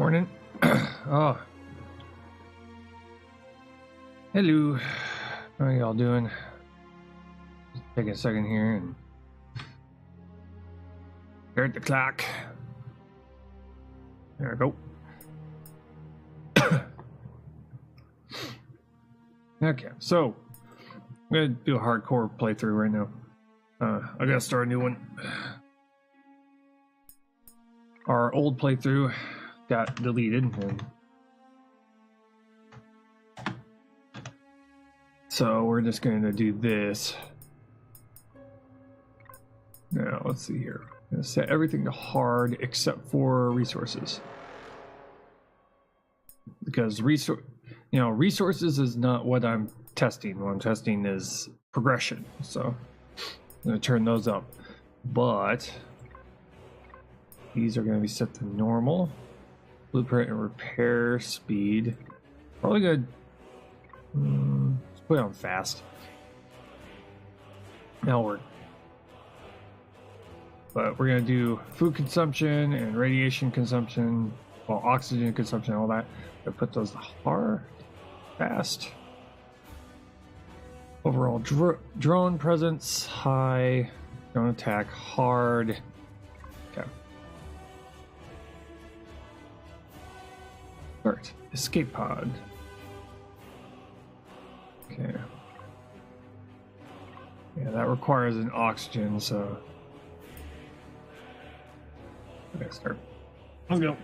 Morning. Oh. Hello. How y'all doing? Just take a second here and start the clock. There we go. Okay, so I'm gonna do a hardcore playthrough right now. I gotta start a new one. Our old playthrough got deleted, and so we're just going to do this. Now, let's see here. I'm going to set everything to hard except for resources. Because resources is not what I'm testing. What I'm testing is progression. So I'm going to turn those up. But these are going to be set to normal. Blueprint and repair speed. Probably good. Let's put it on fast. Now work. But we're going to do food consumption and radiation consumption, well, oxygen consumption, all that. I put those to hard, fast. Overall drone presence, high. Drone attack, hard. Okay. Start. Escape pod. Okay. Yeah, that requires an oxygen, so. Okay, start. Let's go.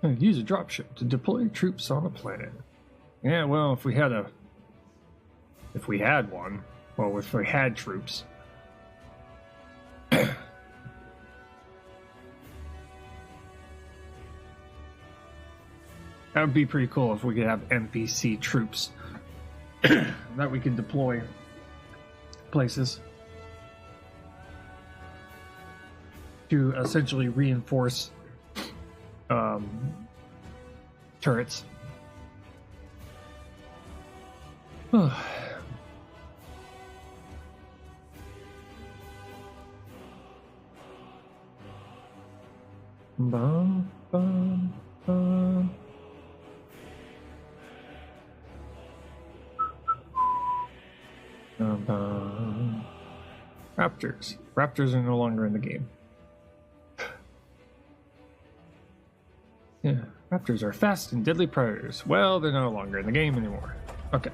Use a dropship to deploy troops on a planet. Yeah, well, if we had one, well, if we had troops. That would be pretty cool if we could have NPC troops that we can deploy places to essentially reinforce turrets. Bum, bum, bum. Raptors. Raptors are no longer in the game. Yeah, raptors are fast and deadly predators. Well, they're no longer in the game anymore. Okay.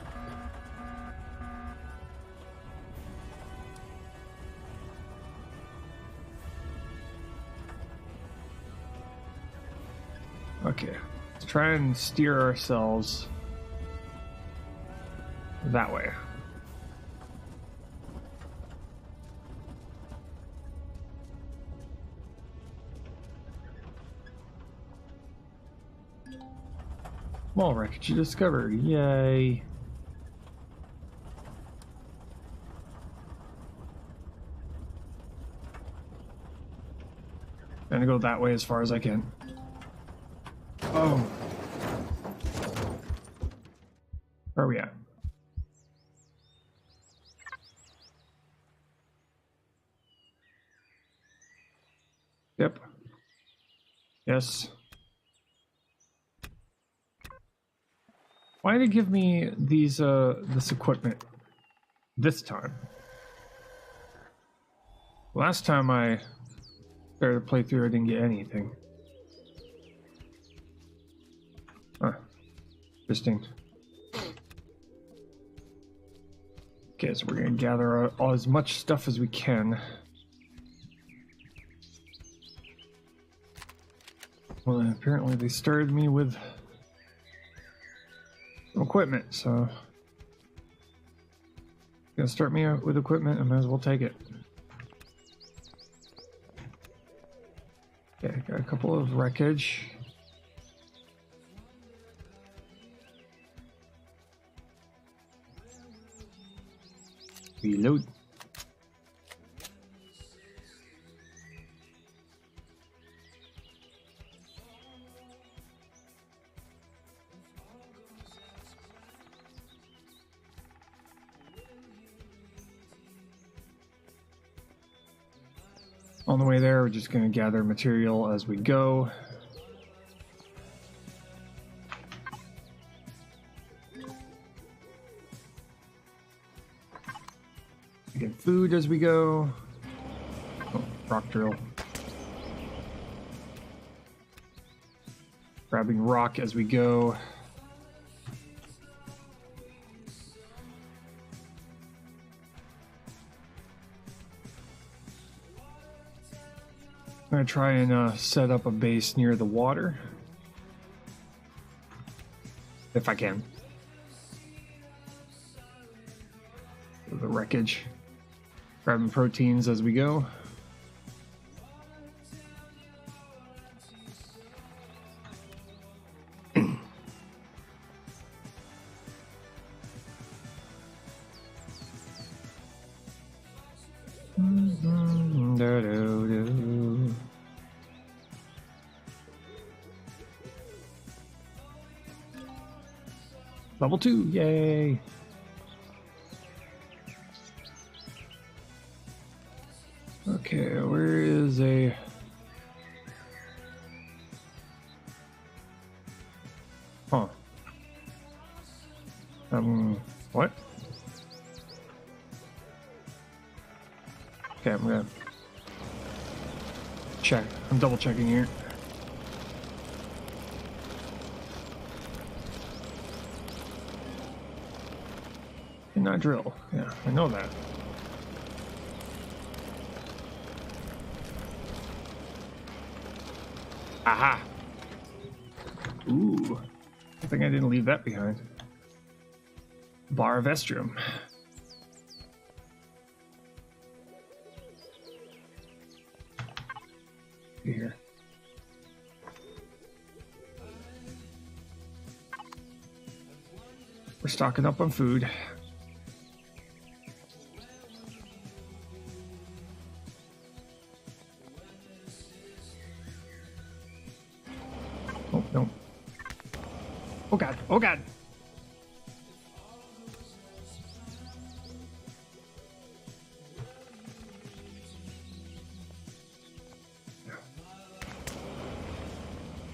Okay. Let's try and steer ourselves that way. Small wreckage you discovered. Yay. Gonna go that way as far as I can. Oh. Where are we at? Yep. Yes. Why did it give me these this equipment this time? Last time I started to play through, I didn't get anything. Huh. Interesting. Okay, so we're gonna gather all as much stuff as we can. Well, apparently they started me with equipment, so gonna start me out with equipment. I might as well take it. Okay, got a couple of wreckage. Reload. On the way there, we're just going to gather material as we go. Get food as we go. Oh, rock drill. Grabbing rock as we go. I'm going to try and set up a base near the water. If I can. The wreckage. Grabbing proteins as we go. Level 2, yay! Okay, where is a... Huh. What? Okay, I'm gonna check. I'm double checking here. Not drill. Yeah, I know that. Aha! Ooh. I think I didn't leave that behind. Bar of Estrium. Here. We're stocking up on food. Oh, no. Oh, God. Oh, God.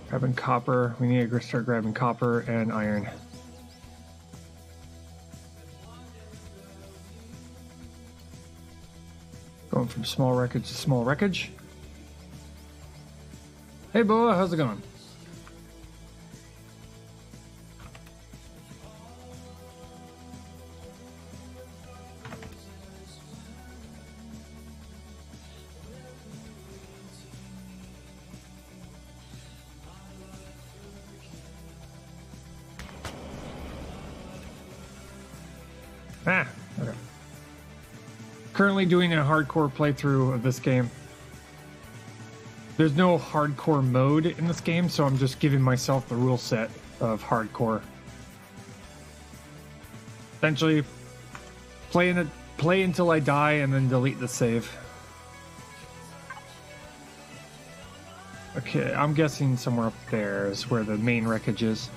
Grabbing copper. We need to start grabbing copper and iron. Going from small wreckage to small wreckage. Hey, Boa, how's it going? Ah, okay. Currently doing a hardcore playthrough of this game. There's no hardcore mode in this game, so I'm just giving myself the rule set of hardcore. Essentially, play until I die and then delete the save. Okay, I'm guessing somewhere up there is where the main wreckage is.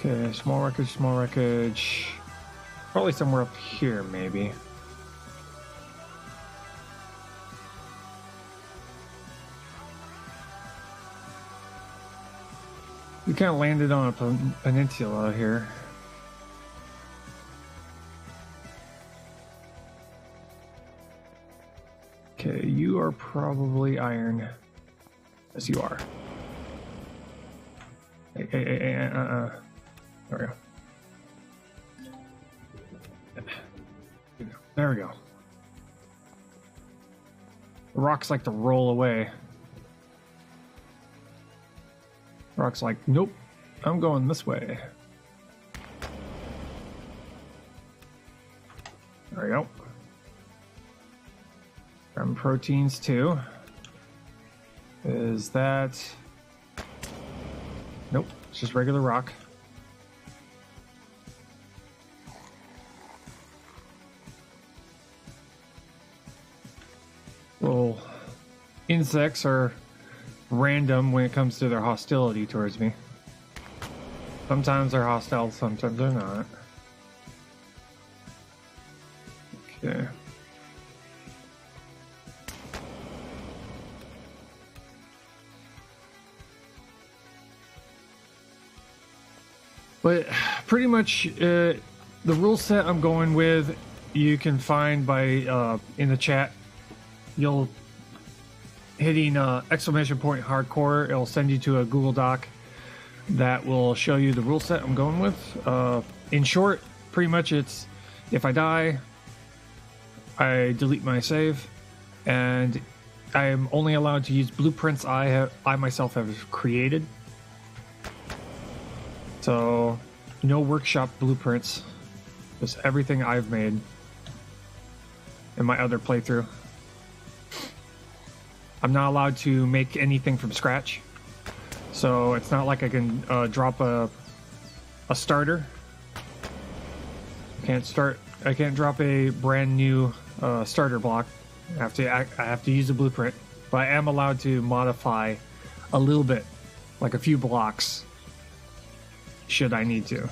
Okay, small wreckage, small wreckage. Probably somewhere up here, maybe. We kind of landed on a peninsula here. Okay, you are probably iron. Yes, you are. Hey, there we go. There we go. The rocks like to roll away. Rock's like, nope, I'm going this way. There we go. Grab proteins too. Is that... Nope, it's just regular rock. little insects are random when it comes to their hostility towards me. Sometimes they're hostile, sometimes they're not. Okay. But pretty much the rule set I'm going with, you can find by in the chat. You'll hitting exclamation point hardcore. It'll send you to a Google Doc that will show you the rule set I'm going with. In short, pretty much it's if I die, I delete my save, and I am only allowed to use blueprints I myself have created. So, no workshop blueprints. Just everything I've made in my other playthrough. I'm not allowed to make anything from scratch. So, it's not like I can drop a starter. I can't drop a brand new starter block. I have to use a blueprint. But I am allowed to modify a little bit, like a few blocks, should I need to.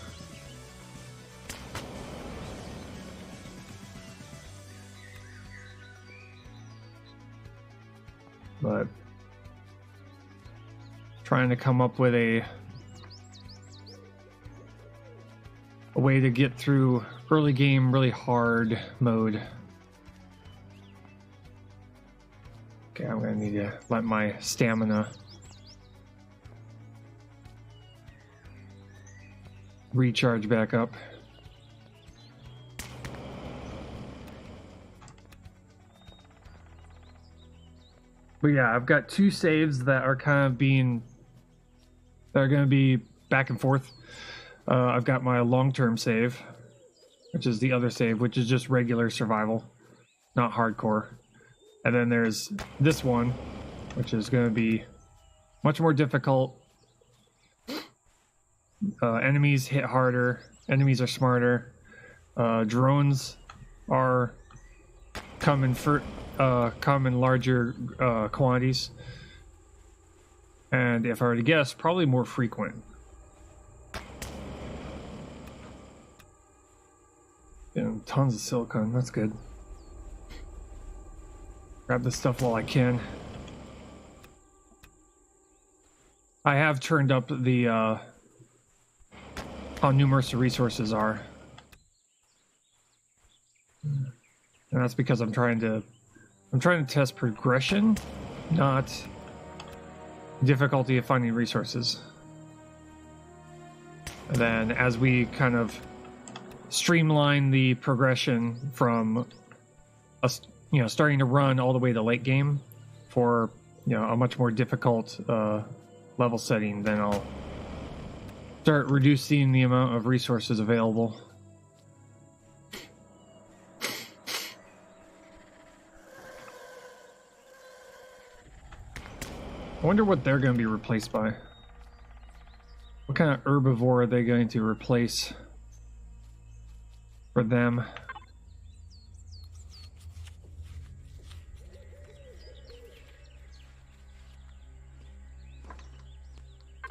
But trying to come up with a way to get through early game really hard mode. Okay, I'm gonna need to let my stamina recharge back up. But yeah, I've got two saves that are kind of going to be back and forth. I've got my long-term save, which is the other save, which is just regular survival, not hardcore. And then there's this one, which is going to be much more difficult. Enemies hit harder. Enemies are smarter. Drones are come in larger quantities. And if I were to guess, probably more frequent. And tons of silicone, that's good. Grab this stuff while I can. I have turned up the how numerous the resources are. And that's because I'm trying to test progression, not difficulty of finding resources. And then as we kind of streamline the progression from us, starting to run all the way to late game for, a much more difficult level setting, then I'll start reducing the amount of resources available. I wonder what they're going to be replaced by. What kind of herbivore are they going to replace for them?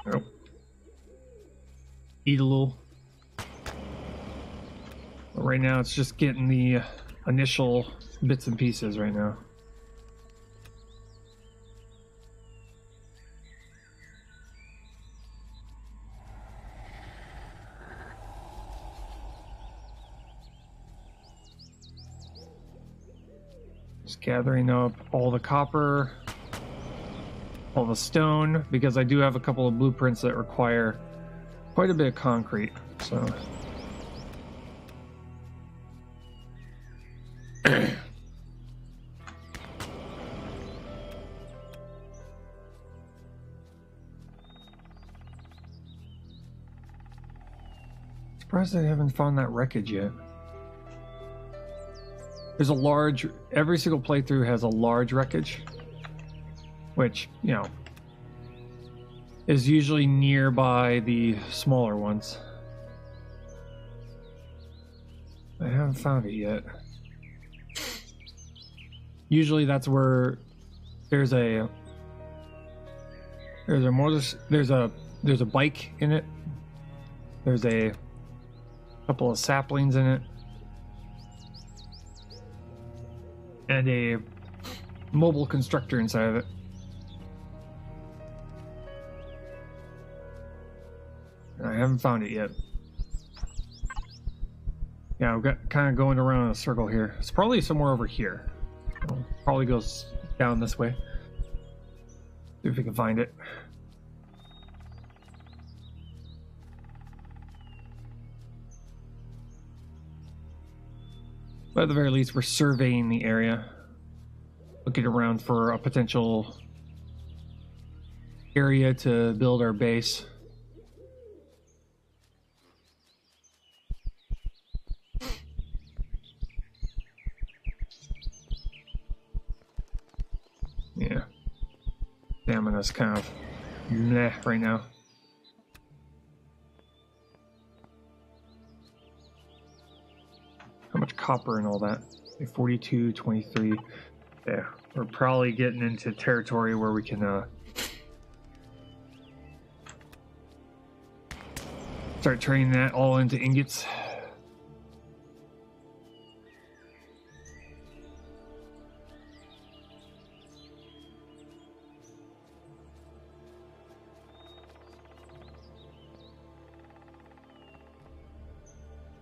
Nope. Eat a little. But right now it's just getting the initial bits and pieces right now. Just gathering up all the copper, all the stone, because I do have a couple of blueprints that require quite a bit of concrete, so. Surprised I haven't found that wreckage yet. There's a large, every single playthrough has a large wreckage, which, is usually nearby the smaller ones. I haven't found it yet. Usually that's where There's a there's a bike in it. There's a couple of saplings in it. And a mobile constructor inside of it. I haven't found it yet. Yeah, we've got kind of going around in a circle here. It's probably somewhere over here. Probably goes down this way. See if we can find it. But at the very least, we're surveying the area. Looking around for a potential area to build our base. Yeah. Stamina's kind of meh right now. How much copper and all that? 42, 23. Yeah, we're probably getting into territory where we can start turning that all into ingots.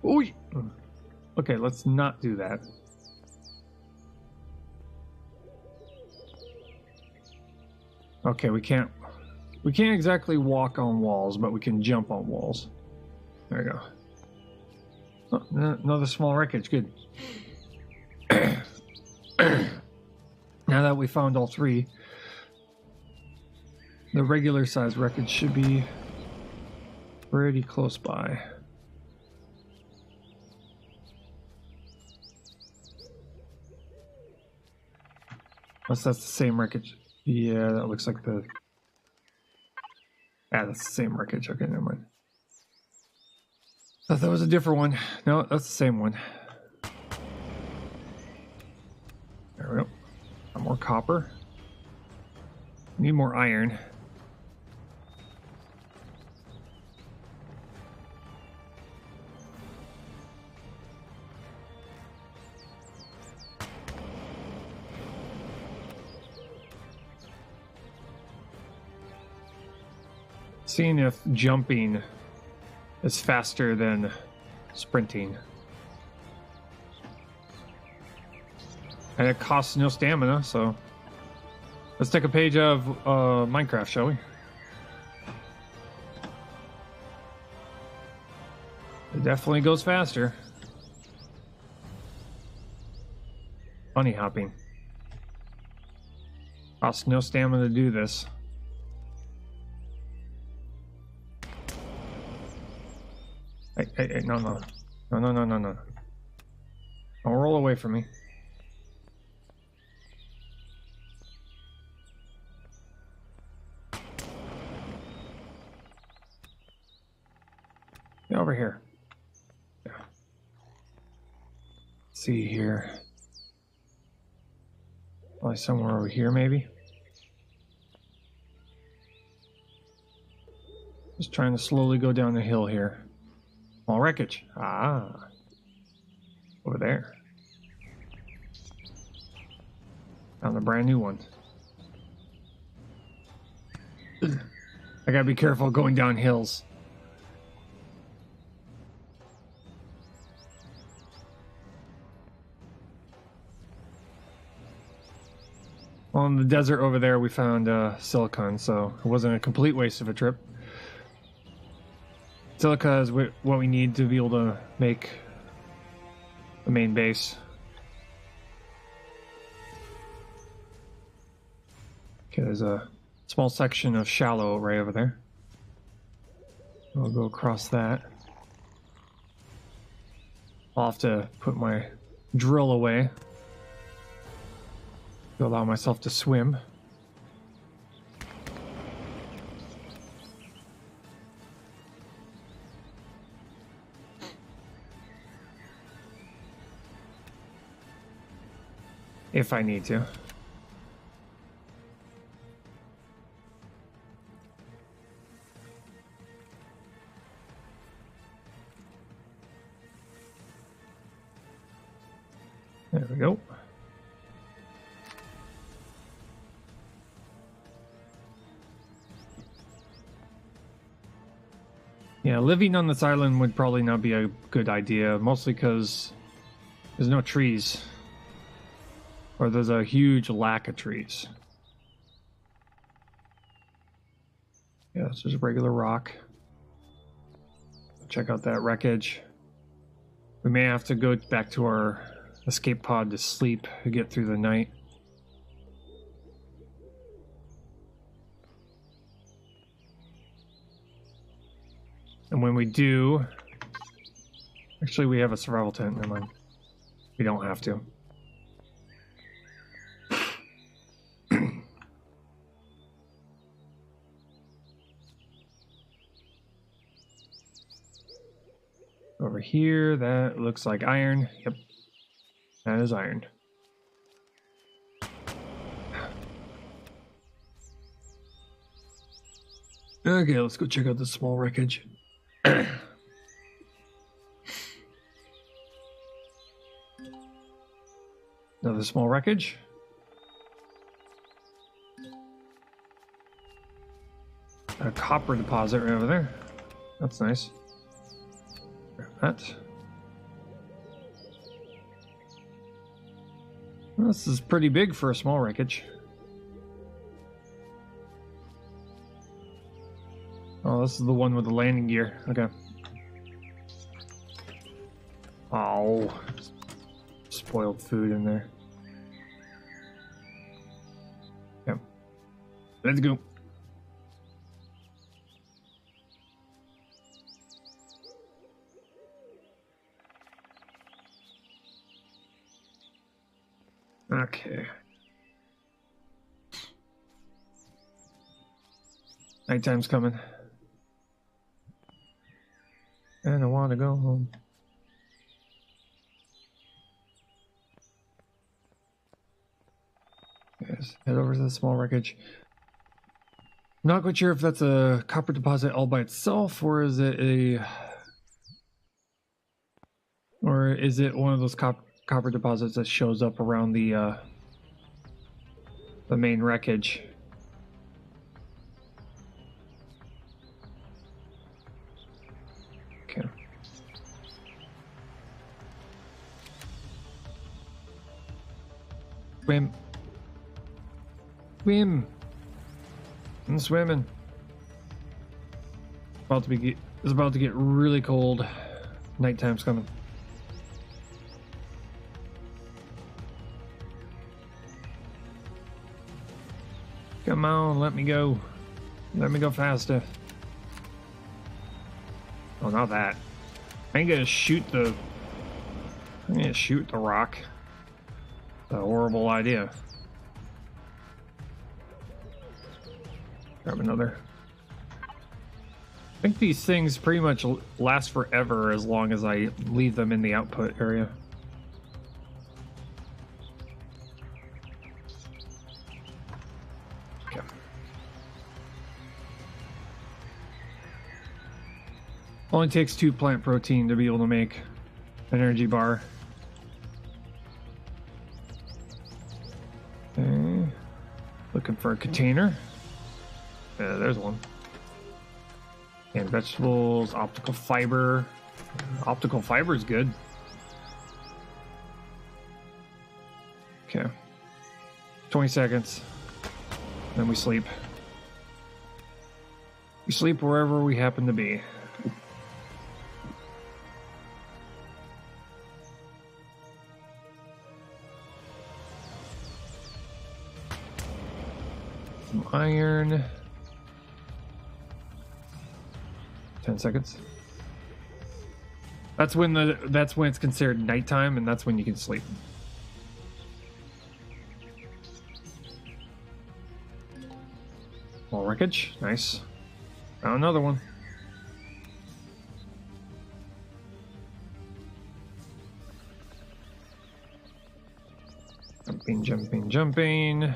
Ooh. Okay, let's not do that. Okay, we can't exactly walk on walls, but we can jump on walls. There we go. Oh, another small wreckage, good. Now that we found all three, the regular size wreckage should be pretty close by. Unless that's the same wreckage. Yeah, that looks like the... Ah, that's the same wreckage. Okay, never mind. Thought that was a different one. No, that's the same one. There we go. Got more copper. Need more iron. Seeing if jumping is faster than sprinting. And it costs no stamina, so let's take a page of Minecraft, shall we? It definitely goes faster. Bunny hopping. Costs no stamina to do this. Hey, no. Don't roll away from me. Get over here. Yeah. Let's see here. Probably somewhere over here, maybe. Just trying to slowly go down the hill here. Small wreckage. Ah. Over there. Found a brand new one. I gotta be careful going down hills. Well, in the desert over there, we found silicon, so it wasn't a complete waste of a trip. Silica is what we need to be able to make the main base. Okay, there's a small section of shallow right over there. I'll go across that. I'll have to put my drill away to allow myself to swim. If I need to. There we go. Yeah, living on this island would probably not be a good idea, mostly because there's no trees. Or there's a huge lack of trees. Yeah, this is regular rock. Check out that wreckage. We may have to go back to our escape pod to sleep to get through the night. And when we do... Actually, we have a survival tent. Never mind. We don't have to. Over here, that looks like iron. Yep. That is iron. Okay, let's go check out this small wreckage. Another small wreckage. A copper deposit right over there. That's nice. That. Well, this is pretty big for a small wreckage. Oh, this is the one with the landing gear. Okay. Oh, spoiled food in there. Yep. Let's go. Okay. Nighttime's coming. And I want to go home. Yes, head over to the small wreckage. Not quite sure if that's a copper deposit all by itself, or is it one of those copper deposits that shows up around the main wreckage. Okay. Swim. Swim. I'm swimming. It's about to get really cold. Nighttime's coming. Come on, let me go. Let me go faster. Oh, not that. I ain't gonna shoot the... I'm gonna shoot the rock. That's a horrible idea. Grab another. I think these things pretty much last forever as long as I leave them in the output area. Okay. Only takes 2 plant protein to be able to make an energy bar. Okay. Looking for a container. Yeah, there's one. And vegetables, optical fiber. Optical fiber is good. Okay. 20 seconds. Then we sleep. We sleep wherever we happen to be. Some iron. 10 seconds. That's when it's considered nighttime, and that's when you can sleep. More wreckage, nice. Found another one. Jumping, jumping, jumping.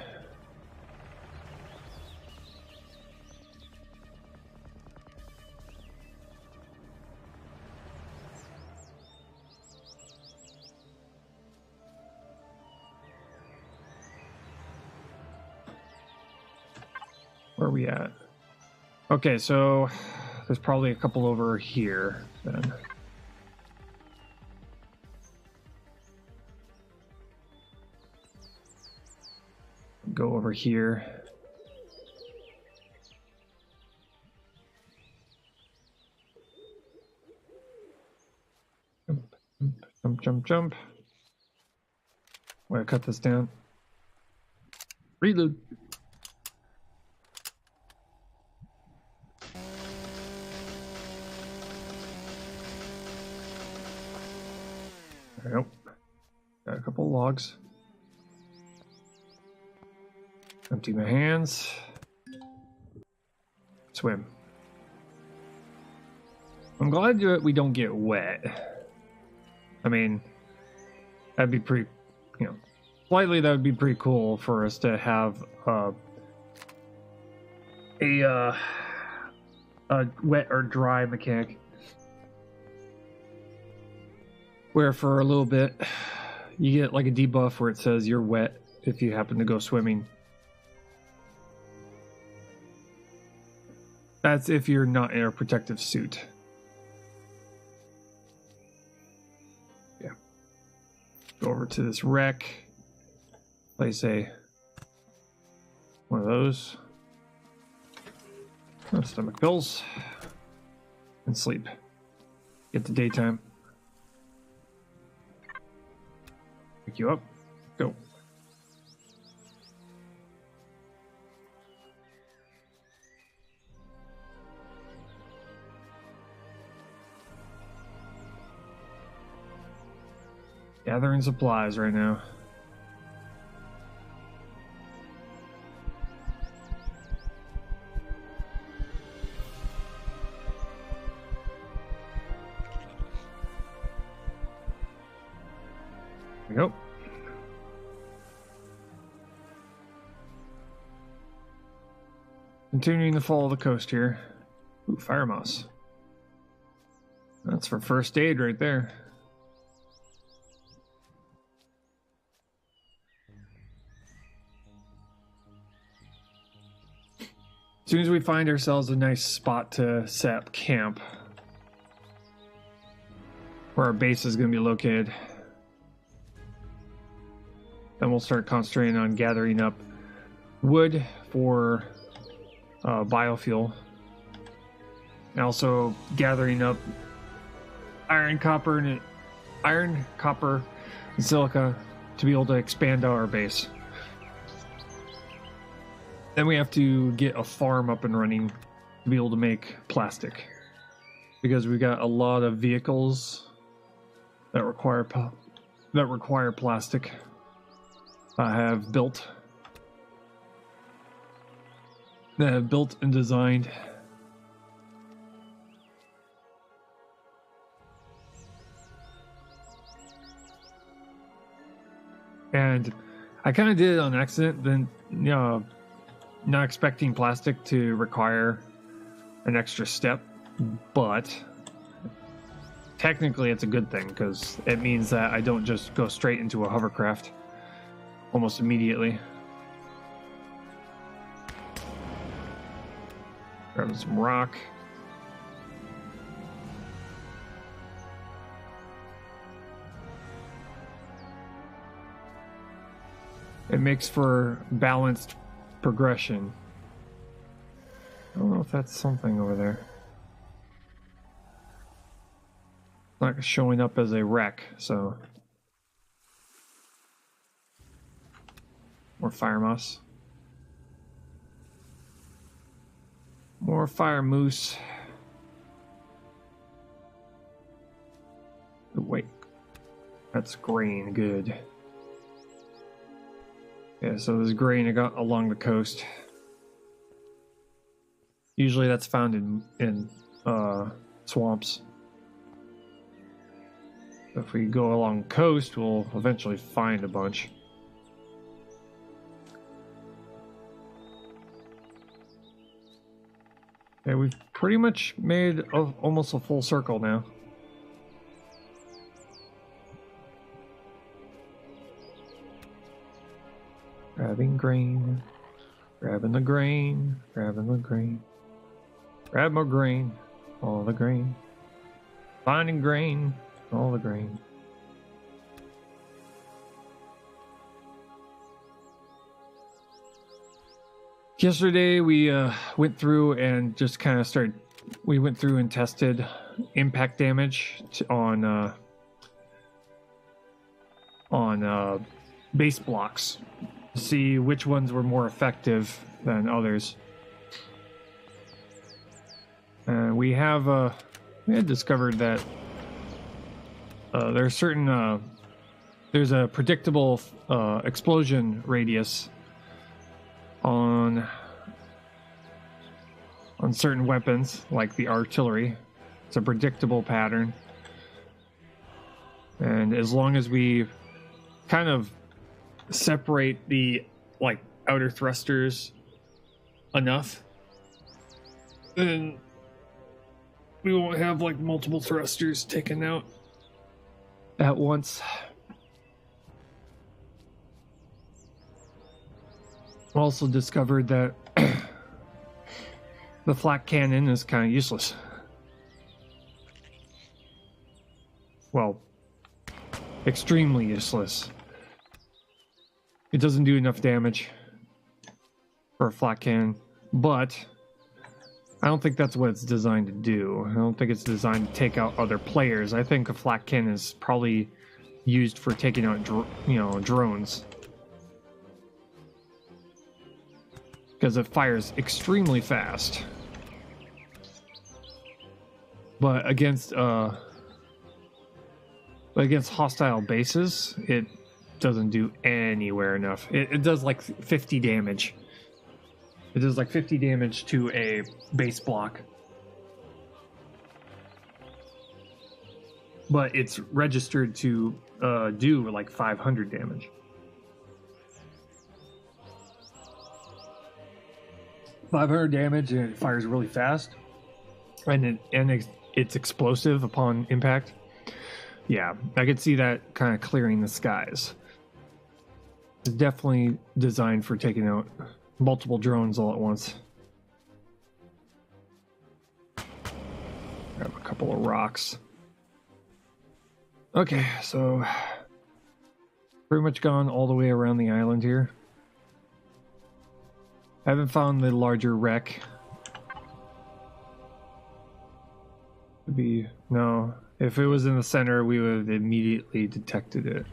Where are we at? Okay, so there's probably a couple over here then. Go over here. Jump, jump, jump, jump. I'm gonna cut this down. Reload. Nope. Got a couple logs. Empty my hands. Swim. I'm glad that we don't get wet. I mean, that'd be pretty, you know, slightly that would be pretty cool for us to have a wet or dry mechanic. Where for a little bit, you get like a debuff where it says you're wet if you happen to go swimming. That's if you're not in a protective suit. Yeah. Go over to this wreck. Place one of those. Stomach pills. And sleep. Get to daytime. Pick you up. Go. Gathering supplies right now. There we go. Continuing to follow the coast here. Ooh, fire moss. That's for first aid right there. As soon as we find ourselves a nice spot to set up camp, where our base is going to be located, then we'll start concentrating on gathering up wood for biofuel, and also gathering up iron, copper, and silica to be able to expand our base. Then we have to get a farm up and running to be able to make plastic, because we got a lot of vehicles that require plastic. I have built and designed. And I kind of did it on accident, then, you know, not expecting plastic to require an extra step, but technically it's a good thing, because it means that I don't just go straight into a hovercraft almost immediately. Grab some rock. It makes for balanced progression. I don't know if that's something over there. It's not showing up as a wreck, so. More fire moss. More fire moose. Oh, wait. That's grain, good. Yeah, so there's grain I got along the coast. Usually that's found in swamps. If we go along the coast, we'll eventually find a bunch. Yeah, we've pretty much made almost a full circle now. Grabbing grain. Grabbing the grain, grabbing the grain. Grab more grain, all the grain. Finding grain, all the grain. Yesterday we went through and just kind of started. We went through and tested impact damage on base blocks to see which ones were more effective than others. And we had discovered that there are certain there's a predictable explosion radius on certain weapons like the artillery. It's a predictable pattern, and as long as we kind of separate the outer thrusters enough, then we won't have multiple thrusters taken out at once. Also discovered that the flak cannon is kind of useless. Well, extremely useless. It doesn't do enough damage for a flak cannon, but I don't think that's what it's designed to do. I don't think it's designed to take out other players. I think a flak cannon is probably used for taking out drones. Because it fires extremely fast. But against hostile bases, it doesn't do anywhere enough. It does 50 damage. It does 50 damage to a base block. But it's registered to do 500 damage. 500 damage, and it fires really fast, and it's explosive upon impact. Yeah, I could see that kind of clearing the skies. It's definitely designed for taking out multiple drones all at once. Grab a couple of rocks. Okay, so pretty much gone all the way around the island here. I haven't found the larger wreck. No. If it was in the center, we would have immediately detected it.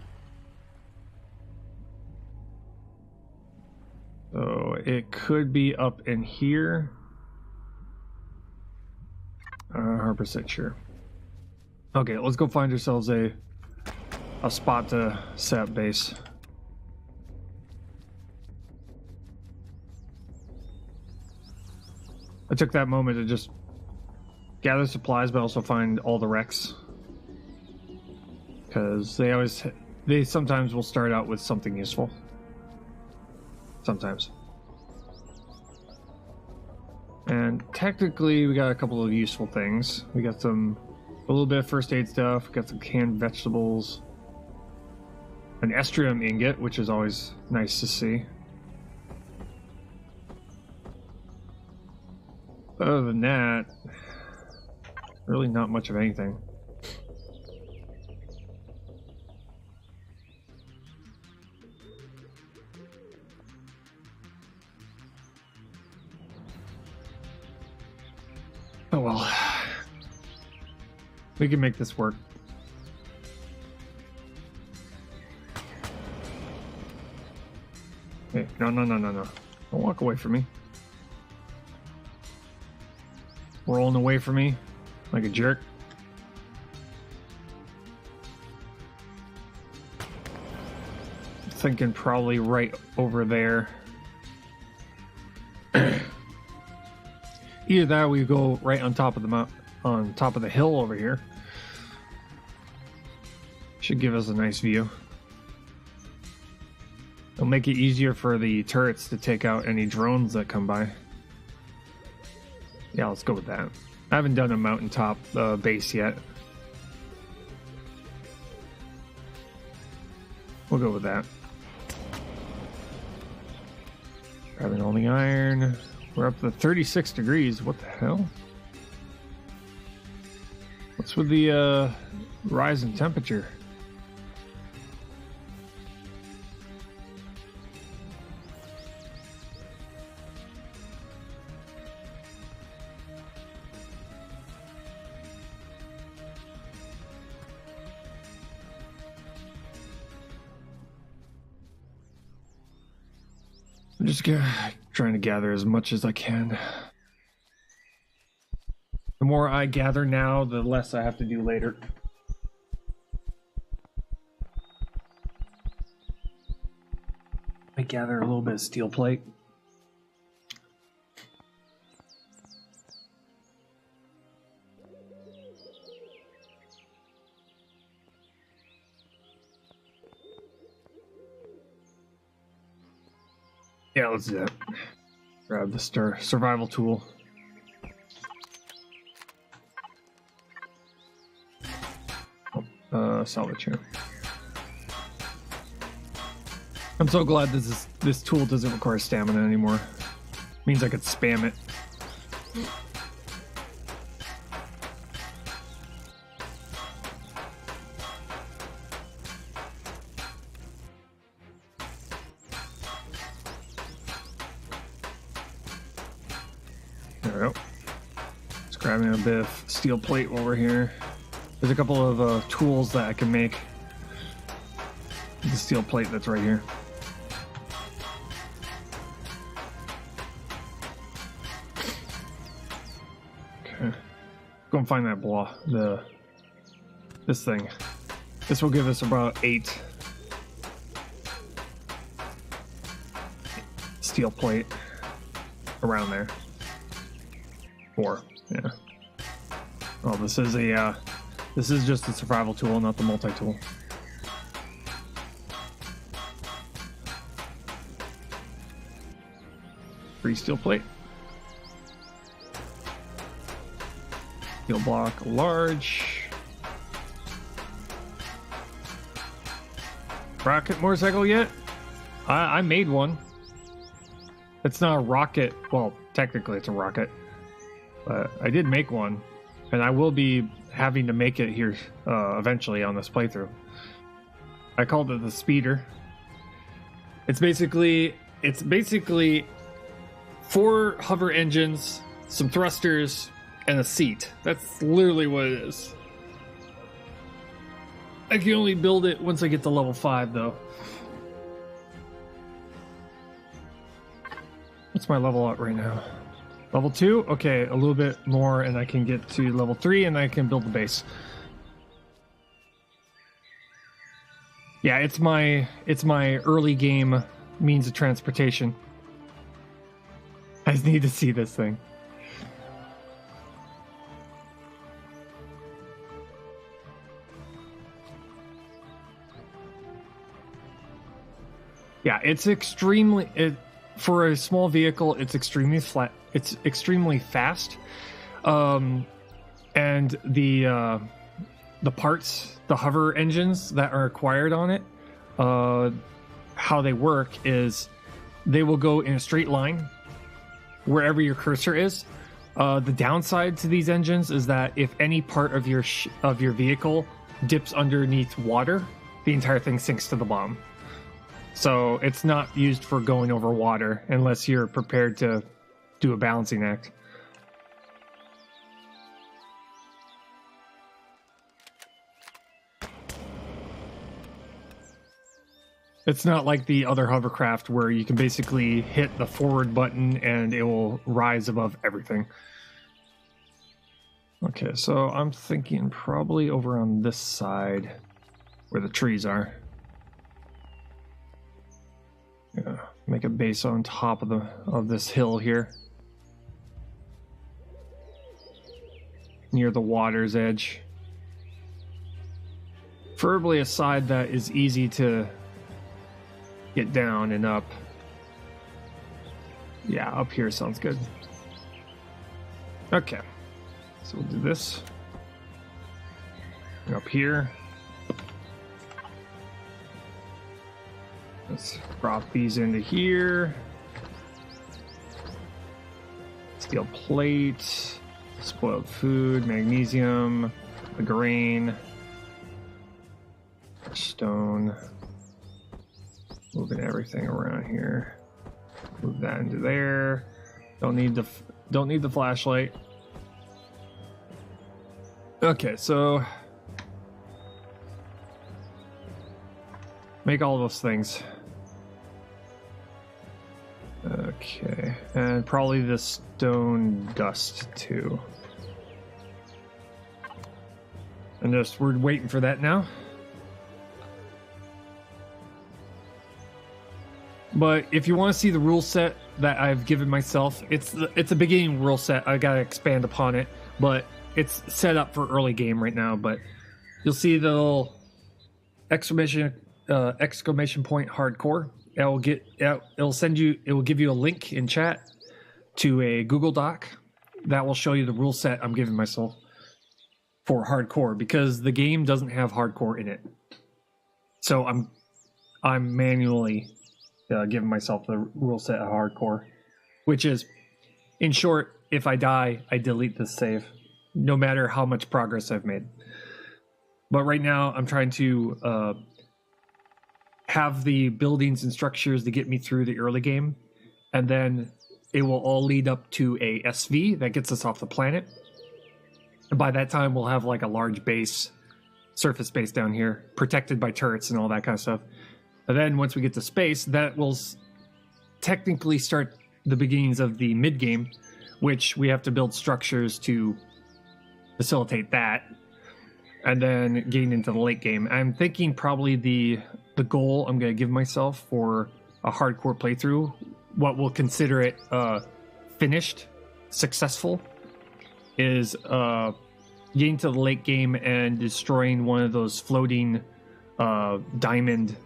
So it could be up in here. 100% sure. Okay, let's go find ourselves a spot to set up base. I took that moment to just gather supplies, but also find all the wrecks. Because they sometimes will start out with something useful. Sometimes. And technically, we got a couple of useful things. We got a little bit of first aid stuff, got some canned vegetables, an estrium ingot, which is always nice to see. Other than that, really not much of anything. Oh well. We can make this work. Hey, no. Don't walk away from me. Rolling away from me like a jerk. Thinking probably right over there. Either that or we go right on top of the hill over here. Should give us a nice view. It'll make it easier for the turrets to take out any drones that come by. Yeah, let's go with that. I haven't done a mountaintop base yet. We'll go with that. Grabbing all the iron. We're up to 36 degrees. What the hell? What's with the rise in temperature? I'm just trying to gather as much as I can. The more I gather now, the less I have to do later. I gather a little bit of steel plate. Yeah, let's do that. Grab the survival tool. Salvage here. I'm so glad this tool doesn't require stamina anymore. Means I could spam it. There we go. Just grabbing a bit of steel plate while we're here. There's a couple of tools that I can make. The steel plate that's right here. Okay. Go and find that this thing. This will give us about 8 steel plate around there. 4, yeah. Oh, this is just a survival tool, not the multi-tool. Free steel plate. Steel block large. Rocket motorcycle yet? I made one. It's not a rocket. Well, technically it's a rocket. But I did make one. And I will be having to make it here eventually on this playthrough. I called it the speeder. It's basically 4 hover engines, some thrusters, and a seat. That's literally what it is. I can only build it once I get to level 5 though. What's my level at right now? Level 2? Okay, a little bit more and I can get to level 3 and I can build the base. Yeah, it's my early game means of transportation. I just need to see this thing. Yeah, it's for a small vehicle, it's extremely flat. It's extremely fast, and the parts, the hover engines that are acquired on it, how they work is they will go in a straight line wherever your cursor is. The downside to these engines is that if any part of your vehicle dips underneath water, the entire thing sinks to the bottom. So it's not used for going over water unless you're prepared to do a balancing act. It's not like the other hovercraft where you can basically hit the forward button and it will rise above everything. Okay, so I'm thinking probably over on this side where the trees are. Yeah, make a base on top of this hill here. Near the water's edge. Preferably a side that is easy to get down and up. Yeah, up here sounds good. Okay, so we'll do this. Up here. Let's drop these into here. steel plate, spoiled food, magnesium, a grain, stone. Moving everything around here. Move that into there. Don't need the flashlight. Okay, so make all those things. Okay, and probably the stone dust too. And we're waiting for that now. But if you want to see the rule set that I've given myself, it's a beginning rule set. I gotta expand upon it, but it's set up for early game right now. But you'll see the little exclamation point hardcore. It will give you a link in chat to a Google Doc that will show you the rule set I'm giving myself for hardcore, because the game doesn't have hardcore in it. So I'm manually giving myself the rule set of hardcore, which is, in short, if I die, I delete this save, no matter how much progress I've made. But right now, I'm trying to have the buildings and structures to get me through the early game, and then it will all lead up to a SV that gets us off the planet. And by that time, we'll have like a large base, surface base down here, protected by turrets and all that kind of stuff. And then once we get to space, that will technically start the beginnings of the mid-game, which we have to build structures to facilitate that, and then getting into the late game. I'm thinking probably the goal I'm going to give myself for a hardcore playthrough, what we'll consider it finished, successful, is getting to the late game and destroying one of those floating diamond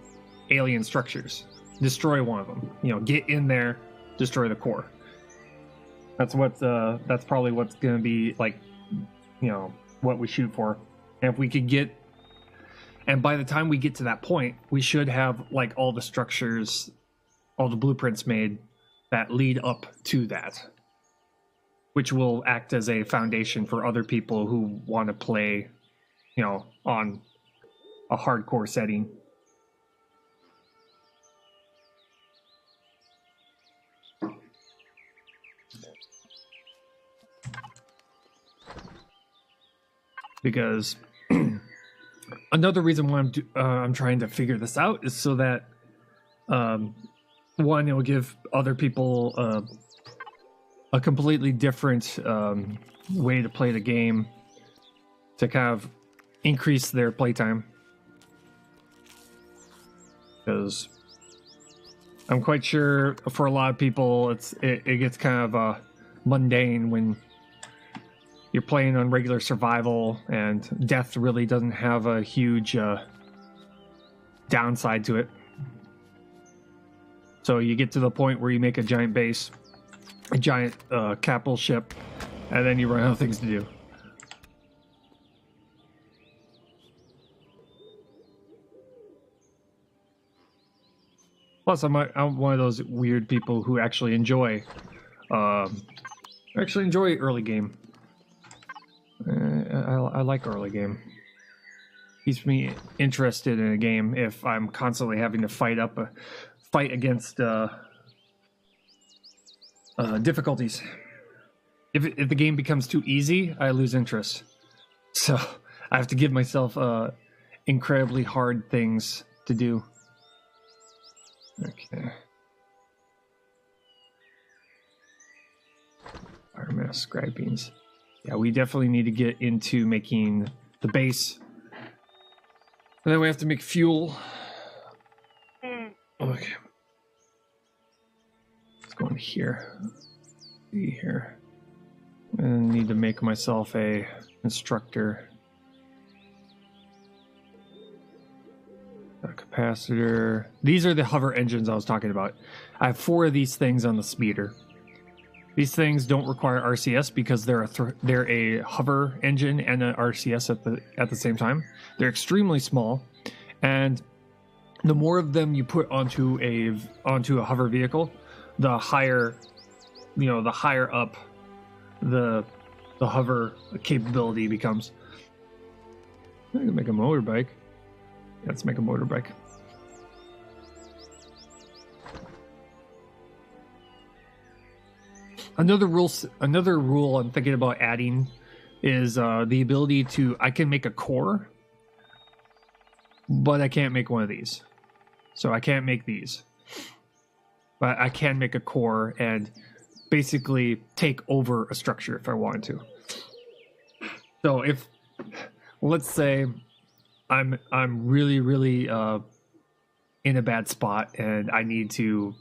alien structures. Destroy one of them. Get in there, destroy the core. That's probably what's going to be like, what we shoot for. And if we could and by the time we get to that point, we should have like all the structures, all the blueprints made that lead up to that, which will act as a foundation for other people who want to play, on a hardcore setting. Because another reason why I'm trying to figure this out is so that one, it will give other people a completely different way to play the game, to kind of increase their playtime. Because I'm quite sure for a lot of people it gets kind of mundane when you're playing on regular survival, and death really doesn't have a huge downside to it. So you get to the point where you make a giant base, a giant capital ship, and then you run out of things to do. Plus, I'm one of those weird people who actually enjoy early game. I like early game. Keeps me interested in a game if I'm constantly having to fight against difficulties. If the game becomes too easy, I lose interest. So I have to give myself incredibly hard things to do. Okay. Fire mass scrapings. Yeah, we definitely need to get into making the base. And then we have to make fuel. Okay. Let's go in here. See here. And I need to make myself a instructor. A capacitor. These are the hover engines I was talking about. I have 4 of these things on the speeder. These things don't require RCS because they're a hover engine and an RCS at the same time. They're extremely small, and the more of them you put onto a hover vehicle, the higher up the hover capability becomes. I can make a motorbike. Let's make a motorbike. Another rule I'm thinking about adding is the ability to, I can make a core, but I can't make one of these. So I can't make these. But I can make a core and basically take over a structure if I wanted to. So if, let's say I'm really in a bad spot and I need to,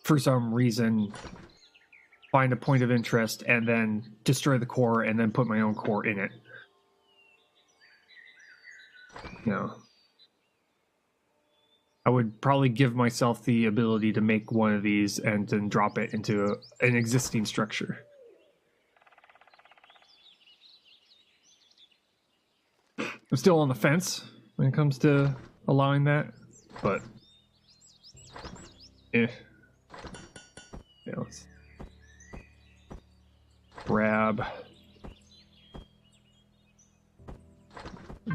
for some reason, find a point of interest and then destroy the core and then put my own core in it. You know, I would probably give myself the ability to make one of these and then drop it into an existing structure. I'm still on the fence when it comes to allowing that, but yeah, let's grab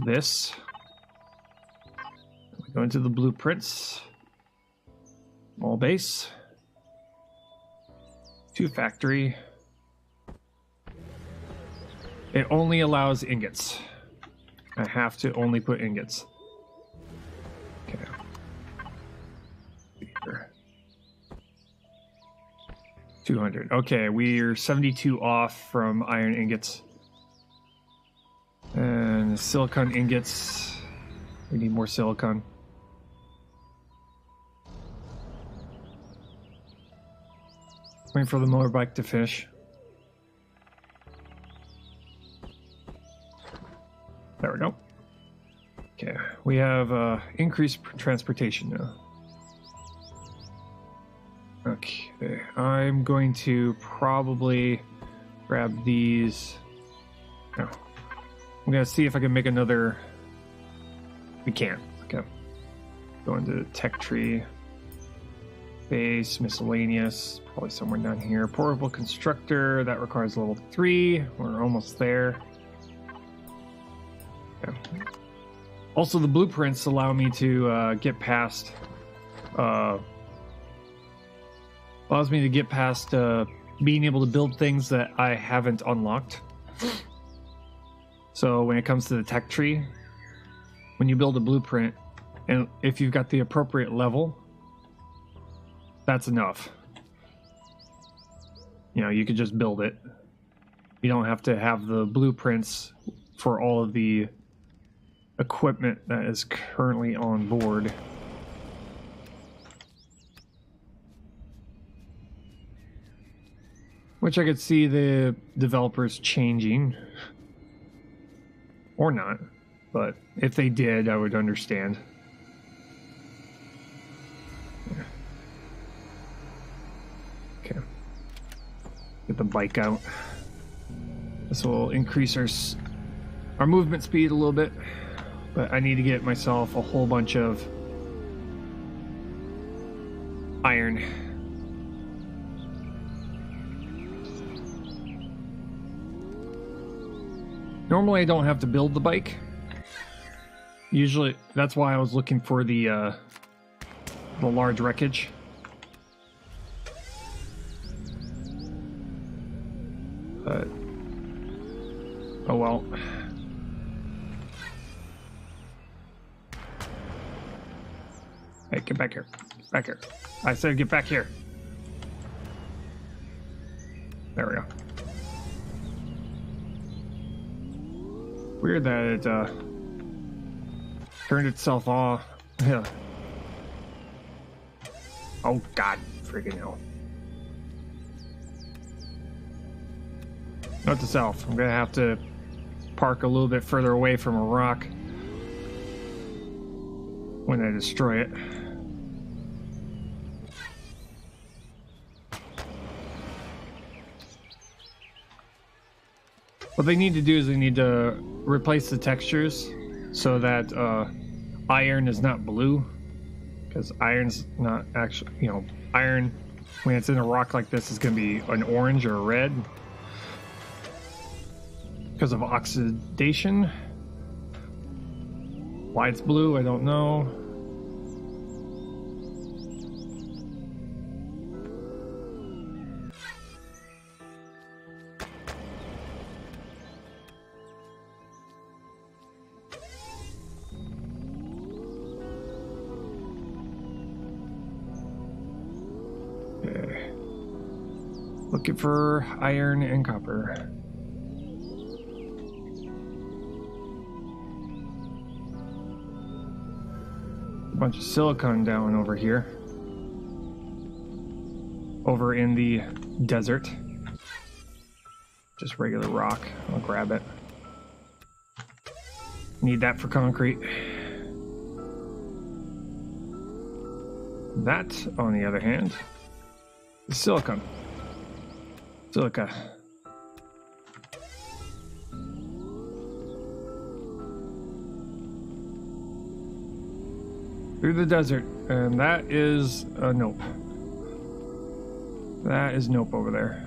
this. We go into the blueprints. Small base. 2 factory. It only allows ingots. I have to only put ingots. Okay. Here. 200. Okay, we're 72 off from iron ingots. And silicon ingots. We need more silicon. Waiting for the motorbike to finish. There we go. Okay, we have increased transportation now. Okay, I'm going to probably grab these. No. I'm going to see if I can make another. We can't. Okay. Go into tech tree. Base, miscellaneous. Probably somewhere down here. Portable constructor. That requires level 3. We're almost there. Okay. Also, the blueprints allow me to get past. Allows me to get past being able to build things that I haven't unlocked. So when it comes to the tech tree, when you build a blueprint, and if you've got the appropriate level, that's enough. You know, you could just build it. You don't have to have the blueprints for all of the equipment that is currently on board. Which I could see the developers changing. Or not. But if they did, I would understand. Yeah. Okay. Get the bike out. This will increase our movement speed a little bit. But I need to get myself a whole bunch of iron. Normally I don't have to build the bike. Usually, that's why I was looking for the large wreckage. But, oh well. Hey, get back here. Get back here. I said get back here. There we go. Weird that it turned itself off. Yeah. Oh god, freaking hell. Note to self, I'm gonna have to park a little bit further away from a rock when I destroy it. What they need to do is they need to replace the textures so that iron is not blue, because iron's not actually, you know, iron when it's in a rock like this is going to be an orange or a red. because of oxidation. Why it's blue, I don't know. Okay. Looking for iron and copper. Bunch of silicon down over here, over in the desert. Just regular rock. I'll grab it. Need that for concrete. That, on the other hand, is silicon. Silica. Through the desert, and that is a nope. That is nope over there.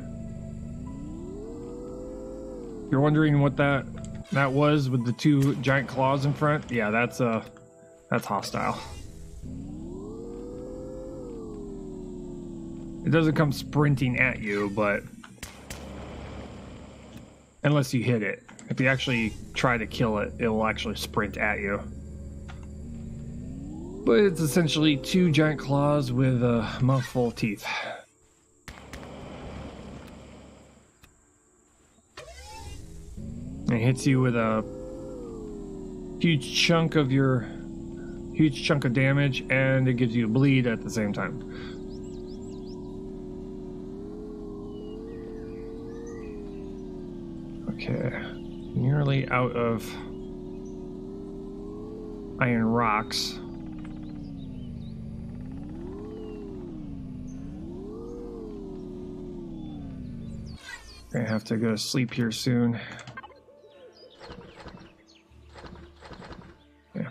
You're wondering what that was with the two giant claws in front? Yeah, that's hostile. It doesn't come sprinting at you, but unless you hit it. If you actually try to kill it, it will actually sprint at you. But it's essentially two giant claws with a mouthful of teeth. It hits you with a huge chunk of damage, and it gives you a bleed at the same time. Okay, nearly out of iron rocks. Gonna have to go to sleep here soon. Yeah.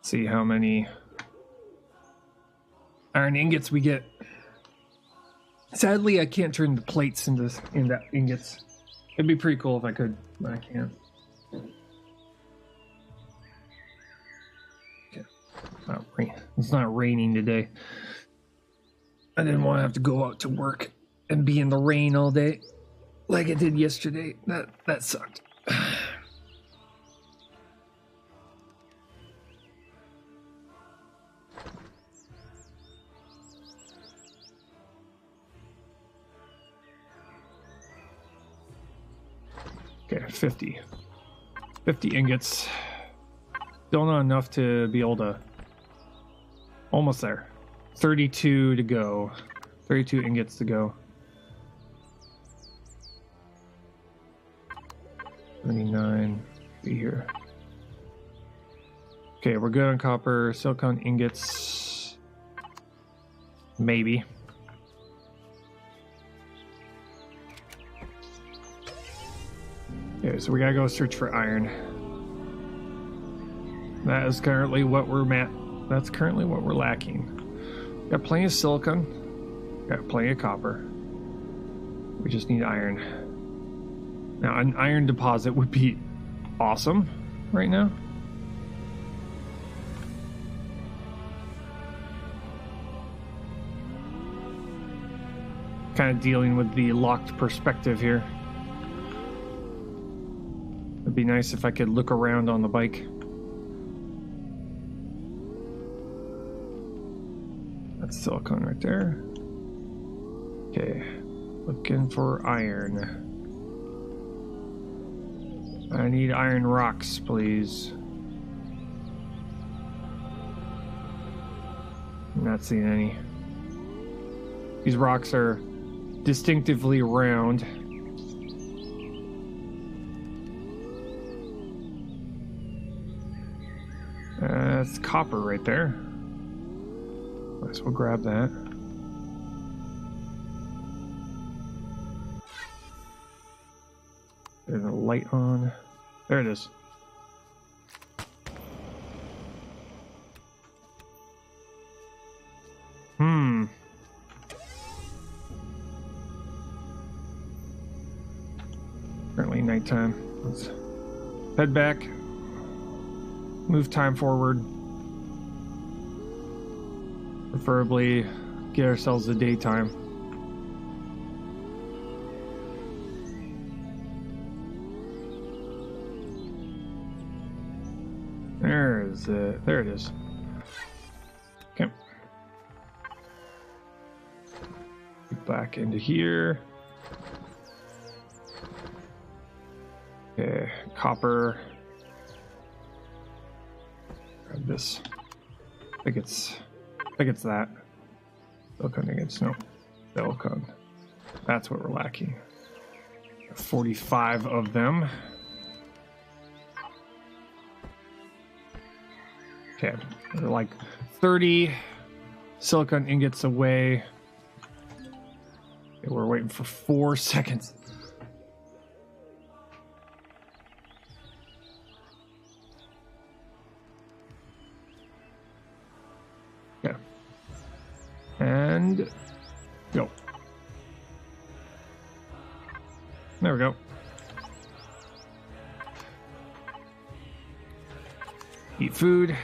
See how many iron ingots we get. Sadly, I can't turn the plates into ingots. It'd be pretty cool if I could, but I can't. Okay. It's not raining today. I didn't want to have to go out to work and be in the rain all day like I did yesterday. That sucked. Okay, 50 ingots. Still not enough to be able to... Almost there. 32 to go. 32 ingots to go. 29. Be here. Okay, we're good on copper. Silicon ingots. Maybe. Okay, so we gotta go search for iron. That is currently what we're at. That's currently what we're lacking. Got plenty of silicon. Got plenty of copper. We just need iron. Now, an iron deposit would be awesome right now. Kind of dealing with the locked perspective here. It'd be nice if I could look around on the bike. That's silicone right there. Okay, looking for iron. I need iron rocks, please. I'm not seeing any. These rocks are distinctively round. That's copper right there. Might as well grab that. There's a light on. There it is. Apparently currently nighttime. Let's head back. Move time forward. Preferably get ourselves the daytime. There it is. Okay. Back into here. Okay, copper. Grab this. I think it's that. Silicon against no. Silicon. That's what we're lacking. 45 of them. Okay, we're like 30 silicon ingots away. Okay, we're waiting for 4 seconds. Okay. And go. There we go. Eat food.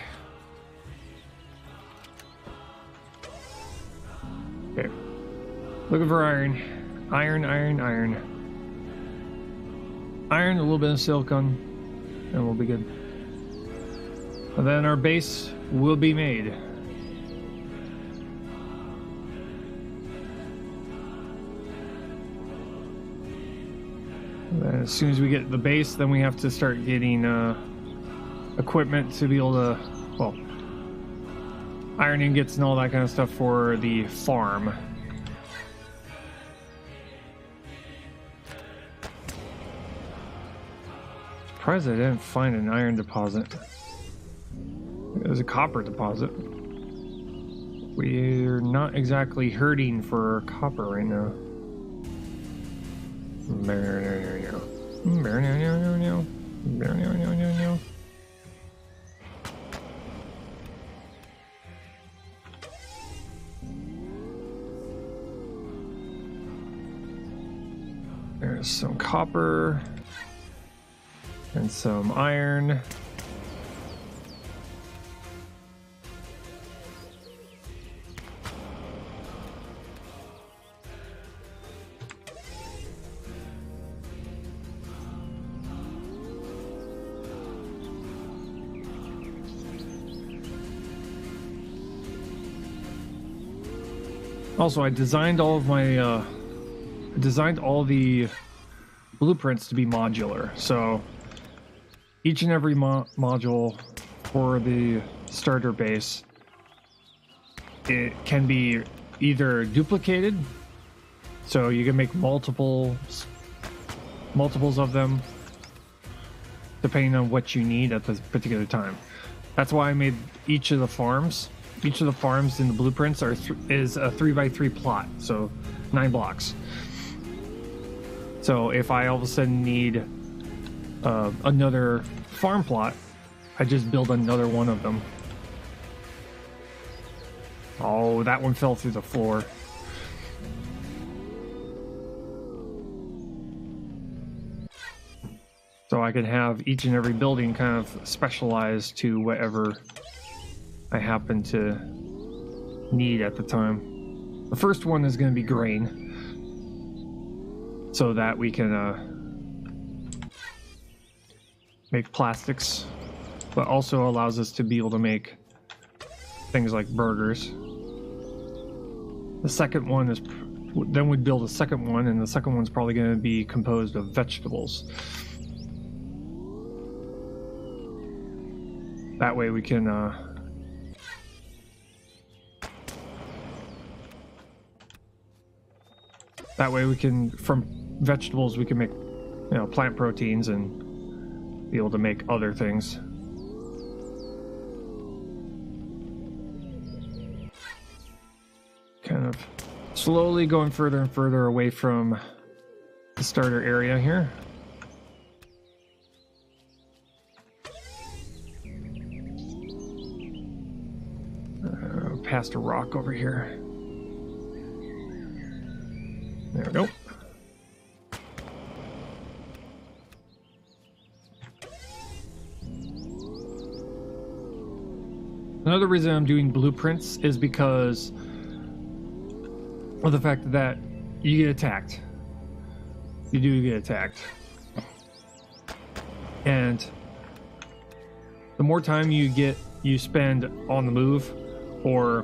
Okay. Looking for iron. Iron, a little bit of silicon, and we'll be good. And then our base will be made. And then as soon as we get the base, then we have to start getting equipment to be able to, well, iron ingots and all that kind of stuff for the farm. Surprised I didn't find an iron deposit. There's a copper deposit. We're not exactly hurting for copper right now. There's some copper and some iron. Also, I designed all of my designed all the blueprints to be modular, so each and every module for the starter base, it can be either duplicated, so you can make multiples of them depending on what you need at this particular time. That's why I made each of the farms. Each of the farms in the blueprints is a 3x3 plot, so 9 blocks. So if I all of a sudden need another farm plot, I just build another one of them. Oh, that one fell through the floor. So I can have each and every building kind of specialized to whatever I happen to need at the time. The first one is going to be grain, so that we can make plastics, but also allows us to be able to make things like burgers. The second one is, then we'd build a second one, and the second one's probably going to be composed of vegetables. That way we can from vegetables we can make, plant proteins and be able to make other things. Kind of slowly going further and further away from the starter area here. Past a rock over here. There we go. Another reason I'm doing blueprints is because of the fact that you get attacked. You do get attacked. And the more time you spend on the move or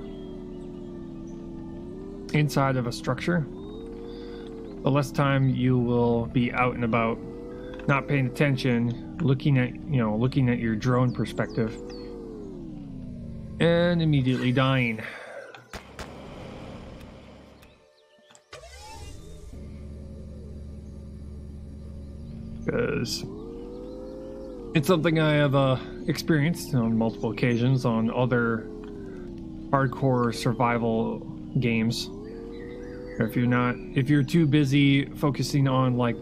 inside of a structure, the less time you will be out and about, not paying attention, looking at your drone perspective, and immediately dying. Because it's something I have experienced on multiple occasions on other hardcore survival games. If you're too busy focusing on like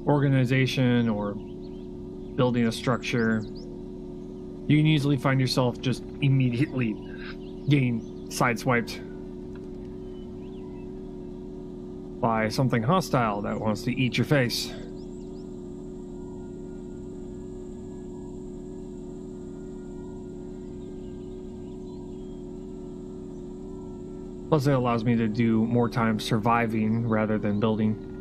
organization or building a structure, you can easily find yourself just immediately getting sideswiped by something hostile that wants to eat your face. Plus, it allows me to do more time surviving rather than building.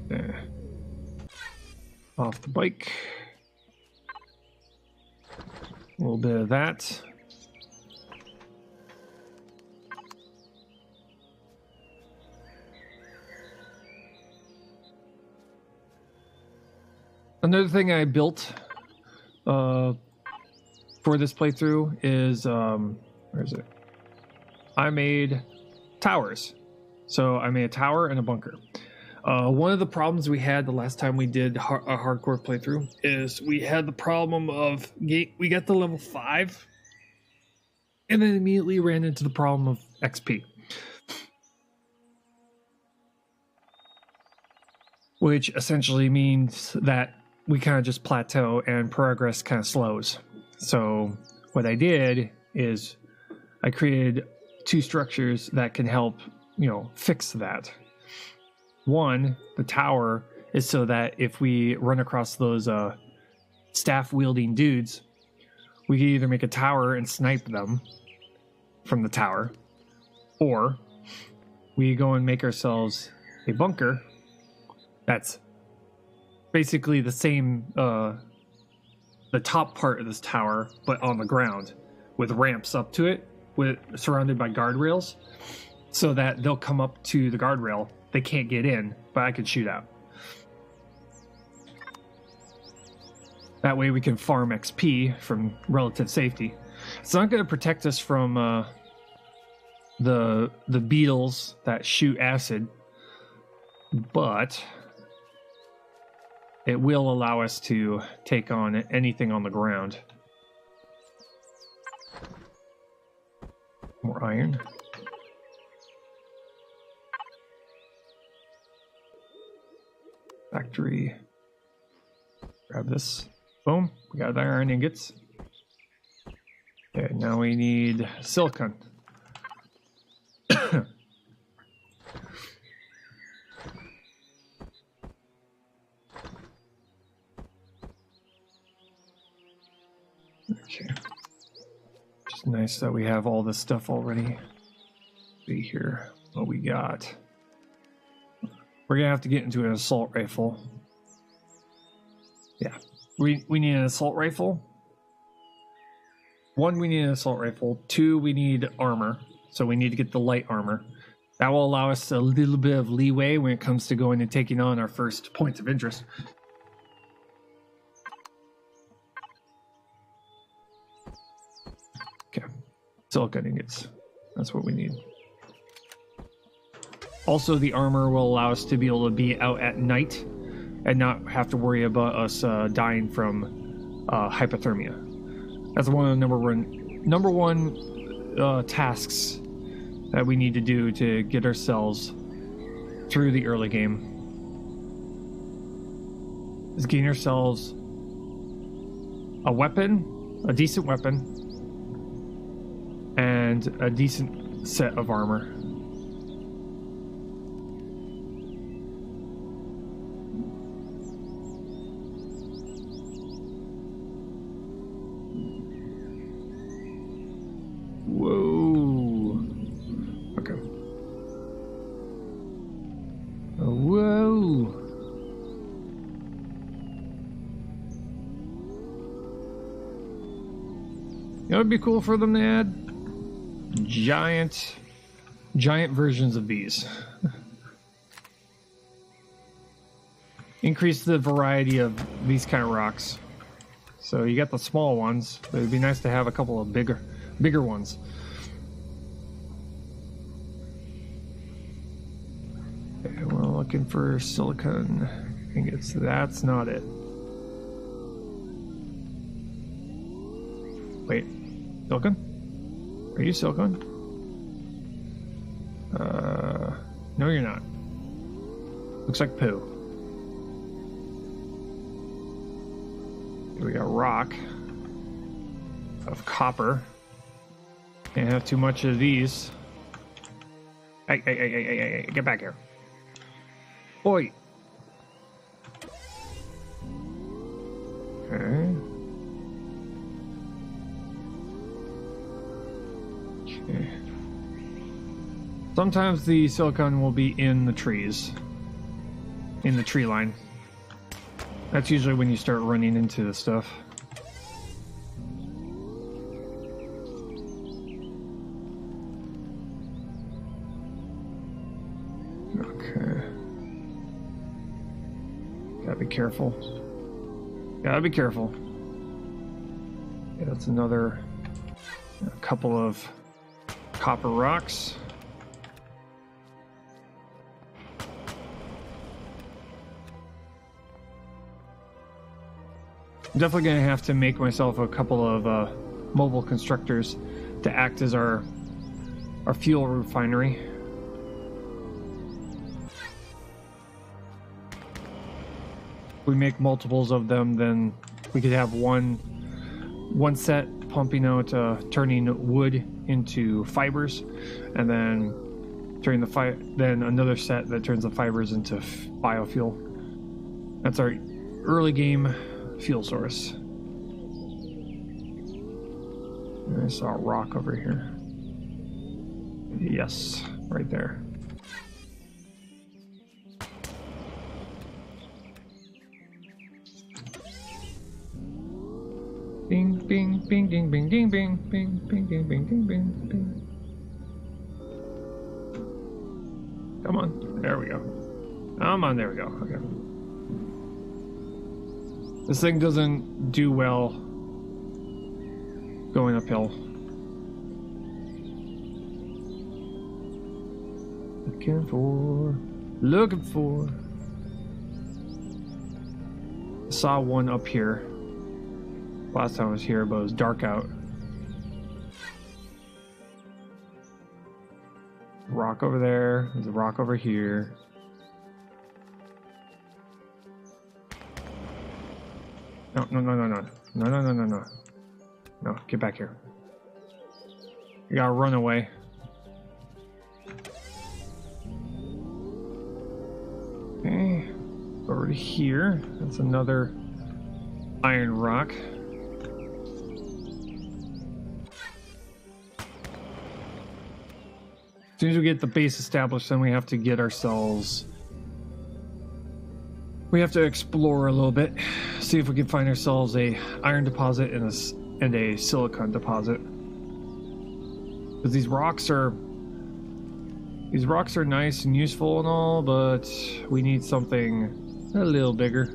There. Off the bike. A little bit of that. Another thing I built for this playthrough is, where is it? I made towers. So I made a tower and a bunker. One of the problems we had the last time we did a hardcore playthrough is we had the problem of we got to level 5 and then immediately ran into the problem of XP. Which essentially means that we kind of just plateau and progress kind of slows. So what I did is I created 2 structures that can help, fix that. One, the tower is so that if we run across those staff wielding dudes, we can either make a tower and snipe them from the tower, or we go and make ourselves a bunker that's basically the same, the top part of this tower, but on the ground, with ramps up to it, surrounded by guardrails, so that they'll come up to the guardrail. They can't get in, but I can shoot out. That way we can farm XP from relative safety. It's not going to protect us from the beetles that shoot acid, but it will allow us to take on anything on the ground. More iron. Factory. Grab this. Boom. We got the iron ingots. Okay, now we need silicon. Okay. Just nice that we have all this stuff already. See here what we got. We're gonna have to get into an assault rifle. Yeah, we need an assault rifle. 1, we need an assault rifle. 2, we need armor. So we need to get the light armor. That will allow us a little bit of leeway when it comes to going and taking on our first points of interest. Okay, silicon ingots. That's what we need. Also, the armor will allow us to be able to be out at night and not have to worry about us dying from hypothermia. That's one of the number one tasks that we need to do to get ourselves through the early game. Is gain ourselves a weapon, a decent weapon, and a decent set of armor. Whoa. Okay. Whoa. It would be cool for them to add giant versions of these. Increase the variety of these kind of rocks. So you got the small ones, but it'd be nice to have a couple of bigger ones. Okay, we're looking for silicon ingots. That's not it. Wait, silicon? Are you silicon? No, you're not. Looks like poo. Here we got rock of copper. Can't have too much of these. Hey, get back here. Oi. Okay. Okay. Sometimes the silicon will be in the trees. In the tree line. That's usually when you start running into the stuff. Okay. Gotta be careful. Gotta be careful. Yeah, that's a couple of copper rocks. I'm definitely going to have to make myself a couple of mobile constructors to act as our fuel refinery. If we make multiples of them, then we could have one set pumping out, turning wood into fibers, and then turning then another set that turns the fibers into biofuel. That's our early game fuel source. I saw a rock over here. Yes, right there. Bing, bing, bing, ding, bing, ding, bing, bing, bing, ding, bing, ding, bing, bing. Come on, there we go. Come on, there we go. Okay. This thing doesn't do well going uphill. Looking for. I saw one up here last time I was here, but it was dark out. Rock over there. There's a rock over here. No. No, get back here. You gotta run away. Okay, over to here. That's another iron rock. As soon as we get the base established, then we have to get ourselves... We have to explore a little bit, see if we can find ourselves a iron deposit and a silicon deposit. Because these rocks are nice and useful and all, but we need something a little bigger.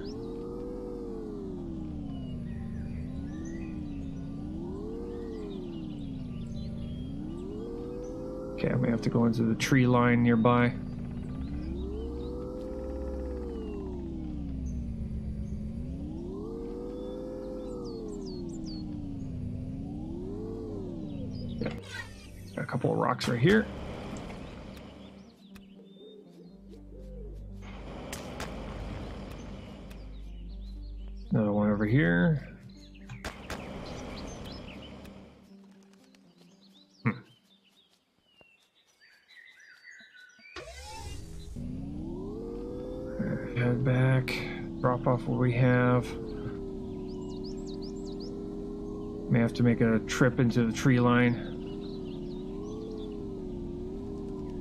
Okay, I may have to go into the tree line nearby. Got a couple of rocks right here. Another one over here. drop off what we have. May have to make a trip into the tree line.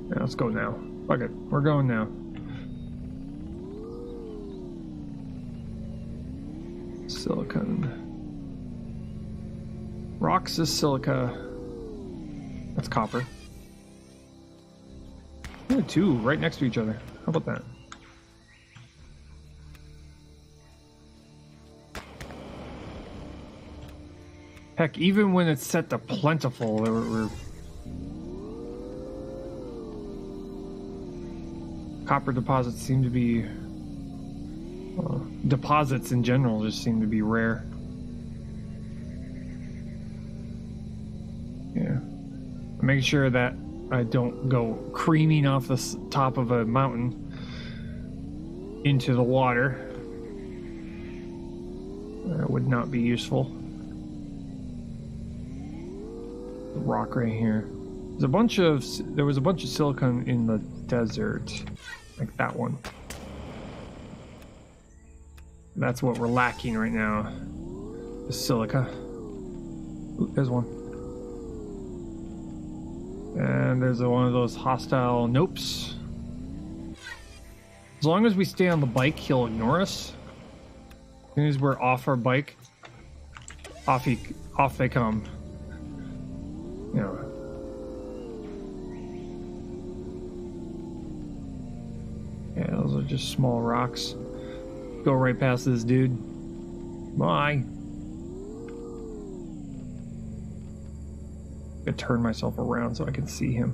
Yeah, let's go now. Fuck it, we're going now. Silicon. Rocks is silica. That's copper. Yeah, two right next to each other. How about that? Heck, even when it's set to plentiful, we're copper deposits seem to be deposits in general just seem to be rare. Yeah, I'm making sure that I don't go creaming off the top of a mountain into the water. That would not be useful. Rock right here. There was a bunch of silicon in the desert, like that one. That's what we're lacking right now. The silica. Ooh, there's one. And there's one of those hostile nopes. As long as we stay on the bike, he'll ignore us. As soon as we're off our bike, off they come. You know. Yeah, those are just small rocks. Go right past this dude. Bye. I turn myself around so I can see him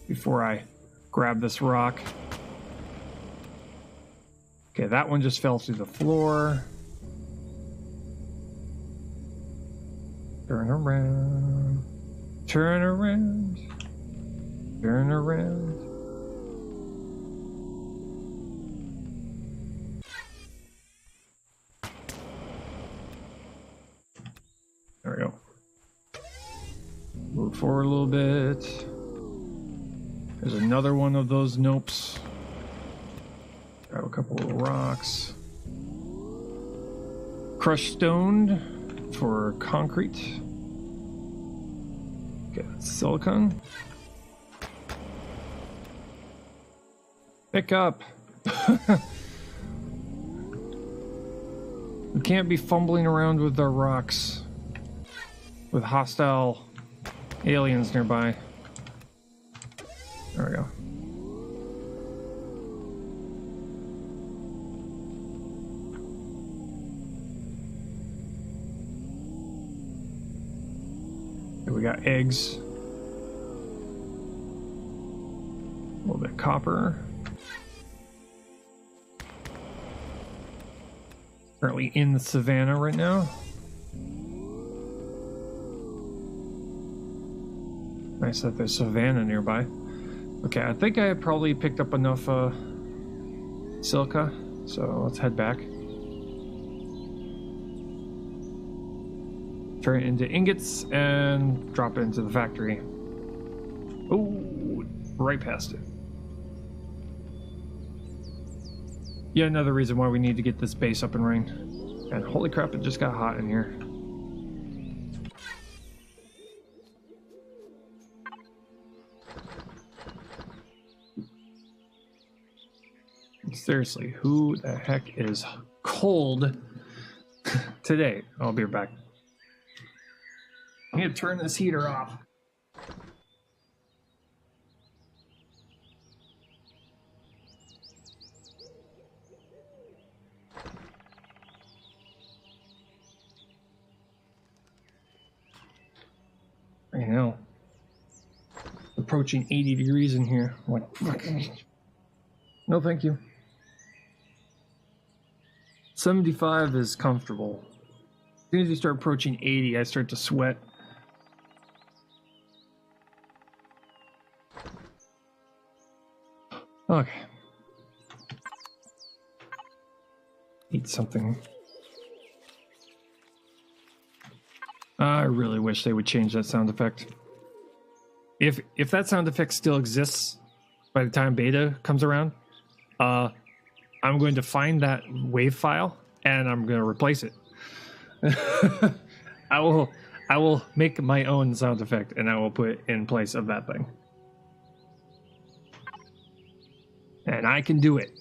before I grab this rock. Okay, that one just fell through the floor. Turn around. Turn around. Turn around. There we go. Move forward a little bit. There's another one of those nopes. Grab a couple of rocks. Crushed stone for concrete. Okay, that's silicon. Pick up. We can't be fumbling around with our rocks with hostile aliens nearby. There we go. Here we got eggs. A little bit of copper. Currently in the savannah right now. Nice that there's savannah nearby. Okay, I think I probably picked up enough silica, so let's head back. Turn it into ingots and drop it into the factory. Oh, right past it. Yeah, another reason why we need to get this base up and running. And holy crap, it just got hot in here. Seriously, who the heck is cold today? I'll be right back. I need to turn this heater off. I know. Approaching 80 degrees in here. I'm like, fucking. No, thank you. 75 is comfortable. As soon as you start approaching 80, I start to sweat. Okay. Eat something. I really wish they would change that sound effect. If that sound effect still exists by the time beta comes around, I I'm going to find that wave file and I'm going to replace it. I will make my own sound effect and I will put it in place of that thing. And I can do it.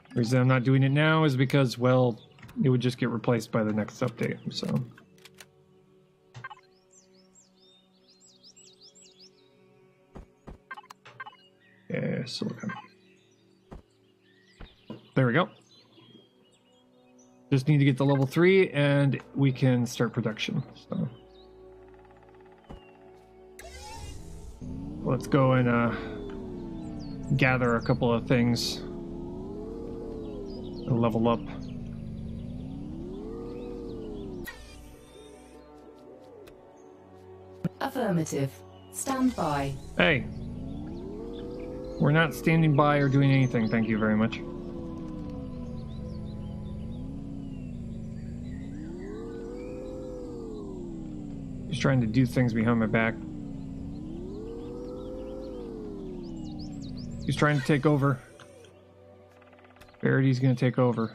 The reason I'm not doing it now is because, well, it would just get replaced by the next update, so. Yeah, silicon. There we go. Just need to get to level 3 and we can start production. So let's go and gather a couple of things to level up. Affirmative. Stand by. Hey. We're not standing by or doing anything, thank you very much. He's trying to do things behind my back. He's trying to take over. Verity's gonna take over.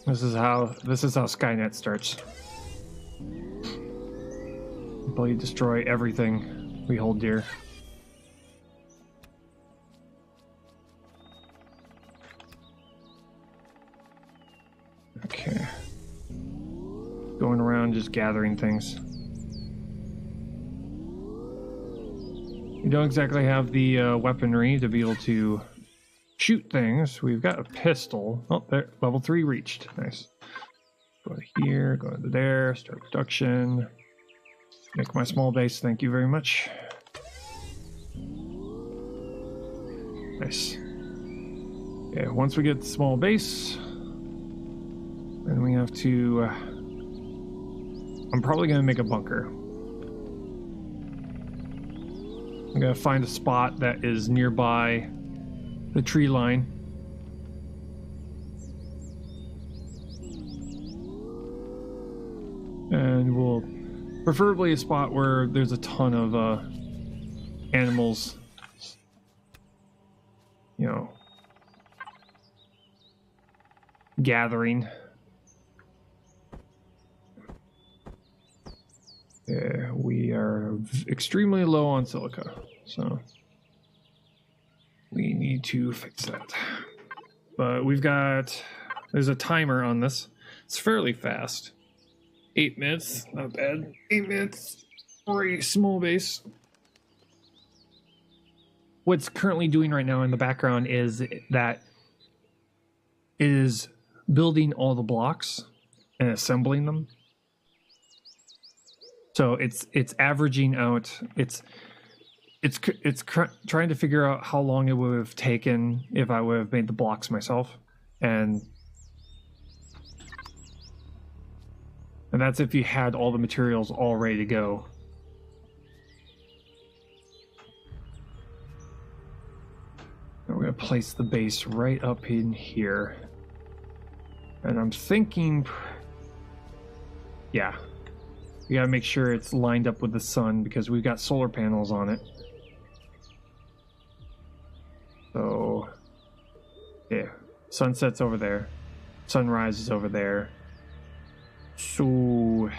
This is how Skynet starts. Until you destroy everything we hold dear. Okay. Going around just gathering things. We don't exactly have the weaponry to be able to shoot things. We've got a pistol. Oh, there, level 3 reached. Nice. Go to here, go into there, start production. Make my small base, thank you very much. Nice. Okay, once we get the small base, then we have to... I'm probably going to make a bunker. I'm going to find a spot that is nearby the tree line. And we'll... Preferably a spot where there's a ton of animals, you know, gathering. Yeah, we are extremely low on silica, so we need to fix that. But there's a timer on this. It's fairly fast. 8 minutes, not bad. 8 minutes for a small base. What's currently doing right now in the background is that it is building all the blocks and assembling them. So it's averaging out. It's trying to figure out how long it would have taken if I would have made the blocks myself, and that's if you had all the materials all ready to go. And we're going to place the base right up in here. And I'm thinking... Yeah. We got to make sure it's lined up with the sun because we've got solar panels on it. So... Yeah. Sunset's over there. Sunrise is over there. So...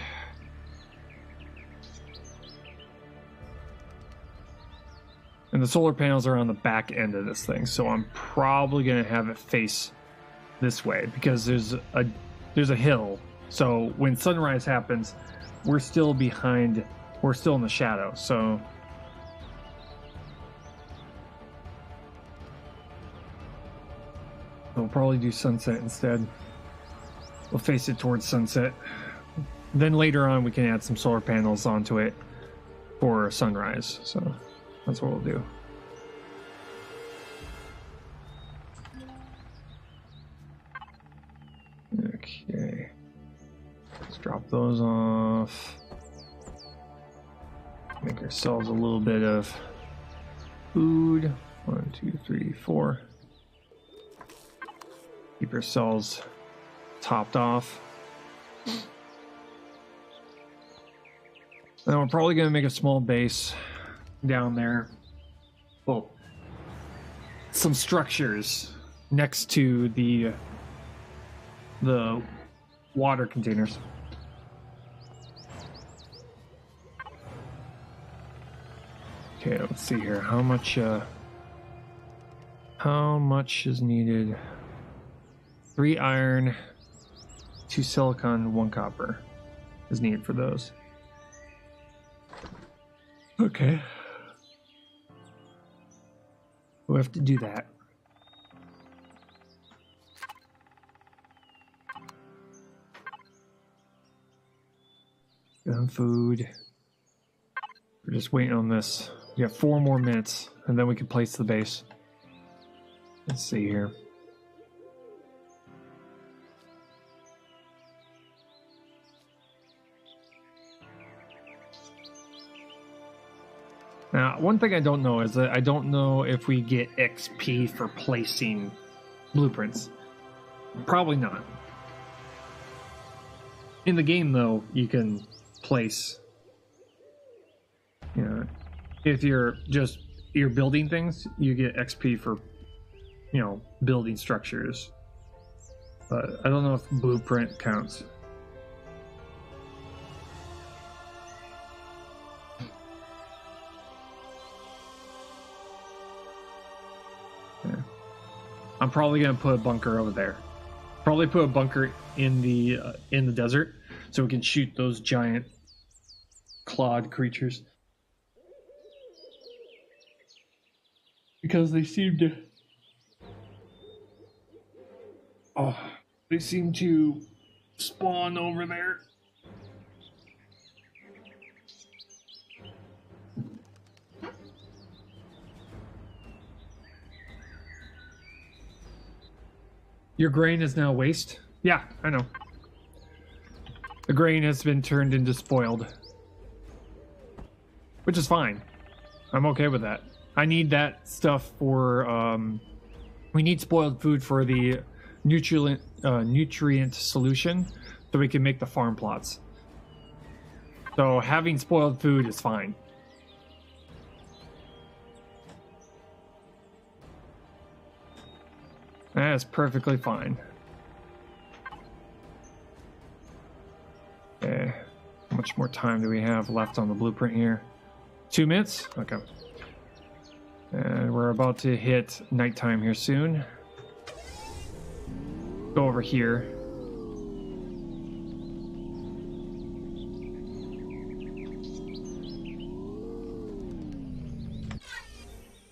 And the solar panels are on the back end of this thing, so I'm probably going to have it face this way because there's a hill. So when sunrise happens, we're still behind, we're still in the shadow, so... We'll probably do sunset instead. We'll face it towards sunset. Then later on we can add some solar panels onto it for sunrise. So that's what we'll do. Okay. Let's drop those off. Make ourselves a little bit of food. 1, 2, 3, 4. Keep ourselves topped off. Now we're probably going to make a small base down there. Well, some structures next to the water containers. Okay, let's see here. How much is needed? 3 iron, 2 silicon, 1 copper is needed for those. Okay. We'll have to do that. Gun food. We're just waiting on this. We have 4 more minutes, and then we can place the base. Let's see here. Now, one thing I don't know is that I don't know if we get XP for placing blueprints. Probably not. In the game, though, you can place, you know, if you're building things, you get XP for, you know, building structures. But I don't know if blueprint counts. I'm probably gonna put a bunker over there. Probably put a bunker in the desert so we can shoot those giant clawed creatures. Because they seem to... Oh, they seem to spawn over there. Your grain is now waste? Yeah, I know. The grain has been turned into spoiled. Which is fine. I'm okay with that. I need that stuff for, we need spoiled food for the nutrient solution so we can make the farm plots. So having spoiled food is fine. That is perfectly fine. Okay. How much more time do we have left on the blueprint here? 2 minutes? Okay. And we're about to hit nighttime here soon. Go over here.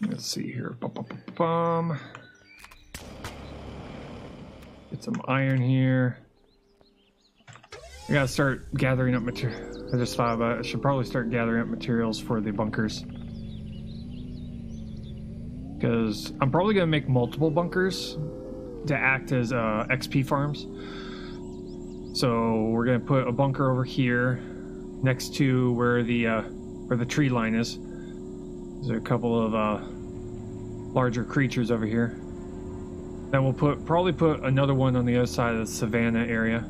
Let's see here. Bum. Get some iron here. I gotta start gathering up material. I just thought about it. I should probably start gathering up materials for the bunkers. Because I'm probably gonna make multiple bunkers to act as XP farms. So we're gonna put a bunker over here next to where the tree line is. There's a couple of larger creatures over here. Then we'll probably put another one on the other side of the savannah area.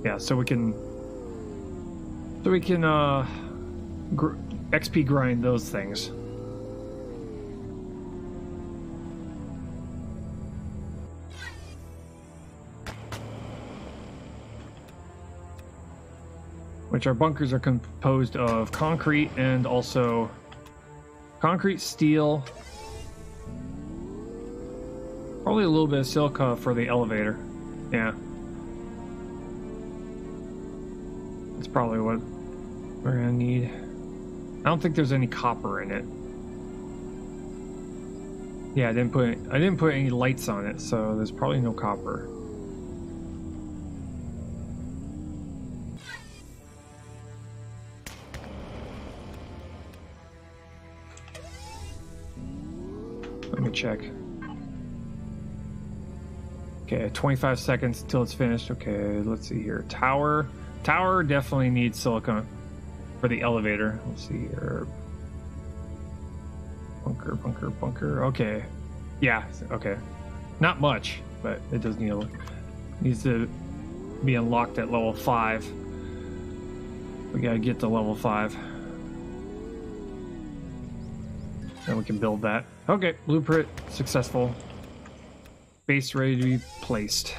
Yeah, so we can XP grind those things. Which our bunkers are composed of concrete and also concrete, steel, probably a little bit of silica for the elevator. Yeah. That's probably what we're gonna need. I don't think there's any copper in it. Yeah, I didn't put any lights on it, so there's probably no copper. Let me check. Okay, 25 seconds until it's finished. Okay, let's see here. Tower definitely needs silicon for the elevator. Let's see here. Bunker. Okay. Yeah, okay. Not much, but it does needs to be unlocked at level 5. We gotta get to level 5. Then we can build that. Okay, blueprint successful. Base ready to be placed.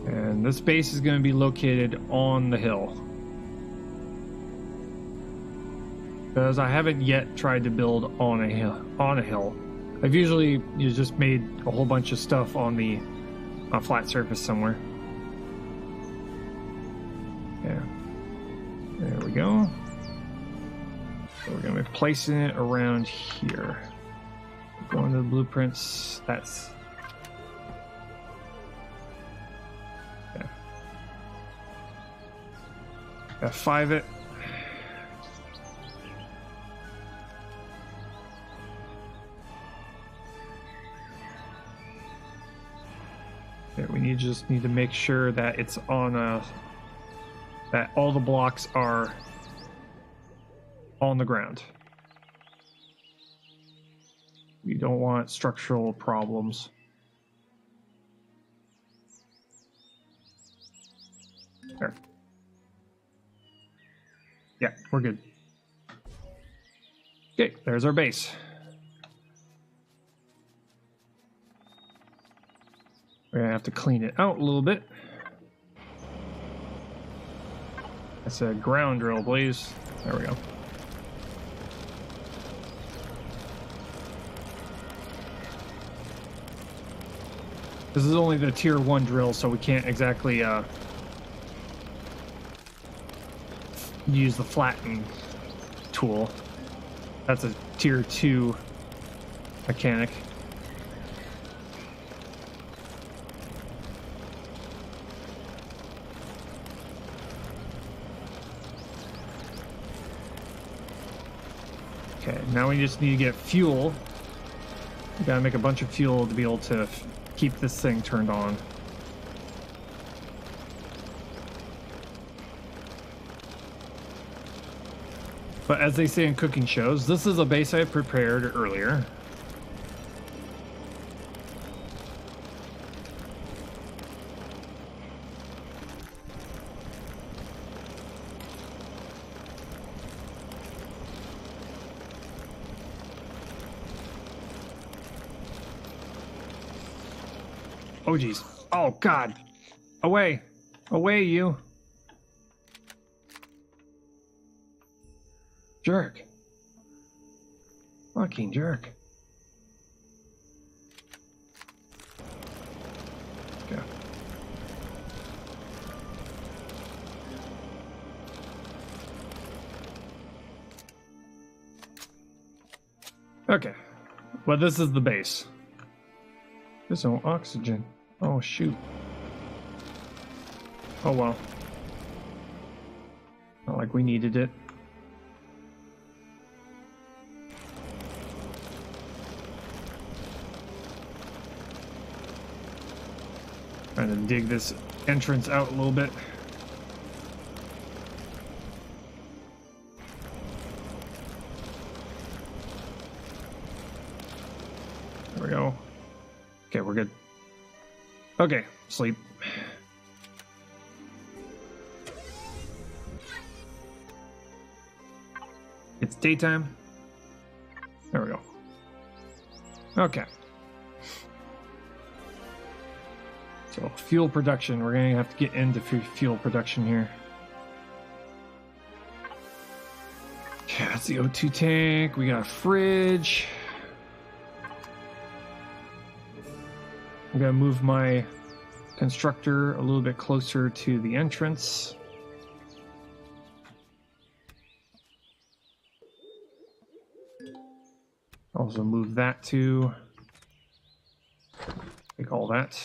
And this base is going to be located on the hill. Because I haven't yet tried to build on a hill. I've usually just made a whole bunch of stuff on the flat surface somewhere. Yeah. There we go. So we're going to be placing it around here. Going to the blueprints. That's... yeah. F5 it. Okay, we just need to make sure that it's on a... that all the blocks are on the ground. We don't want structural problems. There. Yeah, we're good. Okay, there's our base. We're gonna have to clean it out a little bit. That's a ground drill, please. There we go. This is only the tier 1 drill, so we can't exactly use the flatten tool. That's a tier 2 mechanic. Okay, now we just need to get fuel. We gotta make a bunch of fuel to be able to keep this thing turned on. But as they say in cooking shows, this is a base I prepared earlier. Oh geez. Oh god. Away. Away, you. Jerk. Fucking jerk. Okay. Okay. Well, this is the base. There's no oxygen. Oh, shoot. Oh, well. Not like we needed it. Trying to dig this entrance out a little bit. There we go. Okay, we're good. Okay, sleep. It's daytime. There we go. Okay. So, fuel production. We're going to have to get into fuel production here. Okay, that's the O2 tank. We got a fridge. I'm going to move my constructor a little bit closer to the entrance. Also move that to take all that.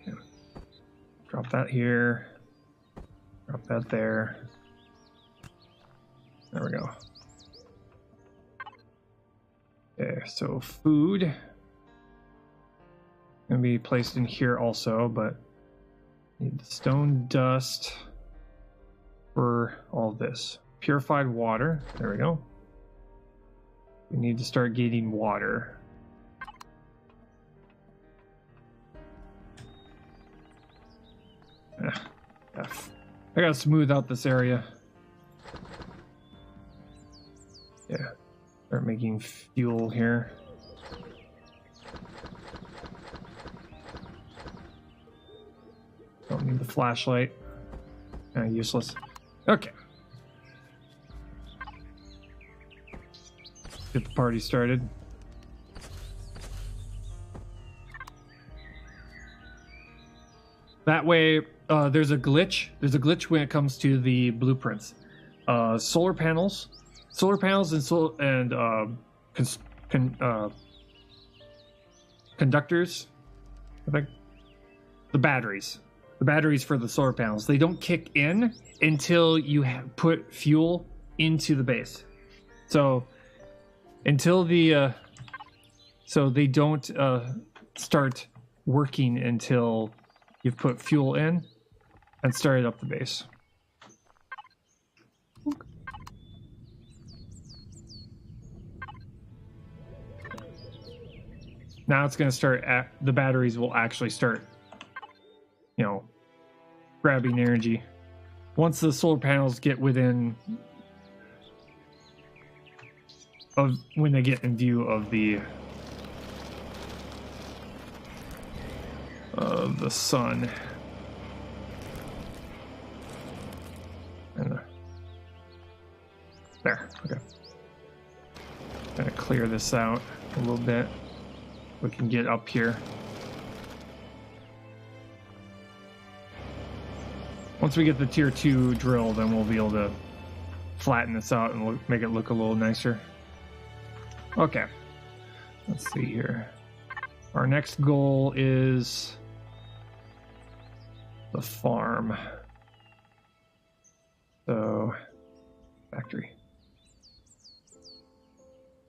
Yeah. Drop that here. Drop that there. There we go. Okay, so food gonna be placed in here also, but need the stone dust for all this. Purified water. There we go. We need to start getting water. F. I gotta smooth out this area. Yeah. Start making fuel here. Don't need the flashlight. Useless. Okay. Get the party started. That way, there's a glitch. There's a glitch when it comes to the blueprints. Solar panels and conductors. I think the batteries for the solar panels. They don't kick in until you put fuel into the base. So until the so they don't start working until you've put fuel in and started up the base. Now it's going to start the batteries will actually start, you know, grabbing energy. Once the solar panels get within of when they get in view of the sun. And there, okay. Gotta clear this out a little bit. We can get up here. Once we get the tier 2 drill, then we'll be able to flatten this out and make it look a little nicer. Okay. Let's see here. Our next goal is the farm. So, factory.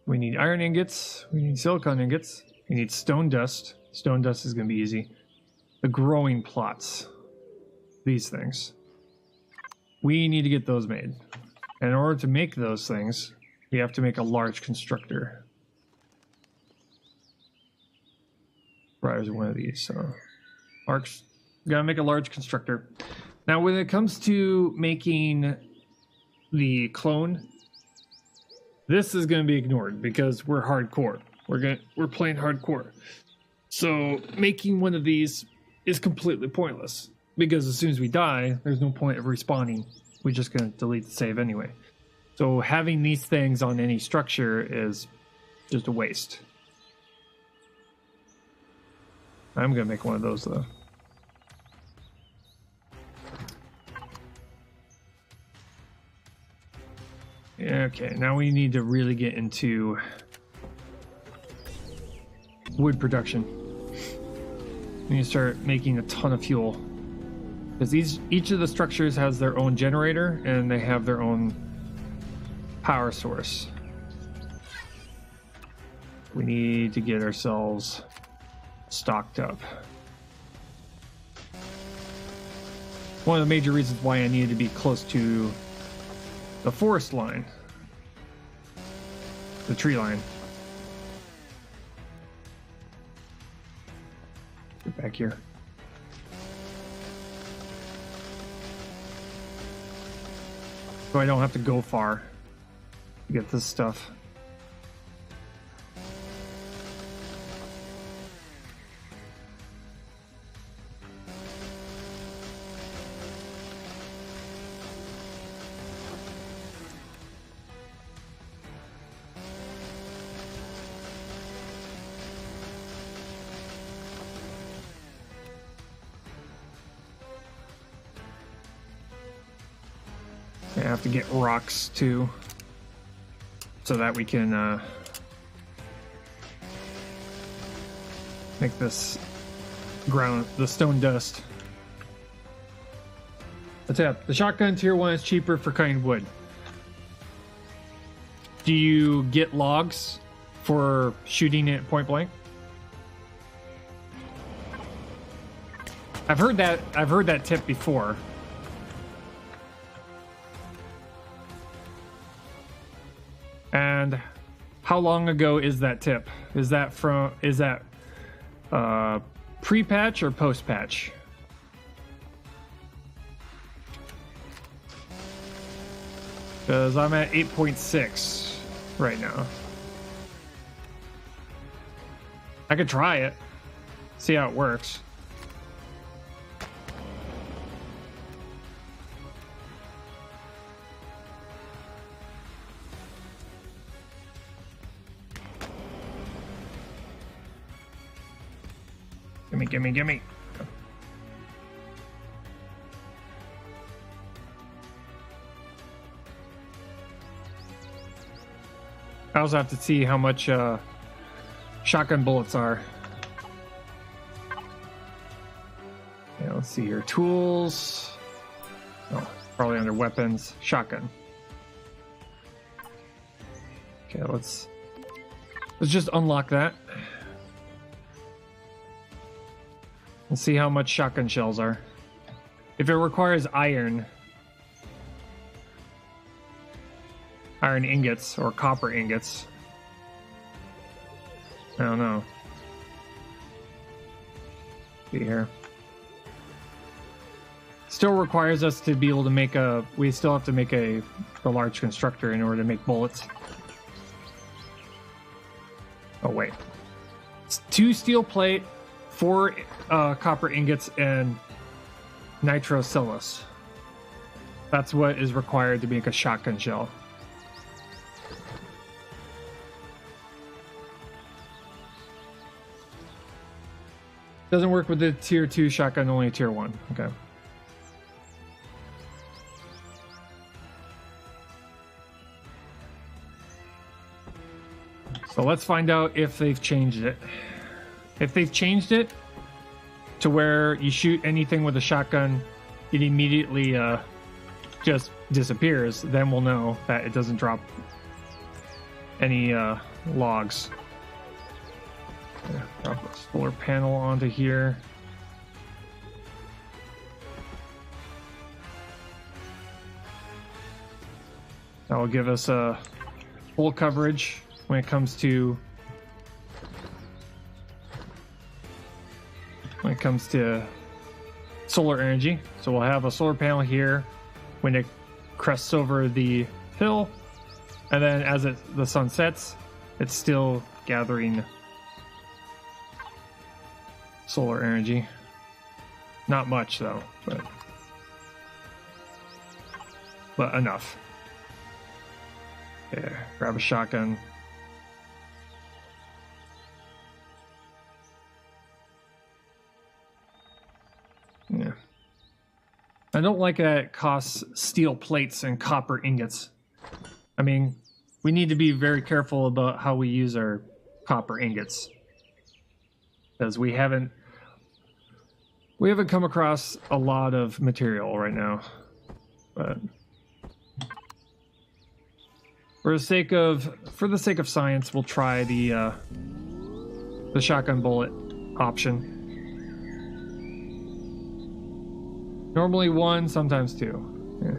We need iron ingots. We need silicon ingots. We need stone dust. Stone dust is going to be easy. The growing plots. These things. We need to get those made. And in order to make those things, we have to make a large constructor. Requires one of these. So, gotta make a large constructor. Now, when it comes to making the clone, this is going to be ignored because we're hardcore. We're playing hardcore. So making one of these is completely pointless because as soon as we die, there's no point of respawning. We're just going to delete the save anyway. So having these things on any structure is just a waste. I'm going to make one of those though. Okay, now we need to really get into wood production. We need to start making a ton of fuel. Because each of the structures has their own generator and they have their own power source. We need to get ourselves stocked up. One of the major reasons why I needed to be close to the forest line. The tree line. Get back here. So I don't have to go far to get this stuff. I have to get rocks too, so that we can make this the stone dust. That's it. The shotgun tier 1 is cheaper for cutting wood. Do you get logs for shooting it point blank? I've heard that tip before. And how long ago is that tip? Is that pre-patch or post-patch? Because I'm at 8.6 right now. I could try it, see how it works. Gimme, gimme, gimme. I also have to see how much shotgun bullets are. Yeah, let's see here. Tools. Oh, probably under weapons. Shotgun. Okay, let's just unlock that. Let's see how much shotgun shells are. If it requires iron ingots or copper ingots, I don't know. See here. Still requires us to be able to make a. We still have to make a large constructor in order to make bullets. Oh wait, it's 2 steel plate, 4 copper ingots, and nitrocellulose. That's what is required to make a shotgun shell. Doesn't work with the tier 2 shotgun, only tier 1. Okay. So let's find out if they've changed it. If they've changed it to where you shoot anything with a shotgun, it immediately just disappears, then we'll know that it doesn't drop any logs. Yeah, drop a solar panel onto here. That will give us a full coverage when it comes to solar energy. So we'll have a solar panel here when it crests over the hill, and then as the sun sets, it's still gathering solar energy. Not much though, but enough. Yeah, grab a shotgun. Yeah. I don't like that it costs steel plates and copper ingots. I mean, we need to be very careful about how we use our copper ingots, because we haven't come across a lot of material right now. But for the sake of science, we'll try the shotgun bullet option. Normally 1, sometimes 2. Yeah.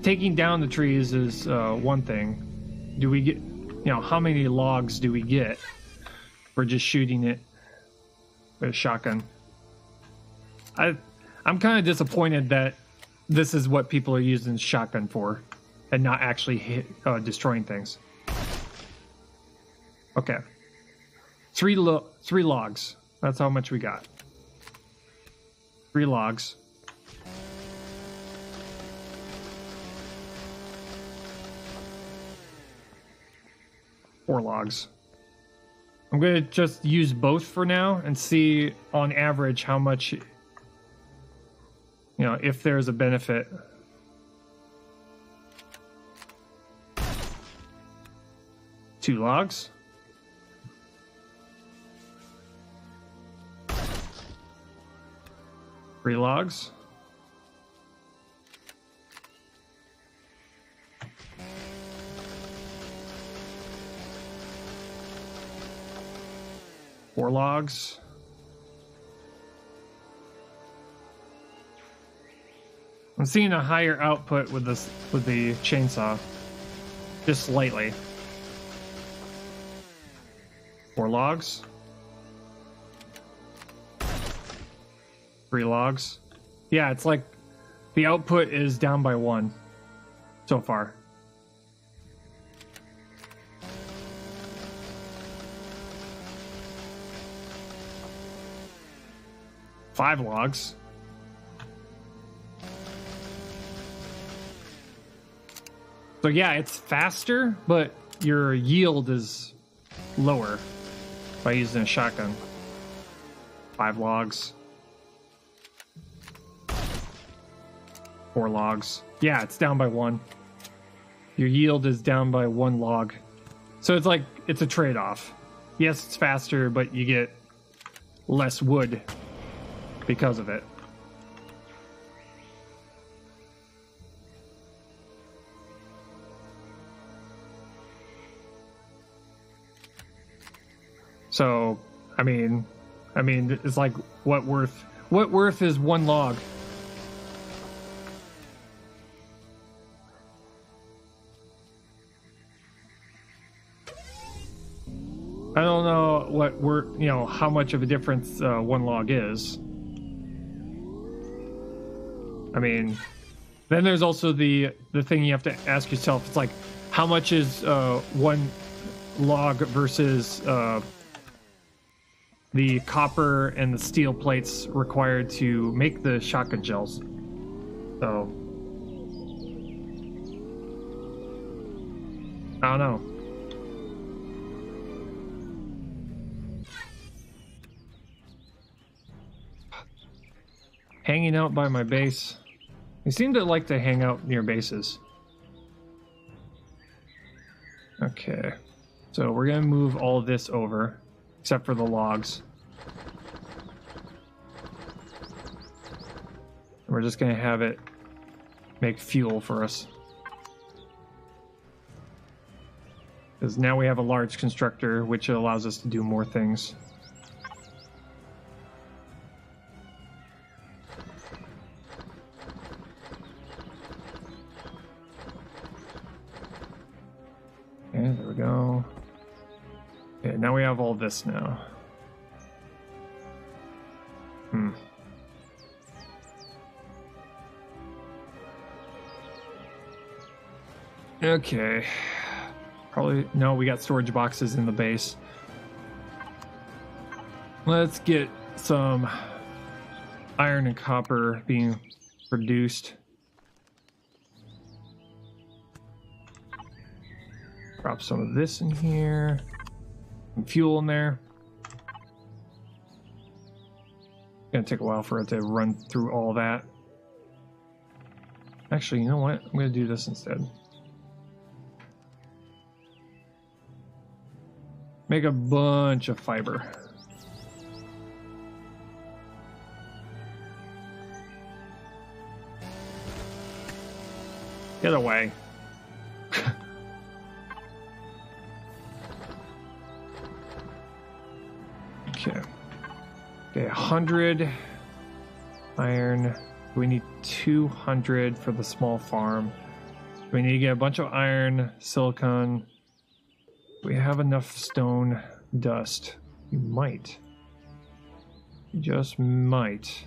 Taking down the trees is one thing. Do we get, how many logs do we get for just shooting it with a shotgun? I'm kind of disappointed that this is what people are using shotgun for, and not actually destroying things. Okay, 3 logs. That's how much we got. 3 logs. Four logs. I'm going to just use both for now and see on average how much, if there's a benefit. Two logs. Three logs. Four logs. I'm seeing a higher output with the chainsaw, just slightly. 4 logs. 3 logs. Yeah, it's like The output is down by 1 so far. Five logs. So yeah, it's faster, but your yield is lower by using a shotgun. 5 logs. 4 logs. Yeah, it's down by 1. Your yield is down by 1 log. So it's like, it's a trade-off. Yes, it's faster, but you get less wood because of it. So, I mean, it's like, what worth is 1 log? I don't know what how much of a difference 1 log is. I mean, then there's also the thing you have to ask yourself. It's like, how much is 1 log versus the copper and the steel plates required to make the shotgun shells. So, I don't know. Hanging out by my base. They seem to like to hang out near bases. Okay. So we're going to move all of this over, except for the logs. We're just going to have it make fuel for us. Because now we have a large constructor, which allows us to do more things. Okay, there we go. Okay, now we have all this now. Okay. Probably, no, we got storage boxes in the base. Let's get some iron and copper being produced. Drop some of this in here. Some fuel in there. Gonna take a while for it to run through all that. Actually, you know what? I'm gonna do this instead. Make a bunch of fiber. Get away. Okay. Okay, 100 iron. We need 200 for the small farm. We need to get a bunch of iron, silicon. We have enough stone dust. You might. You just might.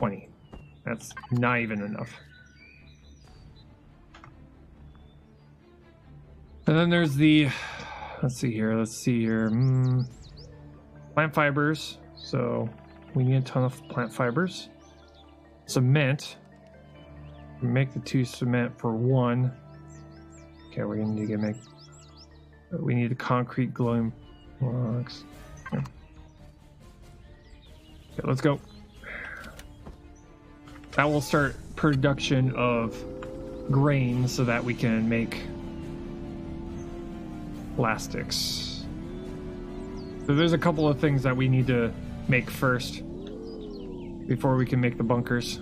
$20. That's not even enough. And then there's the, let's see here. Plant fibers. So we need a ton of plant fibers. Cement. Make the 2 cement for 1. Okay, we're gonna need to make. We need the concrete glowing blocks. Okay, let's go. That will start production of grain so that we can make plastics. So there's a couple of things that we need to make first before we can make the bunkers.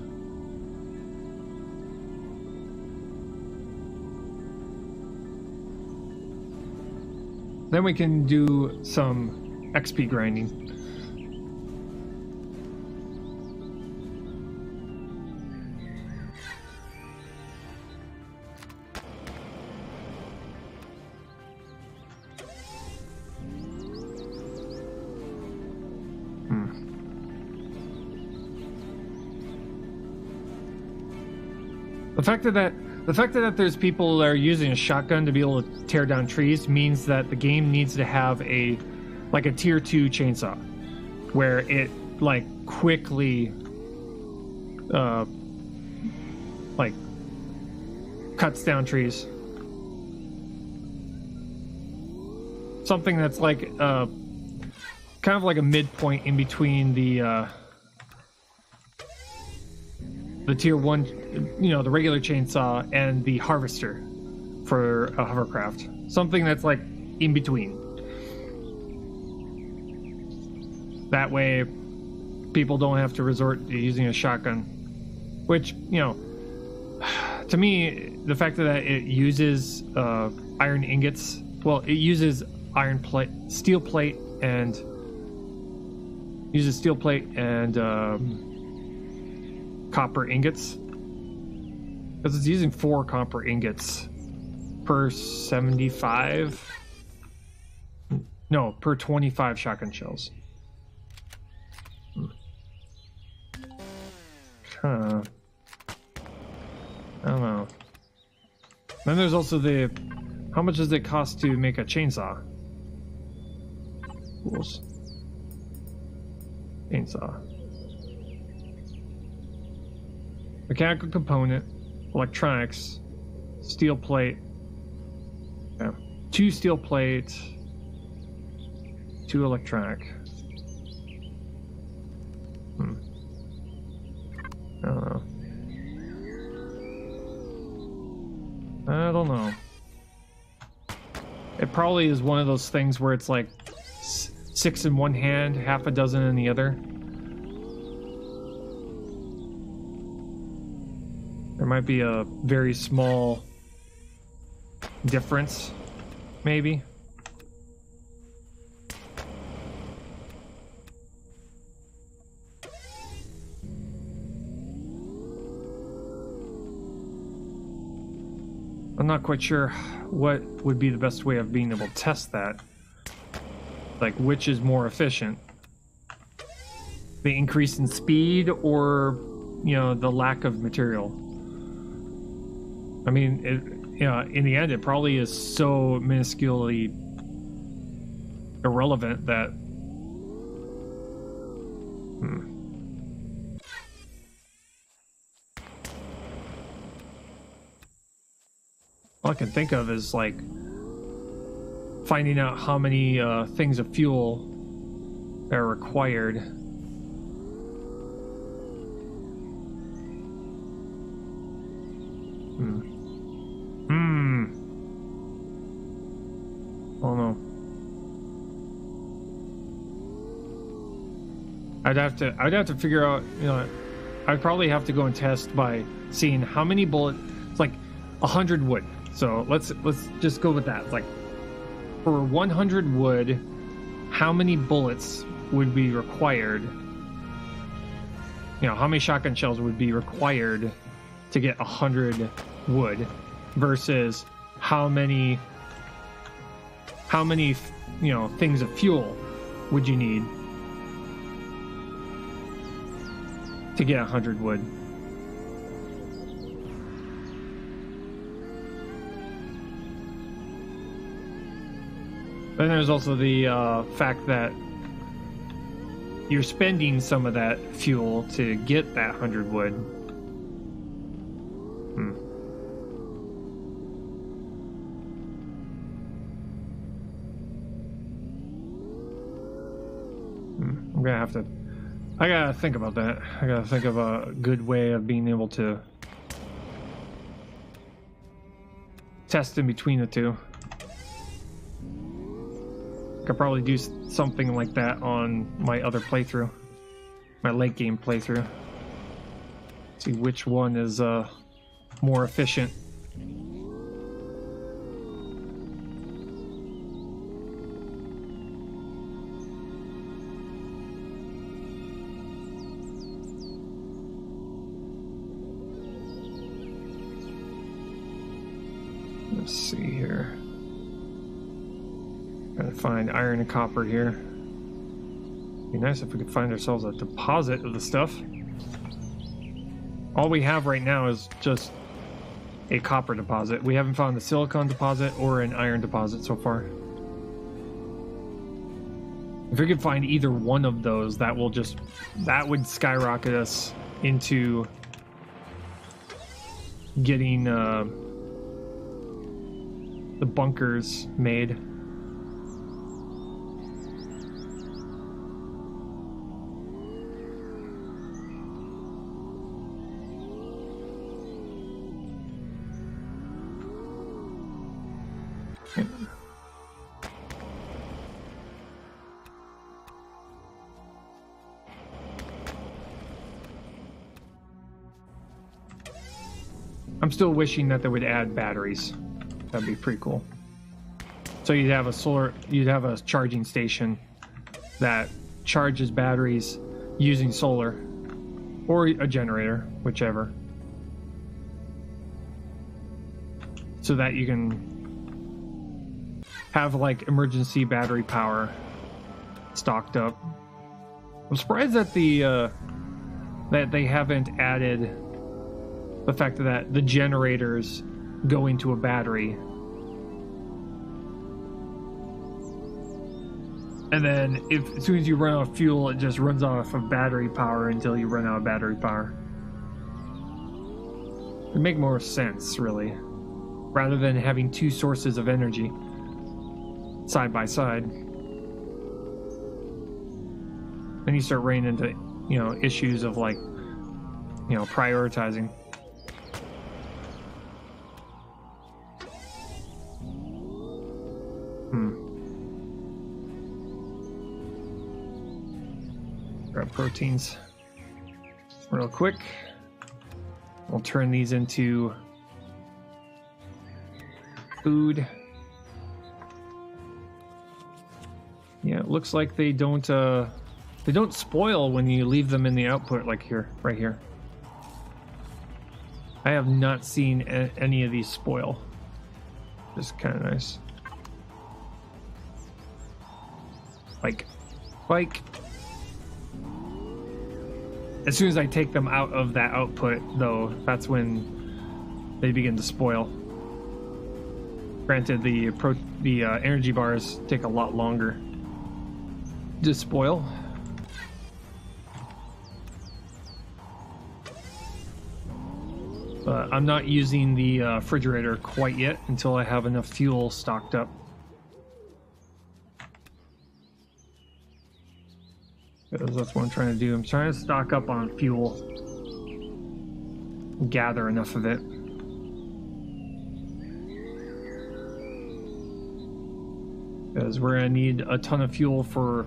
Then we can do some XP grinding. The fact that there's people that are using a shotgun to be able to tear down trees means that the game needs to have a tier 2 chainsaw where it like quickly like cuts down trees. Something that's like kind of like a midpoint in between the tier 1, you know, the regular chainsaw and the harvester for a hovercraft. Something that's like in between. That way people don't have to resort to using a shotgun, which, you know, to me, the fact that it uses iron ingots, well, it uses steel plate and copper ingots, because it's using 4 copper ingots per 75, no, per 25 shotgun shells. I don't know. Then there's also the, how much does it cost to make a chainsaw? Tools. Chainsaw. Mechanical component, electronics, steel plate. Yeah. 2 steel plate, 2 electronic. I don't know. It probably is one of those things where it's like 6 in one hand, half a dozen in the other. There might be a very small difference, maybe. I'm not quite sure what would be the best way of being able to test that. Like, which is more efficient? The increase in speed or, you know, the lack of material? I mean, you know, in the end, it probably is so minusculely irrelevant that... All I can think of is, like, finding out how many things of fuel are required. Oh no. I'd have to figure out, you know, I'd probably have to go and test by seeing how many bullets, like 100 wood. So let's just go with that. It's like, for 100 wood, how many bullets would be required? You know, how many shotgun shells would be required to get 100 wood versus how many, you know, things of fuel would you need to get 100 wood? Then there's also the fact that you're spending some of that fuel to get that 100 wood. I'm gonna have to... I gotta think about that. I gotta think of a good way of being able to test in between the two. I could probably do something like that on my other playthrough, my late game playthrough. See which one is more efficient. Let's see here. Gotta find iron and copper here. Be nice if we could find ourselves a deposit of the stuff. All we have right now is just a copper deposit. We haven't found a silicon deposit or an iron deposit so far. If we could find either one of those, that would skyrocket us into getting the bunkers made. I'm still wishing that they would add batteries. That'd be pretty cool. So you'd have a charging station that charges batteries using solar or a generator, whichever. So that you can have like emergency battery power stocked up. I'm surprised that that they haven't added the fact that the generators go into a battery, and then as soon as you run out of fuel, it just runs off of battery power until you run out of battery power. It would make more sense, really, rather than having two sources of energy side by side. Then you start running into, issues of like, prioritizing. Grab proteins real quick. We'll turn these into food. Yeah, it looks like they don't spoil when you leave them in the output, like here, right here. I have not seen any of these spoil. Just kind of nice. Like. As soon as I take them out of that output, though, that's when they begin to spoil. Granted, the energy bars take a lot longer to spoil. But I'm not using the refrigerator quite yet until I have enough fuel stocked up. Because that's what I'm trying to do. I'm trying to stock up on fuel. Gather enough of it. Because we're going to need a ton of fuel for,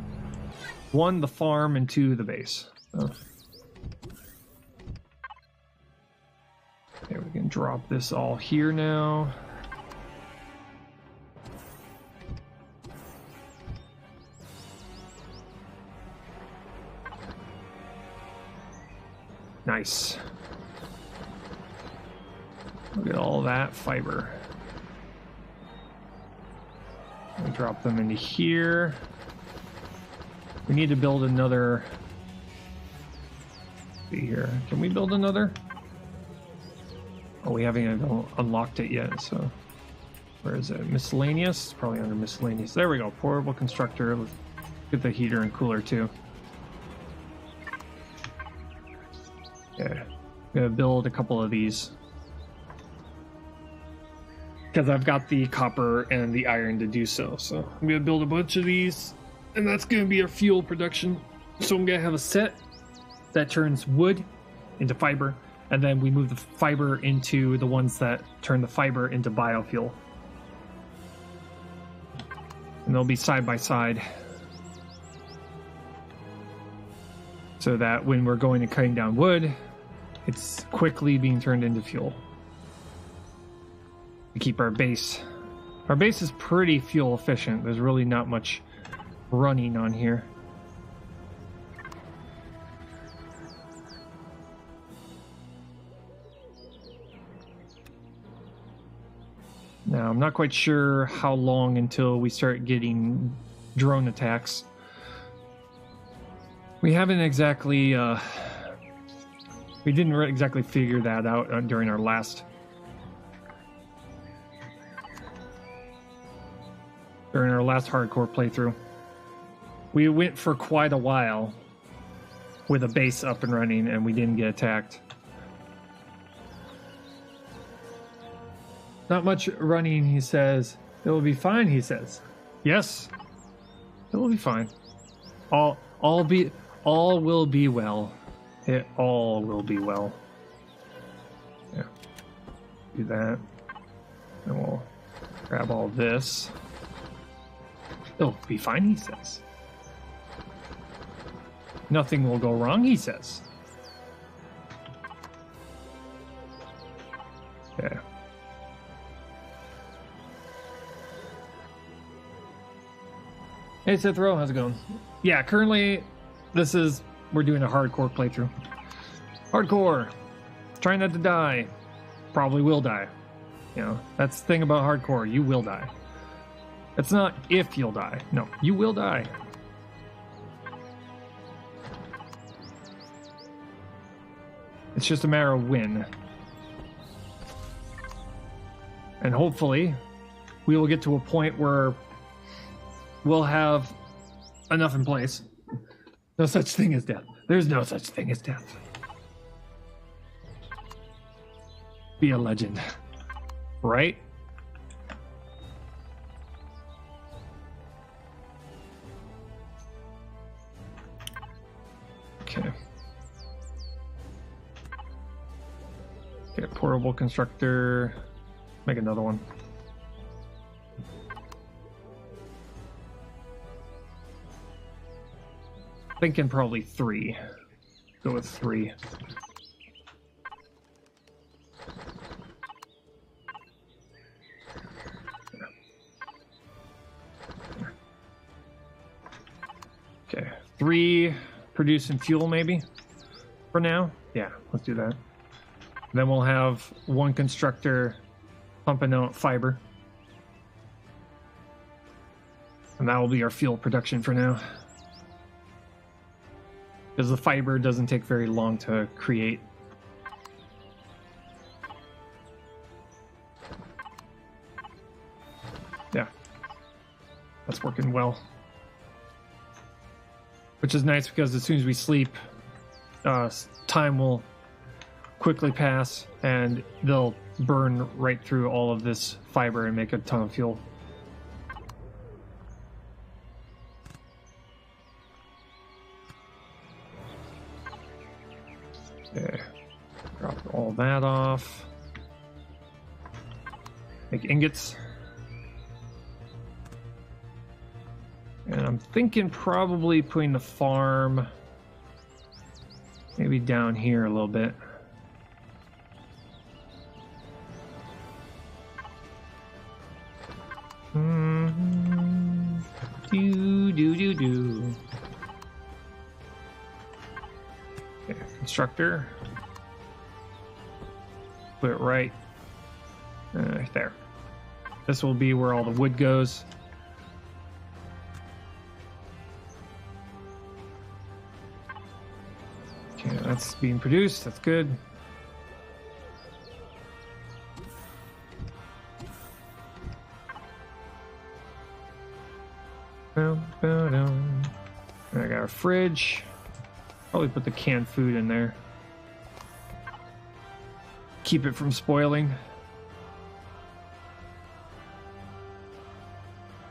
1, the farm, and 2, the base. So. Okay, we can drop this all here now. Nice. Look at all that fiber. We drop them into here. We need to build another. See here. Can we build another? Oh, we haven't even unlocked it yet, so. Where is it? Miscellaneous? Probably under miscellaneous. There we go. Portable constructor. Let's get the heater and cooler too. Yeah, I'm gonna build a couple of these because I've got the copper and the iron to do so. So I'm gonna build a bunch of these, and that's gonna be our fuel production. So I'm gonna have a set that turns wood into fiber, and then we move the fiber into the ones that turn the fiber into biofuel, and they'll be side by side. So that when we're going and cutting down wood, it's quickly being turned into fuel. We keep our base. Our base is pretty fuel efficient. There's really not much running on here. Now, I'm not quite sure how long until we start getting drone attacks. We haven't exactly, we didn't exactly figure that out during our last during our last hardcore playthrough. We went for quite a while with a base up and running, and we didn't get attacked. Not much running, he says. It will be fine, he says. Yes, it will be fine. All will be well. It all will be well. Yeah. Do that. And we'll grab all this. It'll be fine, he says. Nothing will go wrong, he says. Yeah. Hey Sith Row, how's it going? Yeah, currently we're doing a hardcore playthrough. Hardcore. Try not to die. Probably will die. You know, that's the thing about hardcore. You will die. It's not if you'll die. No, you will die. It's just a matter of when. And hopefully, we will get to a point where we'll have enough in place. No such thing as death. There's no such thing as death. Be a legend. Right? Okay. Get a portable constructor. Make another one. Thinking probably 3. Go with 3. Okay, 3 producing fuel maybe for now. Yeah, let's do that. Then we'll have 1 constructor pumping out fiber. And that will be our fuel production for now. Because the fiber doesn't take very long to create. Yeah. That's working well. Which is nice because as soon as we sleep, time will quickly pass and they'll burn right through all of this fiber and make a ton of fuel. Okay, drop all that off. Make ingots. And I'm thinking probably putting the farm maybe down here a little bit. Do. Okay, constructor. Put it right there. This will be where all the wood goes. Okay, that's being produced. That's good. I got a fridge. Probably put the canned food in there. Keep it from spoiling.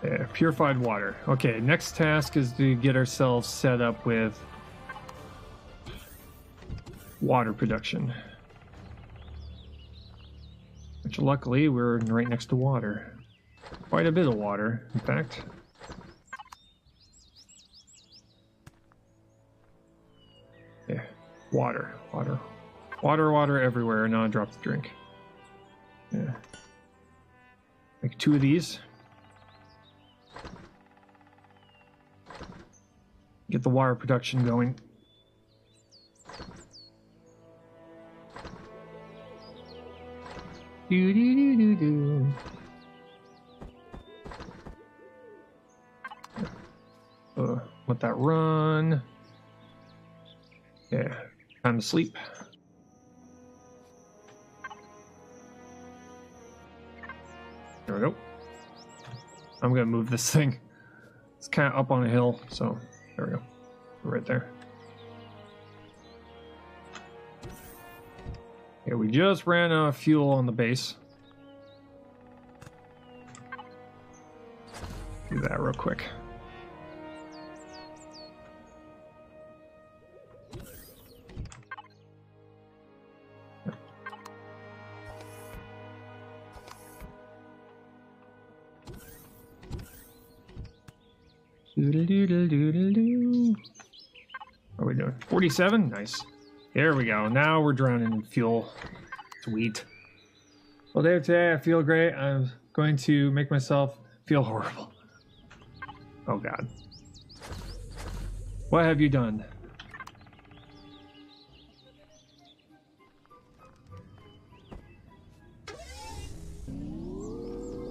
Yeah, purified water. Okay, next task is to get ourselves set up with water production. Which luckily we're right next to water. Quite a bit of water, in fact. Yeah, water everywhere. Now I dropped the drink. Yeah. Make 2 of these. Get the water production going. Let that run. Yeah, time to sleep. There we go. I'm gonna move this thing. It's kind of up on a hill, so there we go. Right there. Yeah, we just ran out of fuel on the base. Do that real quick. Doodle-doodle-doodle-doo. What are we doing? 47? Nice. There we go. Now we're drowning in fuel. Sweet. Well, there today I feel great. I'm going to make myself feel horrible. Oh, God. What have you done?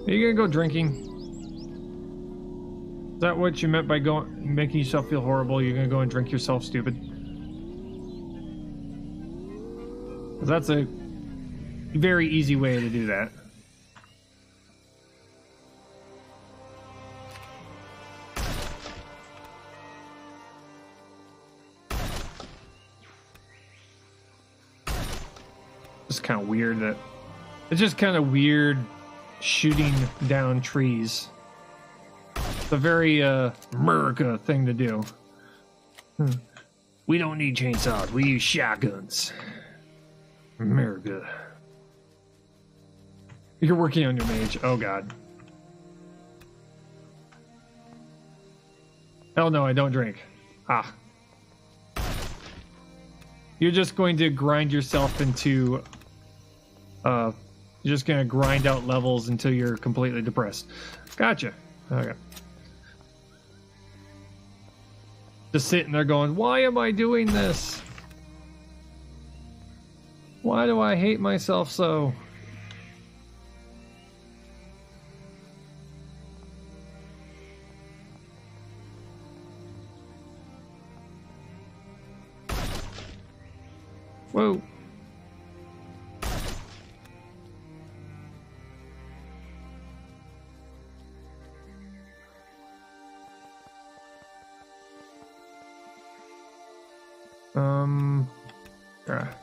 Are you gonna go drinking? Is that what you meant by making yourself feel horrible? You're gonna go and drink yourself stupid? 'Cause that's a very easy way to do that. It's kind of weird that it's just kind of weird shooting down trees. It's a very America thing to do. We don't need chainsaws. We use shotguns. America. You're working on your mage. Oh, God. Hell no, I don't drink. Ah. You're just going to grind yourself into... you're just going to grind out levels until you're completely depressed. Gotcha. Okay. Just sitting there going, why am I doing this? Why do I hate myself so? Whoa.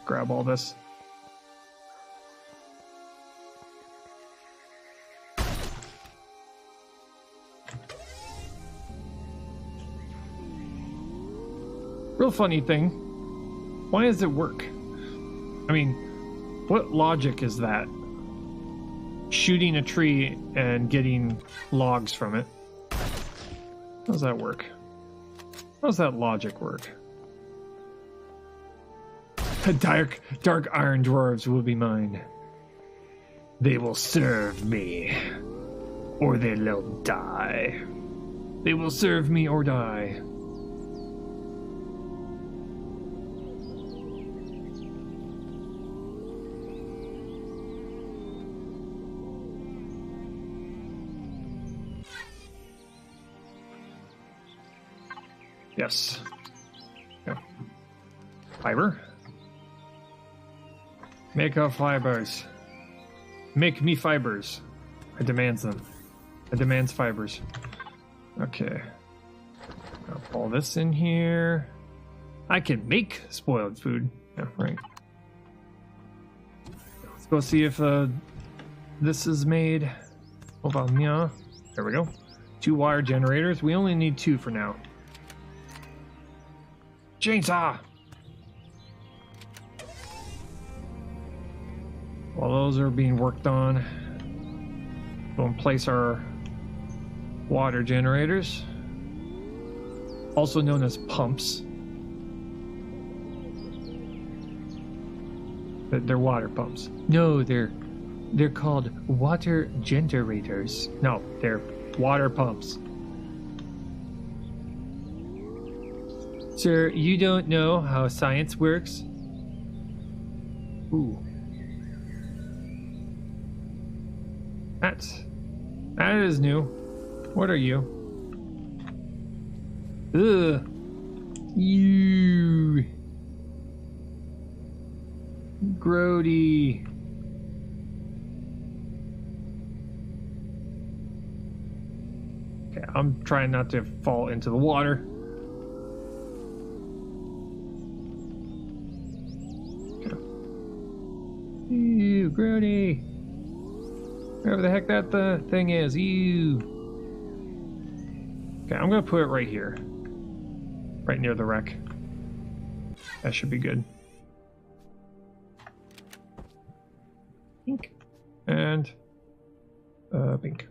Grab all this. Real funny thing. Why does it work? I mean, what logic is that? Shooting a tree and getting logs from it. How does that work? How does that logic work? Dark iron dwarves will be mine. They will serve me, or they'll die. They will serve me or die. Yes. Yeah. Fiber. Make up fibers. Make me fibers. I demands them. I demands fibers. Okay. I'll pull this in here. I can make spoiled food. Yeah, right. Let's go see if this is made. Hold on, yeah. There we go. 2 wire generators. We only need 2 for now. Chainsaw! While those are being worked on, we'll place our water generators, also known as pumps. They're water pumps. No, they're called water generators. No, they're water pumps. Sir, you don't know how science works? Ooh. That is new. What are you? Ugh. You. Grody. I'm trying not to fall into the water. Ew, grody. Wherever the heck that thing is. Ew. Okay, I'm gonna put it right here. Right near the wreck. That should be good. Pink. And pink.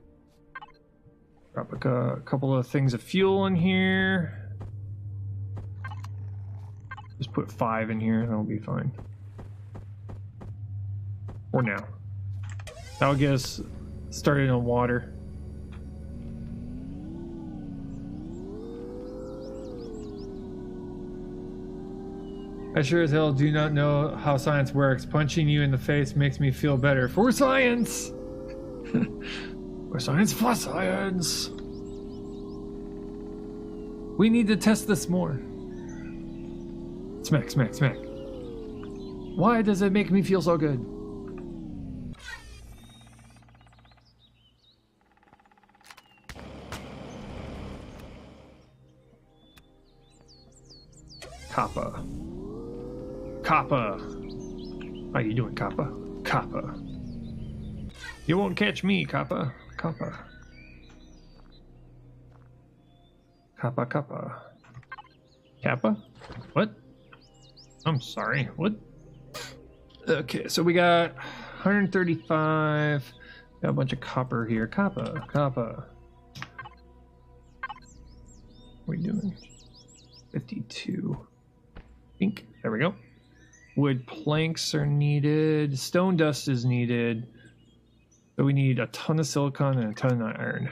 Drop a couple of things of fuel in here. Just put 5 in here, that'll be fine. For now. That'll get us started on water. I sure as hell do not know how science works. Punching you in the face makes me feel better. For science! For science, for science! We need to test this more. Smack, smack, smack. Why does it make me feel so good? Kappa. Kappa. How you doing, Kappa? Kappa. You won't catch me, Kappa. Kappa. Kappa, Kappa. Kappa? What? I'm sorry, what? Okay, so we got 135. Got a bunch of copper here. Kappa, Kappa. What are we doing? 52. Pink. There we go. Wood planks are needed. Stone dust is needed. So we need a ton of silicon and a ton of iron.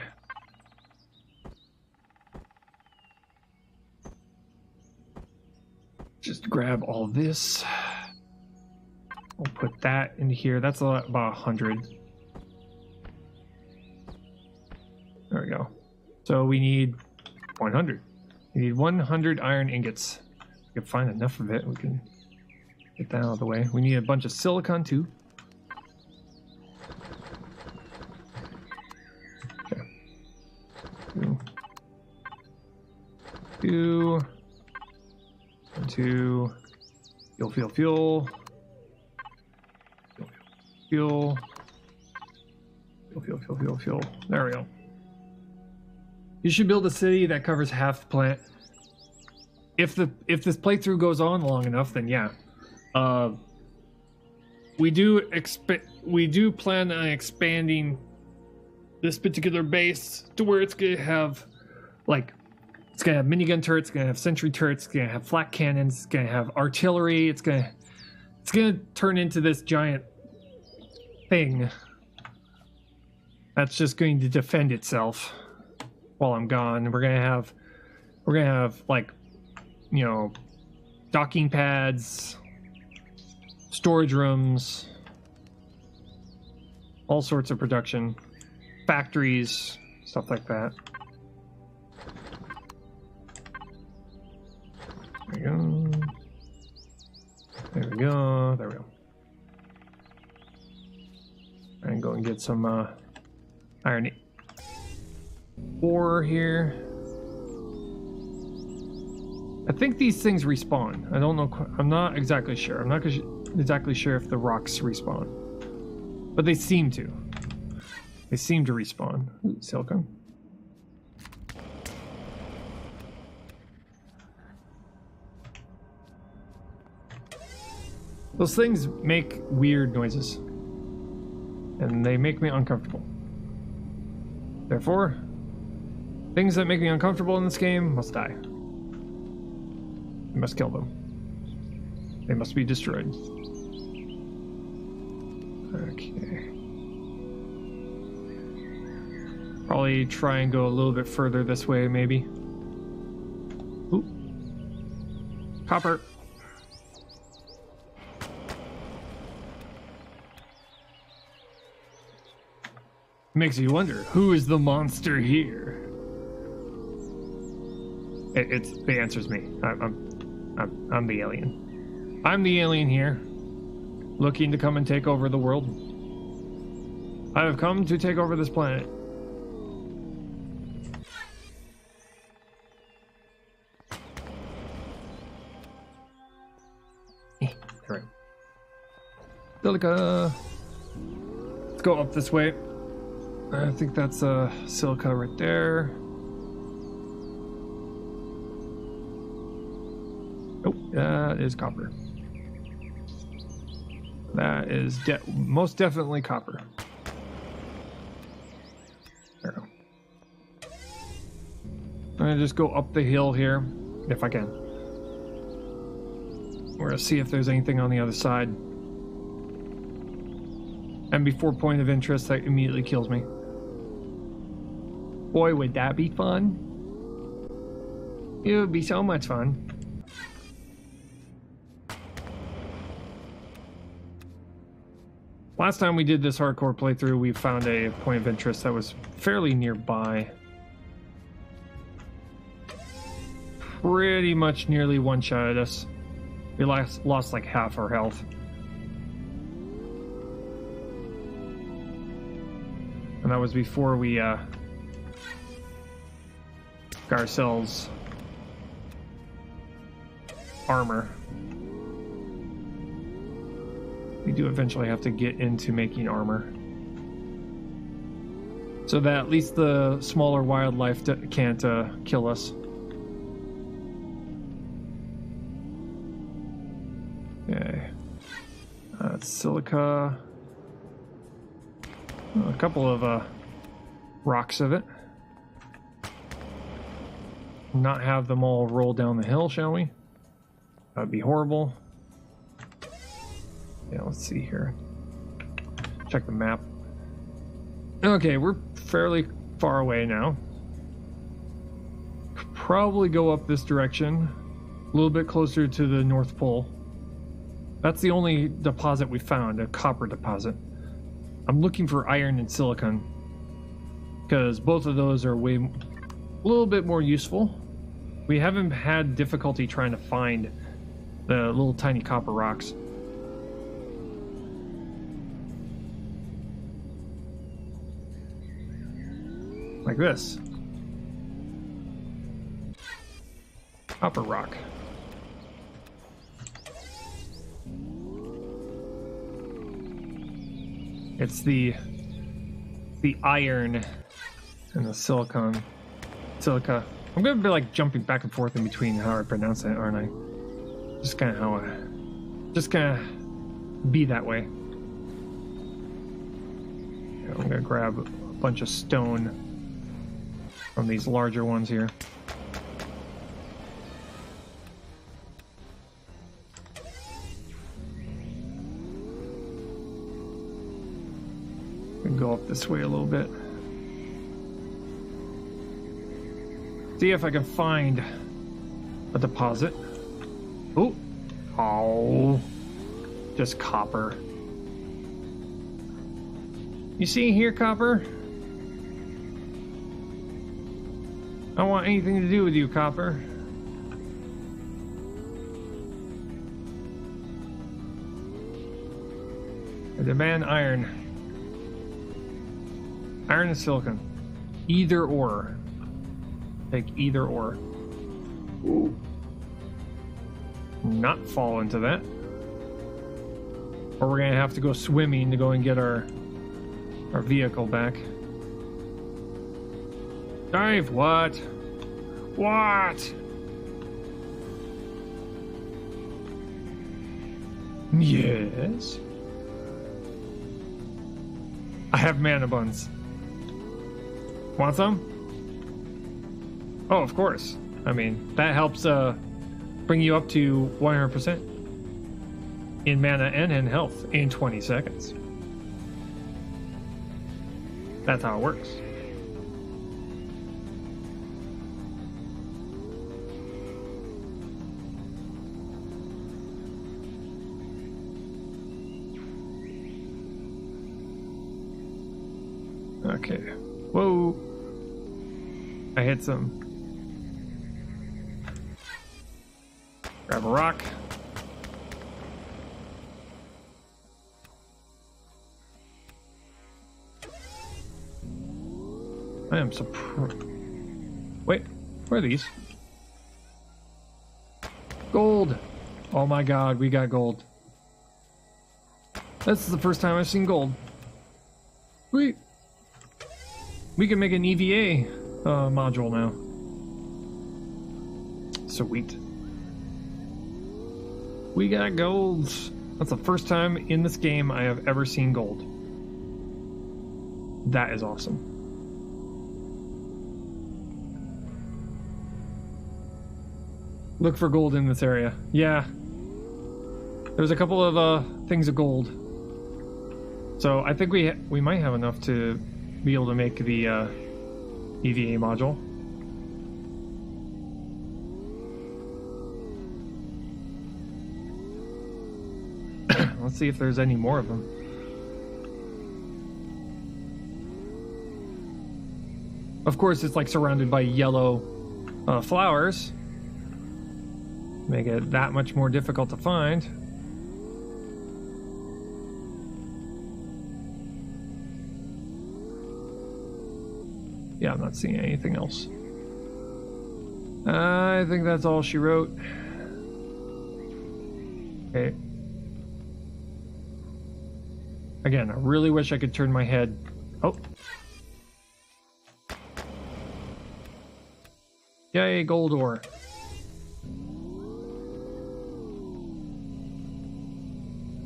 Just grab all this. We'll put that in here. That's about 100. There we go. So we need 100. We need 100 iron ingots. If we can find enough of it, we can get that out of the way. We need a bunch of silicon too. Okay. Two. 1, 2. Fuel, fuel, fuel. Fuel. Fuel, fuel, fuel, fuel, fuel. There we go. You should build a city that covers half the planet. If this playthrough goes on long enough, then yeah. We do plan on expanding this particular base to where it's gonna have it's gonna have minigun turrets, it's gonna have sentry turrets, it's gonna have flak cannons, it's gonna have artillery, it's gonna turn into this giant thing that's just going to defend itself while I'm gone. We're gonna have like, you know, docking pads, storage rooms, all sorts of production, factories, stuff like that. There we go. There we go. There we go. And go and get some iron ore here. I think these things respawn. I don't know. I'm not exactly sure. I'm not exactly sure if the rocks respawn, but they seem to. They seem to respawn. Ooh, silicon. Those things make weird noises, and they make me uncomfortable. Therefore, things that make me uncomfortable in this game must die. We must kill them. They must be destroyed. Okay. Probably try and go a little bit further this way, maybe. Ooh. Copper. Makes you wonder, who is the monster here? The answer's me. I'm the alien. I'm the alien here, looking to come and take over the world. I have come to take over this planet. Alright. Silica. Let's go up this way. I think that's silica right there. Oh, that is copper. That is most definitely copper. There we go. I'm gonna just go up the hill here, if I can. We're gonna see if there's anything on the other side. And before point of interest, that immediately kills me. Boy, would that be fun. It would be so much fun. Last time we did this hardcore playthrough, we found a point of interest that was fairly nearby. Pretty much nearly one-shotted us. We lost like half our health. And that was before we got ourselves armor. We do eventually have to get into making armor, so that at least the smaller wildlife can't kill us. Okay, silica, a couple of rocks of it. Not have them all roll down the hill, shall we? That'd be horrible. Yeah, let's see here. Check the map. Okay, we're fairly far away now. Could probably go up this direction, a little bit closer to the North Pole. That's the only deposit we found, a copper deposit. I'm looking for iron and silicon, because both of those are a little bit more useful. We haven't had difficulty trying to find the little tiny copper rocks. Like this. Copper rock. It's the iron and the silica. I'm gonna be like jumping back and forth in between how I pronounce it, aren't I? Just kind of be that way. I'm gonna grab a bunch of stone from these larger ones here. And go up this way a little bit. See if I can find a deposit. Oh, just copper. You see here, copper? I don't want anything to do with you, copper. I demand iron. Iron and silicon. Either or. Take either or. Ooh. Not fall into that. Or we're gonna have to go swimming to go and get our vehicle back. Dive, what? What? Yes. I have mana buns. Want some? Oh, of course. I mean, that helps bring you up to 100% in mana and in health in 20 seconds. That's how it works. Okay. Whoa. I hit some. Grab a rock. I am surprised. Wait, where are these? Gold! Oh my god, we got gold. This is the first time I've seen gold. Sweet. We can make an EVA module now. Sweet. We got gold. That's the first time in this game I have ever seen gold. That is awesome. Look for gold in this area. Yeah. There's a couple of things of gold. So I think we might have enough to be able to make the EVA module. Let's see if there's any more of them. Of course, it's like surrounded by yellow flowers. Make it that much more difficult to find. Yeah, I'm not seeing anything else. I think that's all she wrote. Okay. Again, I really wish I could turn my head. Oh. Yay, gold ore.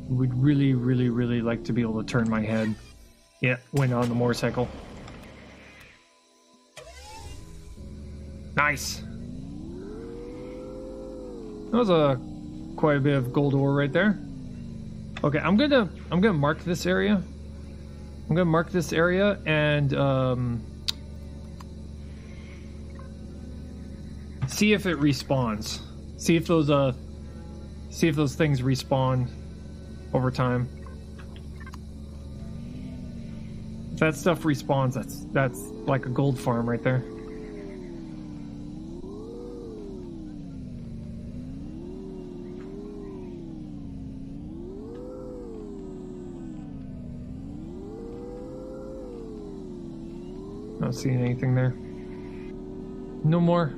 Would really, really, really like to be able to turn my head. Yeah, when on the motorcycle. Nice. That was quite a bit of gold ore right there. Okay, I'm gonna mark this area. I'm gonna mark this area and see if it respawns. See if those things respawn over time. If that stuff respawns, that's like a gold farm right there. Not seeing anything there. No more.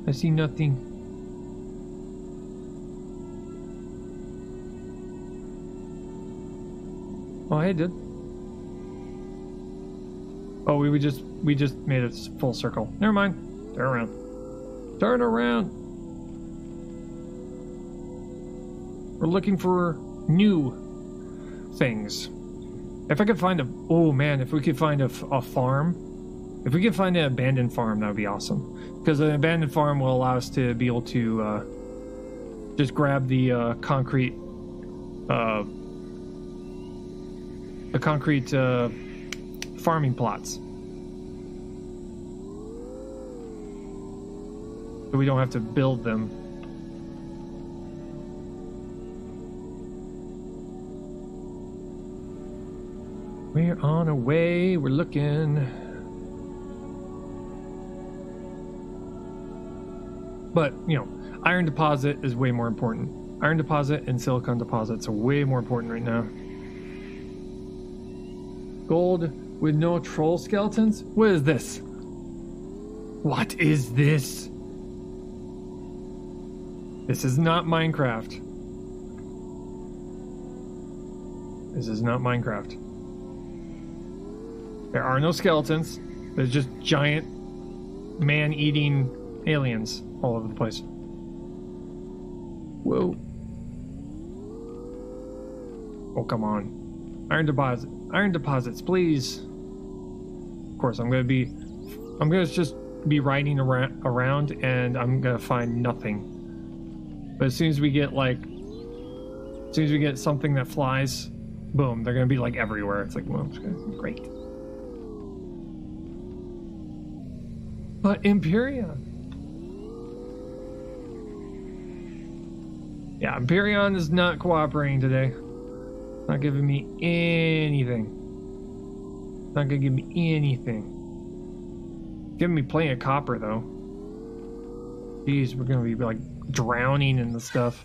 I see nothing. Oh, I did. Oh, we just made it full circle. Never mind. Turn around. Turn around. We're looking for new things. If I could find oh man, if we could find a farm. If we could find an abandoned farm, that would be awesome. Because an abandoned farm will allow us to be able to just grab the concrete farming plots. So we don't have to build them. We're on our way, we're looking. But, you know, iron deposit is way more important. Iron deposit and silicon deposits are way more important right now. Gold with no troll skeletons? What is this? What is this? This is not Minecraft. This is not Minecraft. There are no skeletons. There's just giant man-eating aliens all over the place. Whoa. Oh, come on. Iron deposits, please. Of course, I'm gonna just be riding around and I'm gonna find nothing. But as soon as we get something that flies, boom, they're gonna be like everywhere. It's like, well, great. But Empyrion. Yeah, Empyrion is not cooperating today. Not giving me anything. Not gonna give me anything. Giving me plenty of copper though. Jeez, we're gonna be like drowning in the stuff.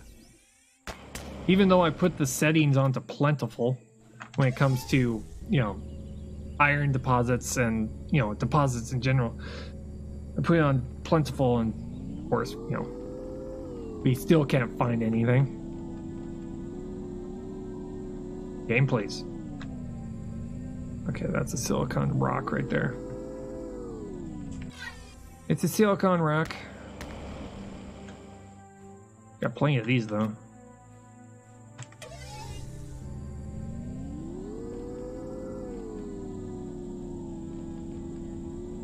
Even though I put the settings onto plentiful when it comes to, you know, iron deposits and, you know, deposits in general. I put it on plentiful and of course, you know, we still can't find anything. Game, please. Okay, that's a silicon rock right there. It's a silicon rock. Got plenty of these, though.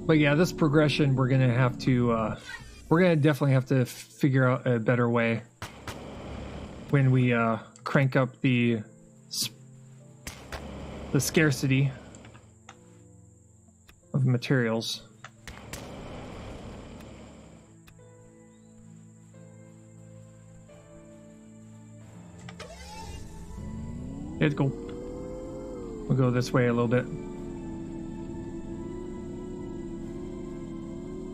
But yeah, this progression, we're gonna have to, we're gonna definitely have to figure out a better way when we crank up the scarcity of materials. Let's go. We'll go this way a little bit.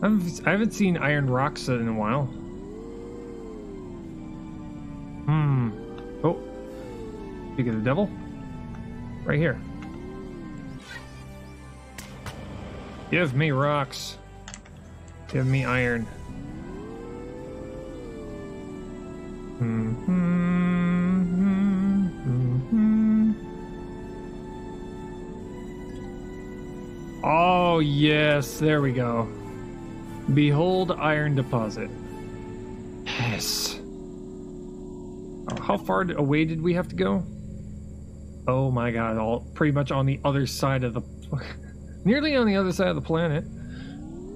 I haven't seen iron rocks in a while. Oh. Speak of the devil. Right here. Give me rocks. Give me iron. Oh, yes. There we go. Behold iron deposit. Yes. How far away did we have to go? Oh my god, pretty much on the other side of the nearly on the other side of the planet.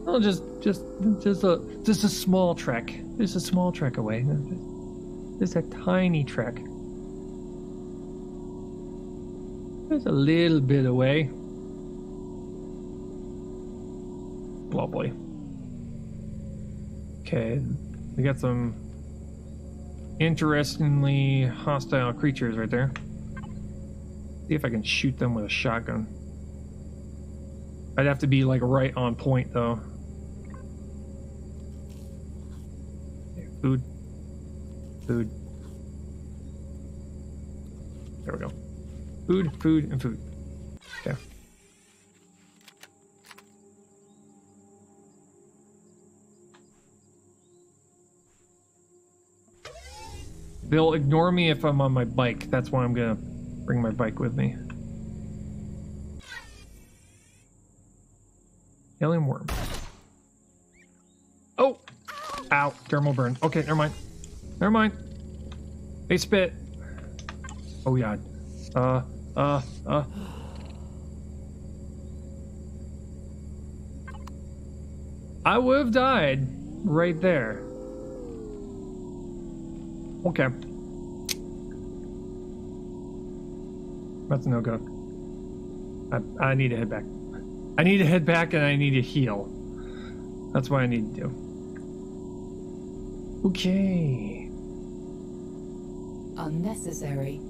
Oh, just a small trek. Just a small trek away. Just a tiny trek. Just a little bit away. Lovely. Okay, we got some interestingly hostile creatures right there. See if I can shoot them with a shotgun. I'd have to be like right on point though. Okay, food. Food. There we go. Food, food, and food. Okay. They'll ignore me if I'm on my bike. That's why I'm gonna bring my bike with me. Alien worm. Oh! Ow. Thermal burn. Okay, never mind. Never mind. They spit. Oh, God. I would have died right there. Okay. That's no go. I need to head back. I need to head back and I need to heal. That's what I need to do. Okay. Unnecessary.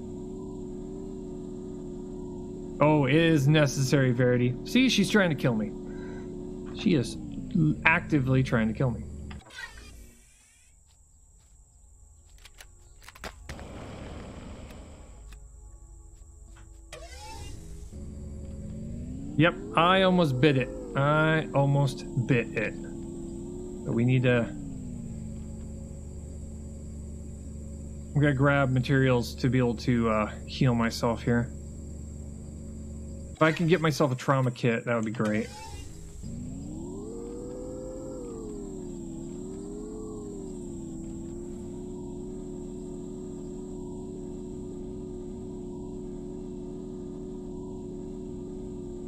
Oh, it is necessary, Verity. See, she's trying to kill me. She is actively trying to kill me. Yep, I almost bit it. I almost bit it. But we need to... I'm gonna grab materials to be able to heal myself here. If I can get myself a trauma kit, that would be great.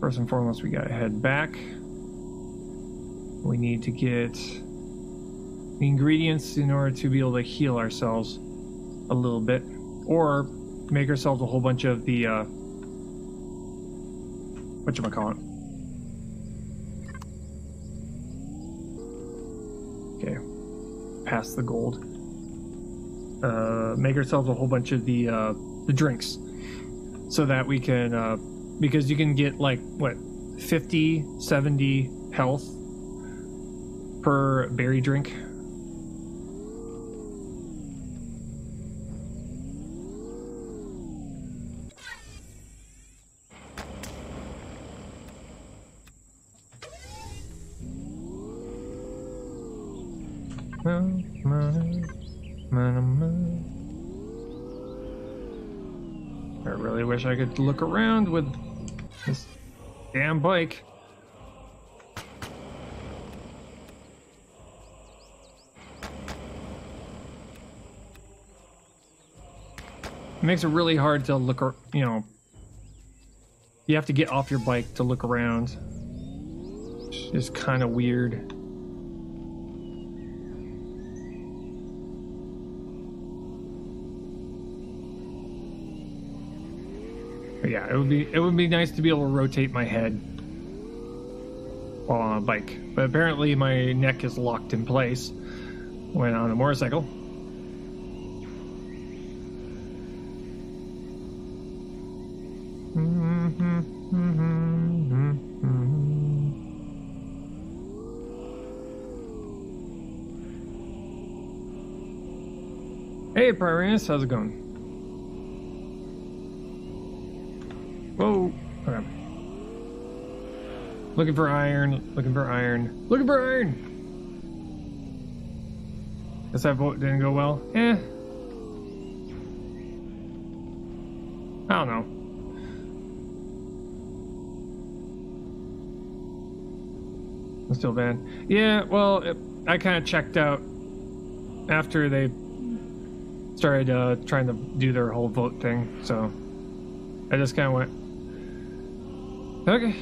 First and foremost, we gotta head back. We need to get the ingredients in order to be able to heal ourselves a little bit, or make ourselves a whole bunch of the whatchamacallit. Okay, pass the gold. Make ourselves a whole bunch of the drinks, so that we can because you can get like what 50, 70 health per berry drink. I really wish I could look around with this damn bike. It makes it really hard to look, you know, you have to get off your bike to look around. It's kind of weird. But yeah, it would be nice to be able to rotate my head while on a bike. But apparently my neck is locked in place when on a motorcycle. Hey, Pyranus, how's it going? Whoa. Okay. Looking for iron. Looking for iron. Looking for iron! Guess that vote didn't go well. Eh. I don't know. It's still bad. Yeah, well, I kind of checked out after they started trying to do their whole vote thing, so I just kind of went, okay.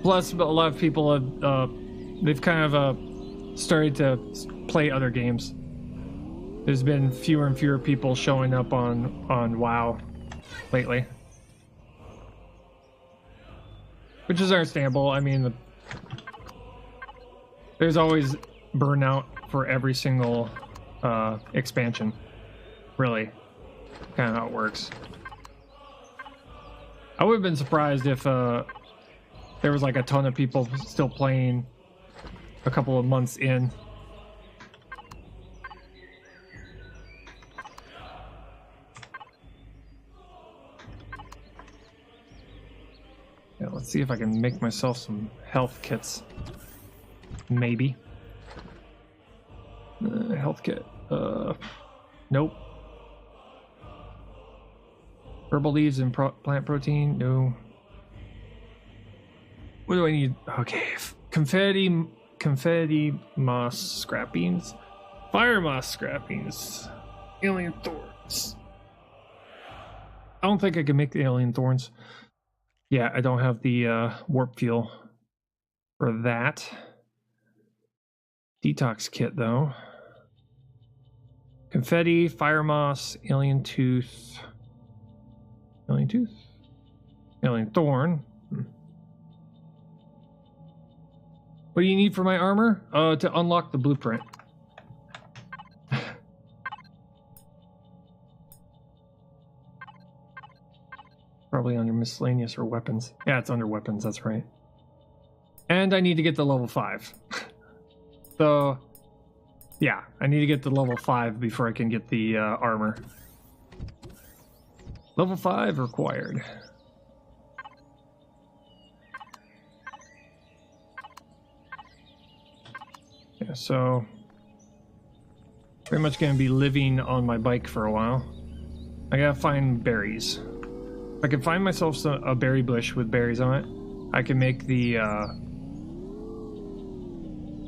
Plus, a lot of people have, they've kind of started to play other games. There's been fewer and fewer people showing up on WoW lately. Which is understandable. I mean, there's always burnout for every single expansion. Really, kind of how it works. I would have been surprised if there was like a ton of people still playing a couple of months in. Yeah, let's see if I can make myself some health kits. Maybe. Health kit. Nope. Herbal leaves and plant protein. No. What do I need? Okay. Confetti moss scrappings. Fire moss scrappings. Alien thorns. I don't think I can make the alien thorns. Yeah, I don't have the warp fuel for that. Detox kit, though. Confetti, fire moss, alien tooth. Alien tooth? Alien thorn. What do you need for my armor? To unlock the blueprint. Probably under miscellaneous or weapons. Yeah, it's under weapons, that's right. And I need to get to level 5. So, yeah, I need to get to level 5 before I can get the armor. Level 5 required. Yeah, so pretty much gonna be living on my bike for a while. I gotta find berries. If I can find myself a berry bush with berries on it, I can make the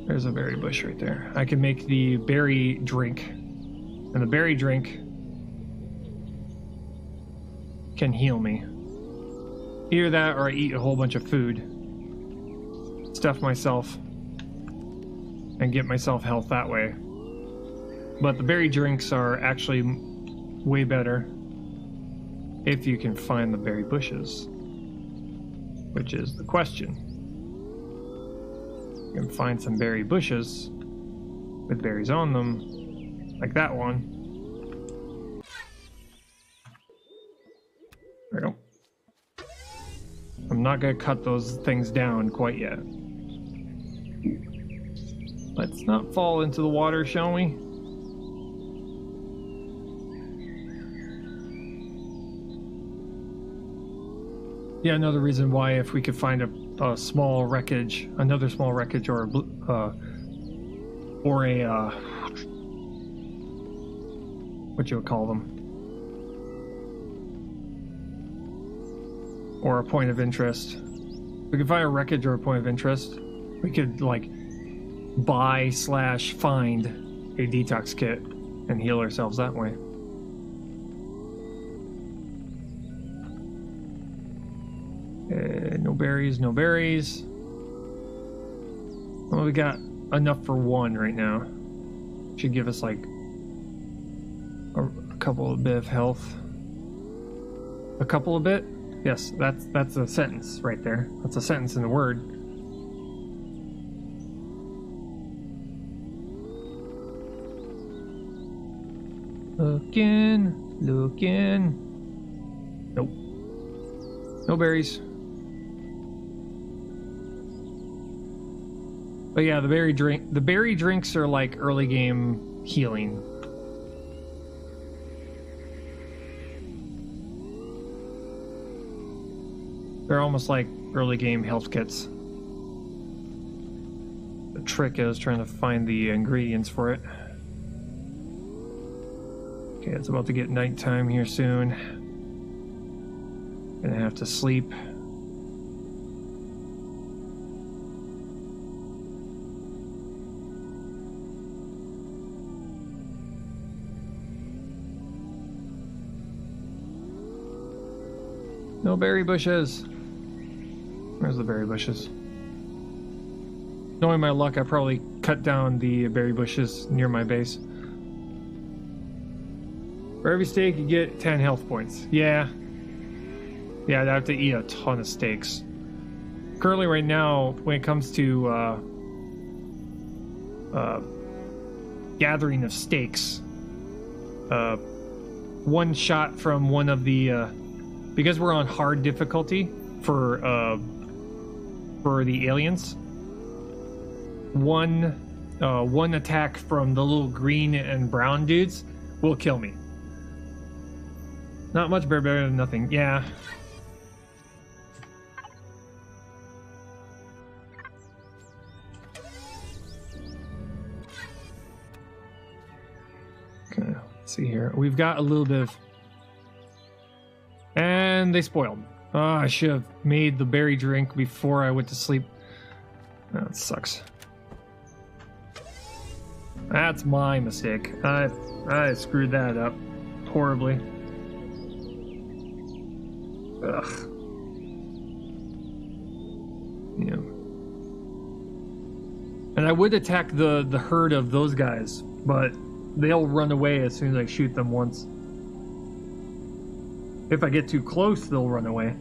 there's a berry bush right there. I can make the berry drink, and the berry drink can heal me. Either that or I eat a whole bunch of food, stuff myself, and get myself health that way. But the berry drinks are actually way better if you can find the berry bushes, which is the question. You can find some berry bushes with berries on them, like that one. There we go. I'm not gonna cut those things down quite yet. Let's not fall into the water, shall we? Yeah, another reason why if we could find a small wreckage, another small wreckage or a or a what you would call them, or a point of interest. We could find a wreckage or a point of interest. We could like buy/find a detox kit and heal ourselves that way. No berries, no berries. Well, we got enough for one right now. Should give us like a couple of bit of health. A couple of bit? Yes, that's a sentence right there. That's a sentence in a word. Looking. Nope. No berries. But yeah, the berry drinks are like early game healing. They're almost like early game health kits. The trick is trying to find the ingredients for it. Okay, it's about to get nighttime here soon. Gonna have to sleep. No berry bushes. Where's the berry bushes? Knowing my luck, I probably cut down the berry bushes near my base. For every steak, you get 10 health points. Yeah. Yeah, I'd have to eat a ton of steaks. Currently, right now, when it comes to gathering of steaks, one shot from one of the... because we're on hard difficulty for the aliens, one attack from the little green and brown dudes will kill me. Not much better than nothing. Yeah. Okay, let's see here. We've got a little bit of... And they spoiled. Oh, I should have made the berry drink before I went to sleep. That sucks. That's my mistake. I screwed that up horribly. Ugh. Yeah. And I would attack the herd of those guys, but they'll run away as soon as I shoot them once. If I get too close, they'll run away.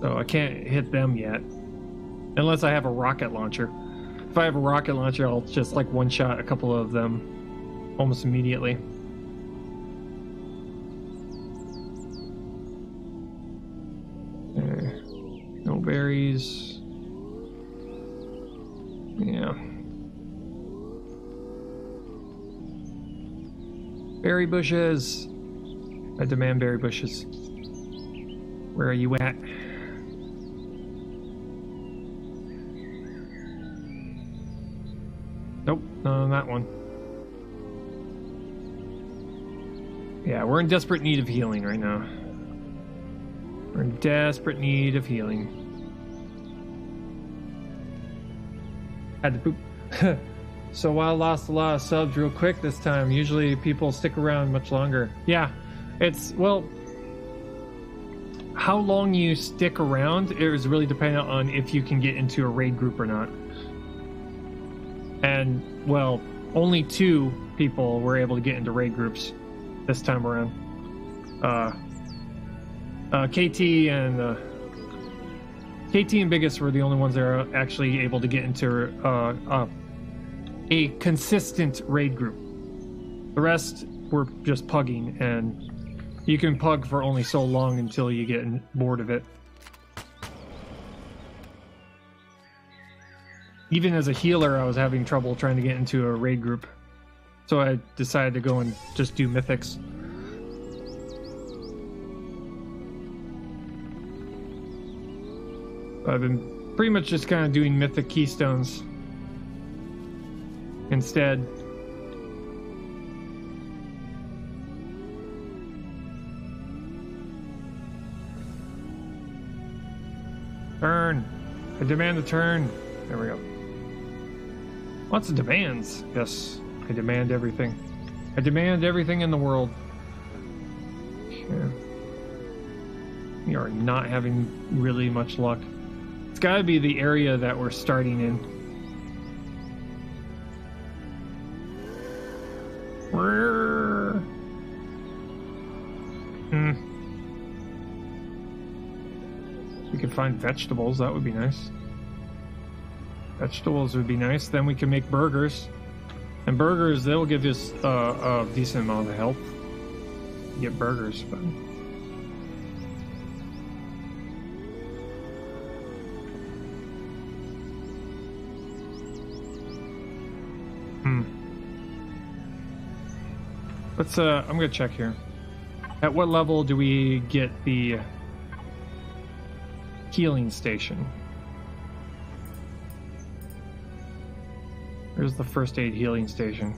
So I can't hit them yet. Unless I have a rocket launcher. If I have a rocket launcher, I'll just like one-shot a couple of them almost immediately. No berries. Yeah. Berry bushes. I demand berry bushes. Where are you at? Nope, not on that one. Yeah, we're in desperate need of healing right now. We're in desperate need of healing. Had to poop. So I lost a lot of subs real quick this time. Usually people stick around much longer. Yeah, it's, well, how long you stick around is really dependent on if you can get into a raid group or not. And, well, only 2 people were able to get into raid groups this time around. KT and Biggest were the only ones that are actually able to get into a consistent raid group. The rest were just pugging, and you can pug for only so long until you get bored of it. Even as a healer, I was having trouble trying to get into a raid group. So I decided to go and just do mythics. I've been Pretty much just kind of doing mythic keystones instead. Turn. I demand a turn. There we go. Lots of demands. Yes, I demand everything. I demand everything in the world. Okay. We are not having really much luck. It's got to be the area that we're starting in. We could find vegetables. That would be nice. Vegetables would be nice. Then we can make burgers. And burgers, they'll give us a decent amount of health. Get burgers, but... Let's, I'm gonna check here. At what level do we get the healing station? There's the first aid healing station.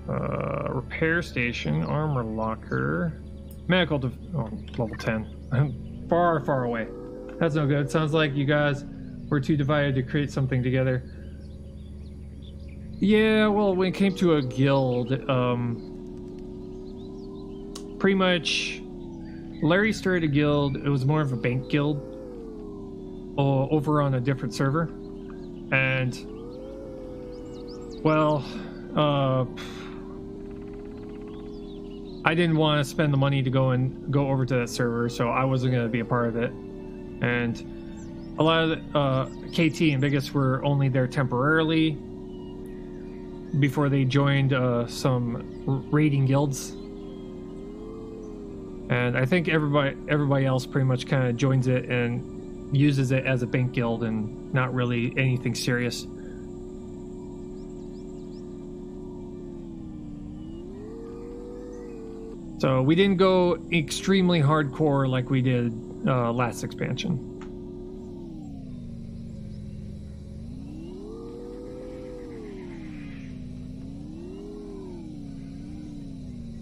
Repair station, armor locker, medical, level 10. Far away. That's no good. It sounds like you guys were too divided to create something together. Yeah, well, when it came to a guild, pretty much Larry started a guild. It was more of a bank guild over on a different server. And, well, I didn't want to spend the money to go over to that server, so I wasn't going to be a part of it. And a lot of KT and Biggest were only there temporarily before they joined some raiding guilds. And I think everybody else pretty much kind of joins it and uses it as a bank guild and not really anything serious. So we didn't go extremely hardcore like we did last expansion.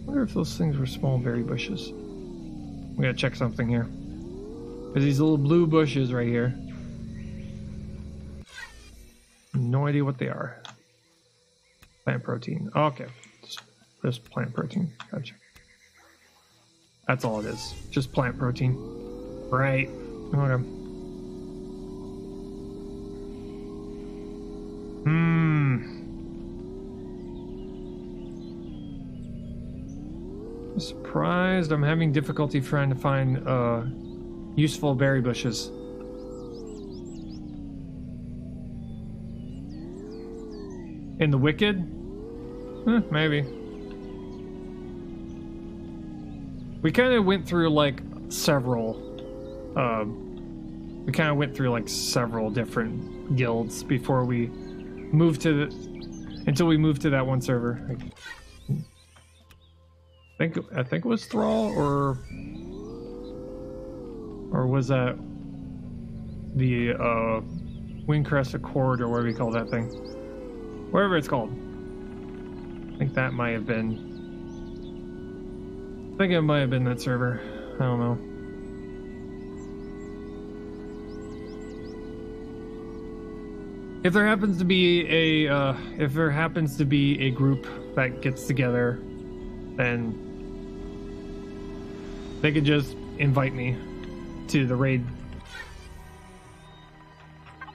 I wonder if those things were small berry bushes. We gotta check something here. There's these little blue bushes right here. No idea what they are. Plant protein. Okay. Just plant protein. Gotcha. That's all it is. Just plant protein. Right. Okay. I'm surprised. I'm having difficulty trying to find useful berry bushes. In the Wicked? Maybe. We kind of went through like several different guilds before we moved to until we moved to that one server. I think it was Thrall, or was that the Windcrest Accord, or whatever we call that thing, whatever it's called. I think that might have been. I think it might have been that server. I don't know. If there happens to be a group that gets together, then they could just invite me to the raid.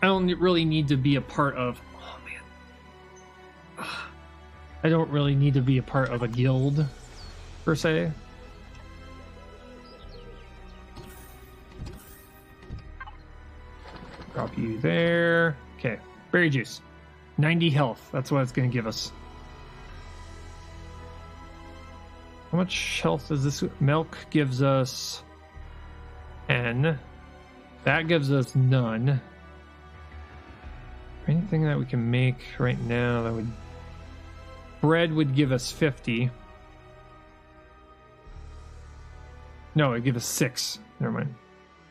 I don't really need to be a part of. Oh man. I don't really need to be a part of a guild, per se. Drop you there. Okay. Berry juice. 90 health. That's what it's going to give us. How much health does this? Milk gives us N. That gives us none. Anything that we can make right now that would... Bread would give us 50. No, it'd give us 6. Never mind.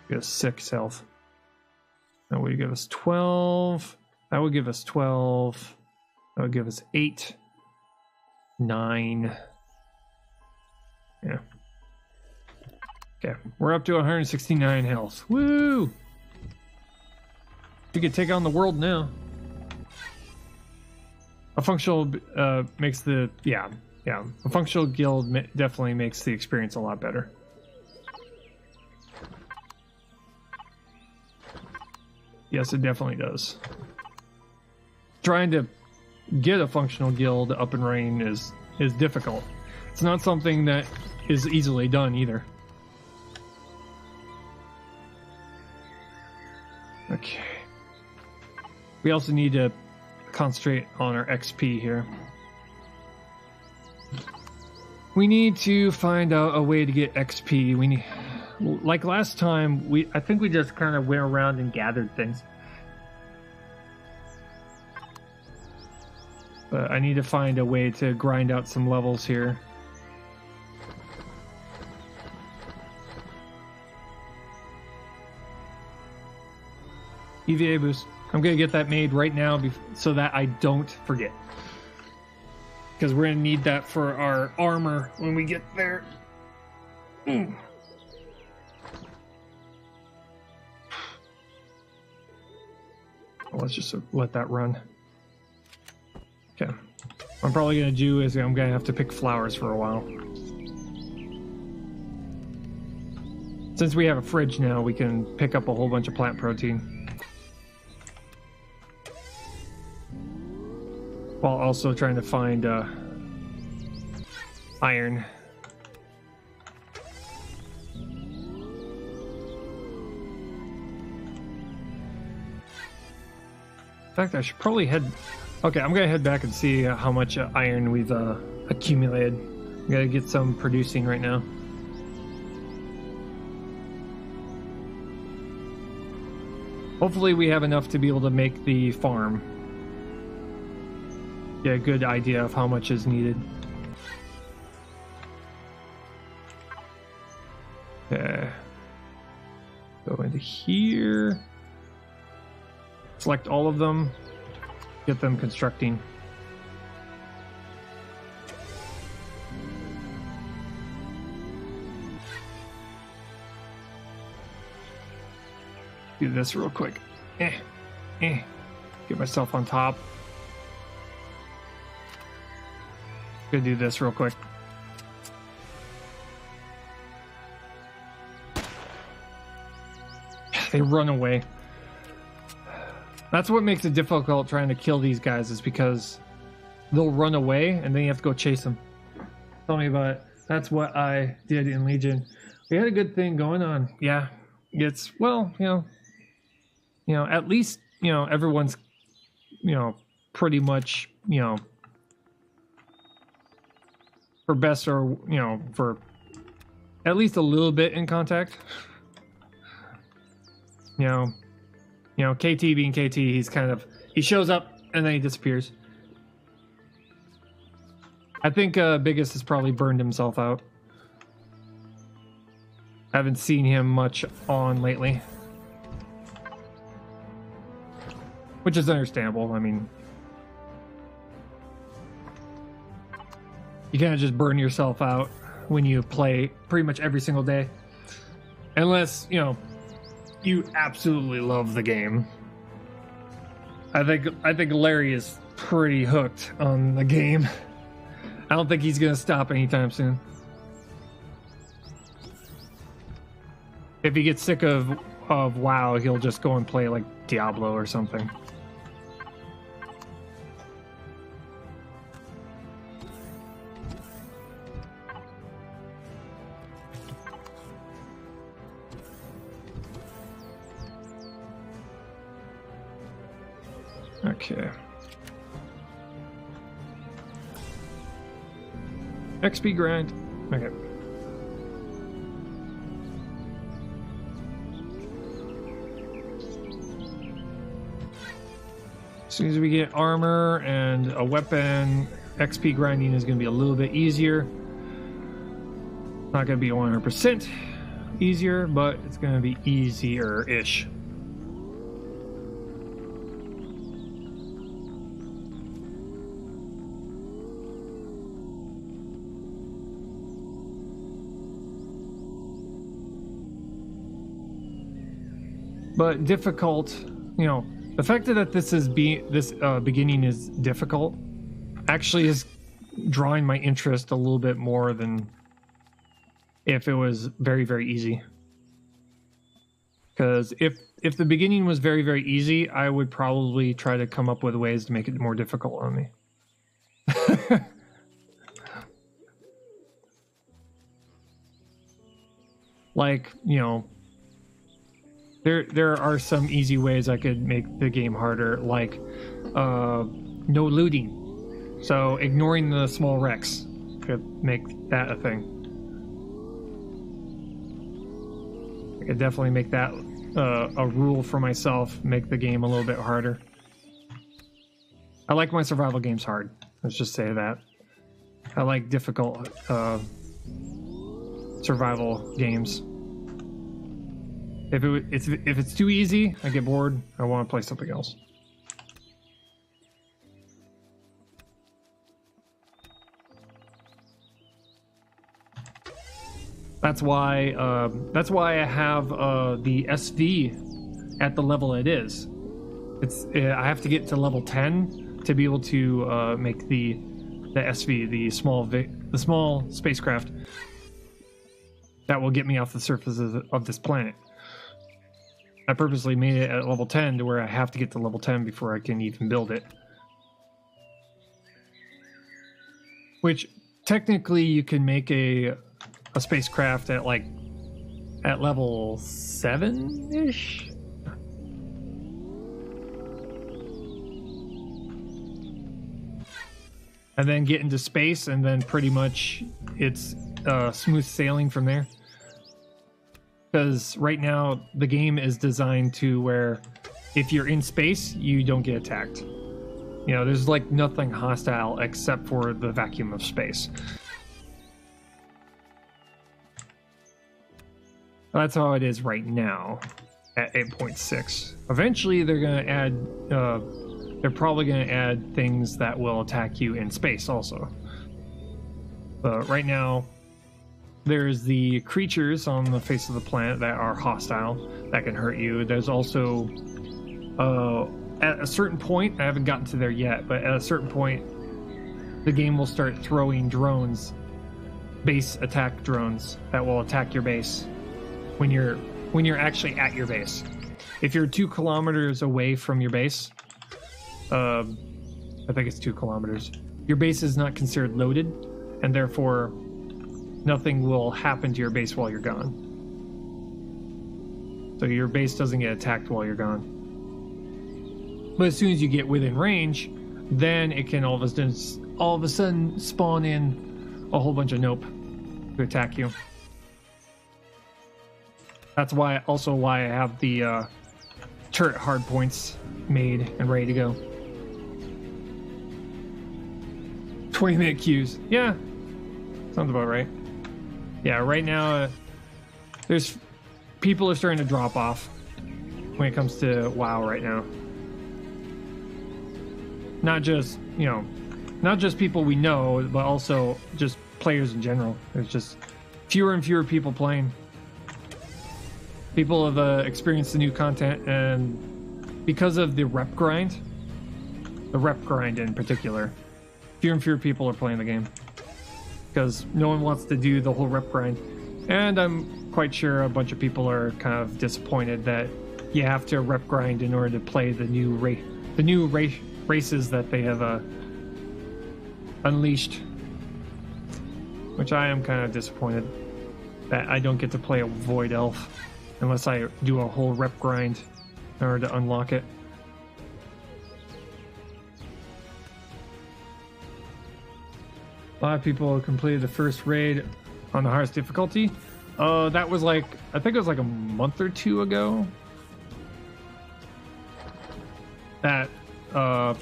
Give us 6 health. That would give us 12. That would give us 12. That would give us 8. 9. Yeah. Okay, we're up to 169 health. Woo! We could take on the world now. A functional makes the a functional guild definitely makes the experience a lot better. Yes, it definitely does. Trying to get a functional guild up and running is difficult. It's not something that is easily done either. Okay. We also need to concentrate on our XP here. We need to find out a way to get XP. We need, like last time, I think we just kind of went around and gathered things. But I need to find a way to grind out some levels here. EVA boost. I'm going to get that made right now so that I don't forget. Because we're going to need that for our armor when we get there. Let's just let that run. Okay. What I'm probably going to do is I'm going to have to pick flowers for a while. Since we have a fridge now, we can pick up a whole bunch of plant protein. While also trying to find iron. In fact, I should probably head... Okay, I'm gonna head back and see how much iron we've accumulated. I'm gonna get some producing right now. Hopefully we have enough to be able to make the farm. Get a good idea of how much is needed. Okay. Go into here. Select all of them. Get them constructing. Do this real quick. Get myself on top. Gonna do this real quick. They run away. That's what makes it difficult trying to kill these guys, is because they'll run away and then you have to go chase them. Tell me about it. That's what I did in Legion. We had a good thing going on. Yeah. It's, well, at least, everyone's, pretty much, for best or, for at least a little bit in contact. KT being KT, he shows up and then he disappears. I think Biggest has probably burned himself out. I haven't seen him much on lately. Which is understandable. I mean, you can't just burn yourself out when you play pretty much every single day. Unless, you absolutely love the game. I think Larry is pretty hooked on the game. I don't think he's gonna stop anytime soon. If he gets sick of WoW, he'll just go and play like Diablo or something. Okay. XP grind. Okay. As soon as we get armor and a weapon, XP grinding is going to be a little bit easier. Not going to be 100% easier, but it's going to be easier-ish. But difficult, you know, the fact that this beginning is difficult actually is drawing my interest a little bit more than if it was very, very easy. Because if the beginning was very, very easy, I would probably try to come up with ways to make it more difficult on me. Like, you know, there are some easy ways I could make the game harder, like no looting. So ignoring the small wrecks could make that a thing. I could definitely make that a rule for myself, make the game a little bit harder. I like my survival games hard. Let's just say that. I like difficult survival games. If it's too easy, I get bored. I want to play something else. That's why I have the SV at the level it is. I have to get to level 10 to be able to make the SV, the small spacecraft that will get me off the surface of this planet. I purposely made it at level 10 to where I have to get to level 10 before I can even build it. Which technically you can make a spacecraft at level 7-ish. And then get into space, and then pretty much it's smooth sailing from there. Because right now the game is designed to where if you're in space, you don't get attacked. You know, there's like nothing hostile except for the vacuum of space. That's how it is right now at 8.6. Eventually they're going to add, they're probably going to add things that will attack you in space also. But right now, there's the creatures on the face of the planet that are hostile, that can hurt you. There's also, at a certain point, I haven't gotten to there yet, but at a certain point, the game will start throwing drones, base attack drones, that will attack your base when you're actually at your base. If you're 2 kilometers away from your base, I think it's 2 kilometers, your base is not considered loaded, and therefore nothing will happen to your base while you're gone. So your base doesn't get attacked while you're gone. But as soon as you get within range, then it can all of a sudden spawn in a whole bunch of nope to attack you. That's why I have the turret hardpoints made and ready to go. 20-minute queues. Yeah, sounds about right. Yeah, right now, people are starting to drop off when it comes to WoW right now. Not just people we know, but also just players in general. There's just fewer and fewer people playing. People have experienced the new content, and because of the rep grind in particular, fewer and fewer people are playing the game. Because no one wants to do the whole rep grind. And I'm quite sure a bunch of people are kind of disappointed that you have to rep grind in order to play the new races that they have unleashed. Which I am kind of disappointed that I don't get to play a Void Elf unless I do a whole rep grind in order to unlock it. A lot of people completed the first raid on the hardest difficulty. That was I think it was like a month or 2 ago. That a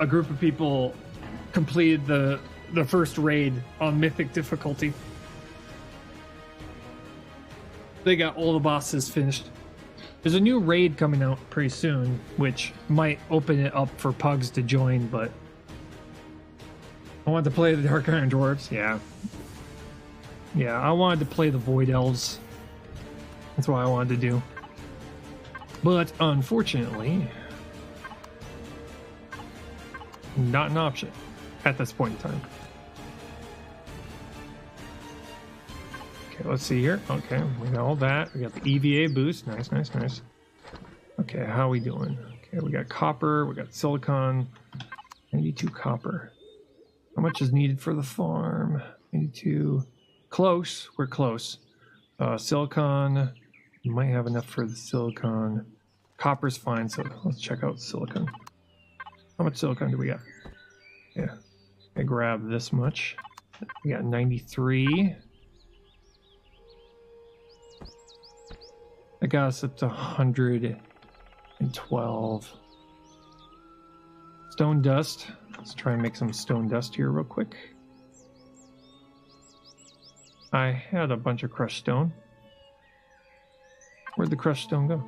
group of people completed the first raid on mythic difficulty. They got all the bosses finished. There's a new raid coming out pretty soon, which might open it up for pugs to join, but I wanted to play the Dark Iron Dwarves. Yeah, I wanted to play the Void Elves. That's what I wanted to do. But unfortunately, not an option at this point in time. Okay, let's see here. Okay, we got all that. We got the EVA boost. Nice, nice, nice. Okay, how are we doing? Okay, we got copper, we got silicon. 92 copper. How much is needed for the farm? 92. Close. We're close. Silicon. You might have enough for the silicon. Copper's fine, so let's check out silicon. How much silicon do we got? Yeah. I grab this much. We got 93. That got us up to 112. Stone dust. Let's try and make some stone dust here real quick. I had a bunch of crushed stone. Where'd the crushed stone go?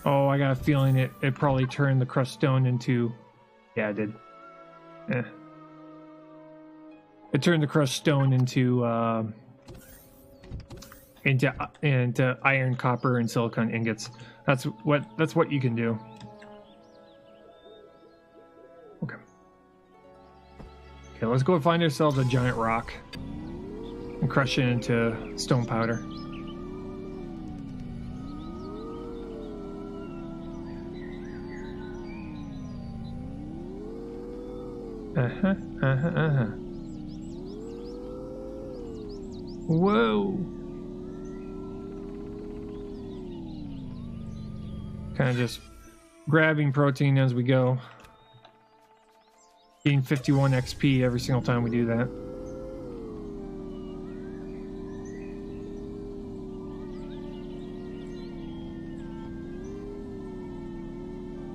Oh, I got a feeling it probably turned the crushed stone into... Yeah, it did. It turned the crushed stone into iron, copper, and silicon ingots. That's what you can do. Okay. Okay, let's go find ourselves a giant rock and crush it into stone powder. Whoa. Kind of just grabbing protein as we go. Getting 51 XP every single time we do that.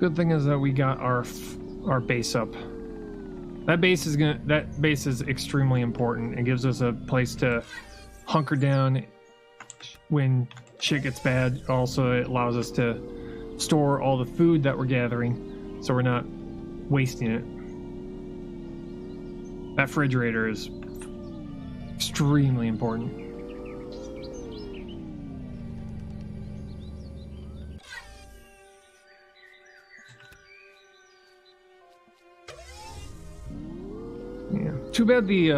Good thing is that we got our base up. That base is extremely important. It gives us a place to hunker down when shit gets bad. Also, it allows us to store all the food that we're gathering, so we're not wasting it. That refrigerator is extremely important. Yeah. Too bad the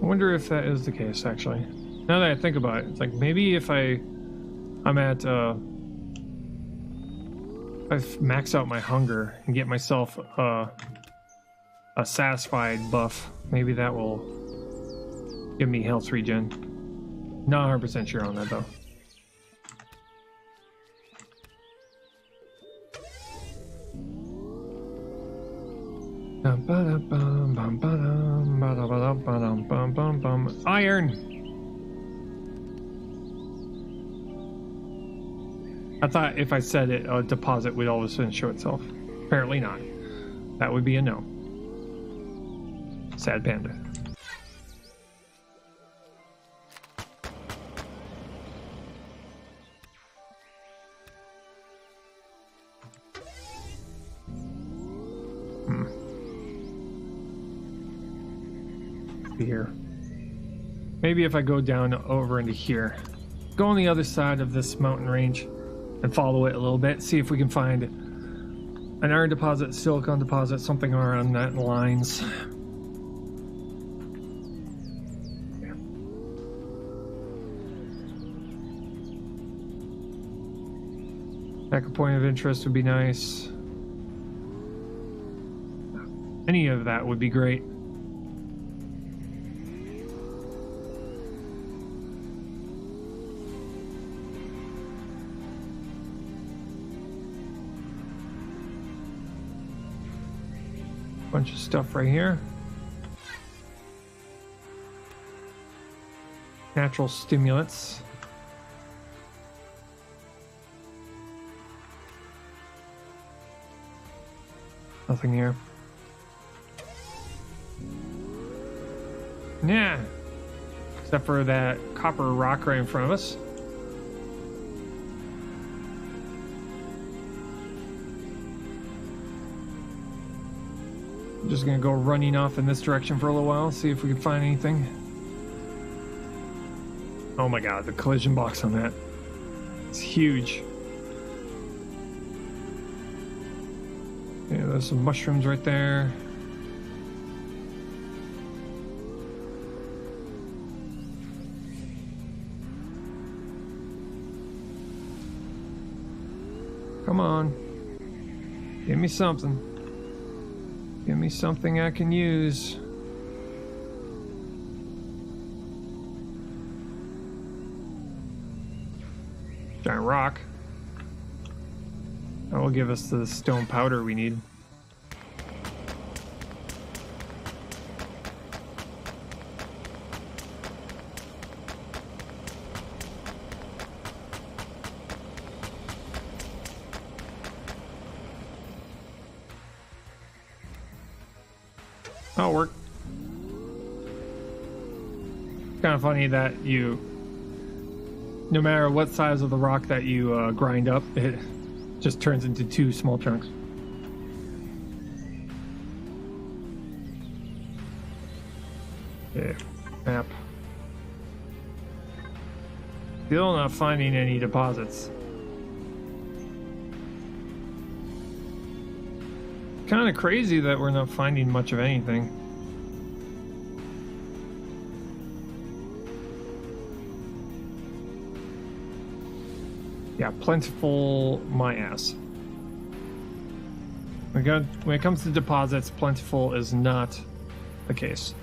I wonder if that is the case, actually. Now that I think about it, it's like maybe if I'm at I've maxed out my hunger and get myself a satisfied buff, maybe that will give me health regen. Not 100% sure on that though. Iron! I thought if I said it, a deposit would all of a sudden show itself. Apparently not. That would be a no. Sad panda. Here. Maybe if I go down over into here, go on the other side of this mountain range and follow it a little bit, see if we can find an iron deposit, silicon deposit, something around that lines. Yeah. Back a point of interest would be nice. Any of that would be great. Bunch of stuff right here. Natural stimulants. Nothing here. Yeah. Except for that copper rock right in front of us. I'm just gonna go running off in this direction for a little while, see if we can find anything. Oh my god, the collision box on that. It's huge. Yeah, there's some mushrooms right there. Come on. Give me something. Give me something I can use. Giant rock. That will give us the stone powder we need. That'll work. Kind of funny that no matter what size of the rock that you grind up, it just turns into 2 small chunks. Yeah, map. Still not finding any deposits. Kind of crazy that we're not finding much of anything. Yeah, plentiful my ass. When it comes to deposits, plentiful is not the case.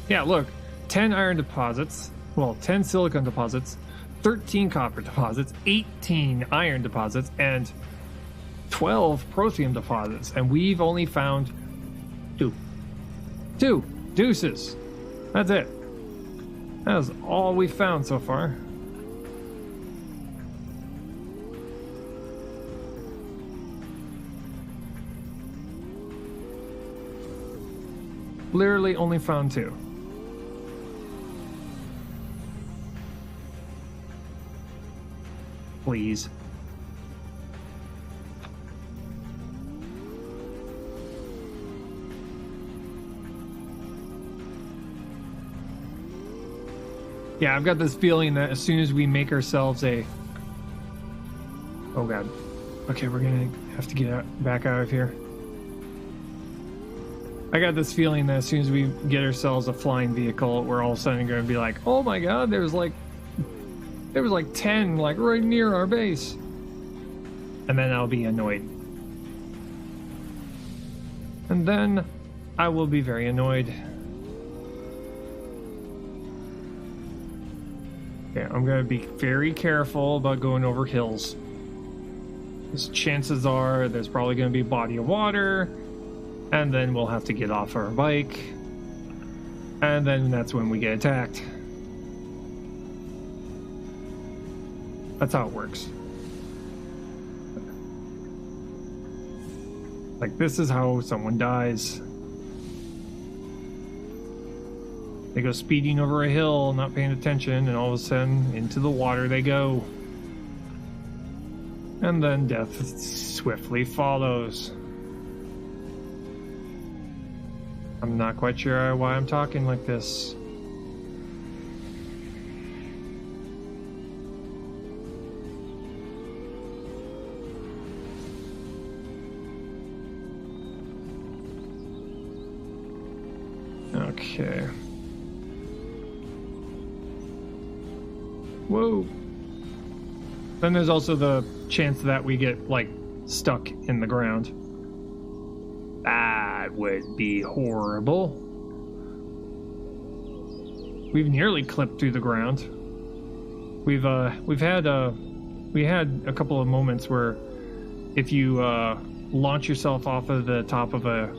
Yeah, look, 10 iron deposits, well, 10 silicon deposits, 13 copper deposits, 18 iron deposits, and 12 protheum deposits, and we've only found 2. 2 deuces. That's it. That is all we found so far. Literally only found 2. Please. Yeah, I've got this feeling that as soon as we make ourselves a... Oh god. Okay, we're gonna have to get back out of here. I got this feeling that as soon as we get ourselves a flying vehicle, we're all of a sudden going to be like, oh my god, there was like 10 like right near our base. And then I'll be annoyed. And then I will be very annoyed. Okay, I'm going to be very careful about going over hills. Because chances are there's probably going to be a body of water. And then we'll have to get off our bike. And then that's when we get attacked. That's how it works. Like, this is how someone dies. They go speeding over a hill, not paying attention, and all of a sudden, into the water they go. And then death swiftly follows. I'm not quite sure why I'm talking like this. Okay. Whoa. Then there's also the chance that we get, like, stuck in the ground. That would be horrible. We've nearly clipped through the ground. We had a couple of moments where if you launch yourself off of the top of a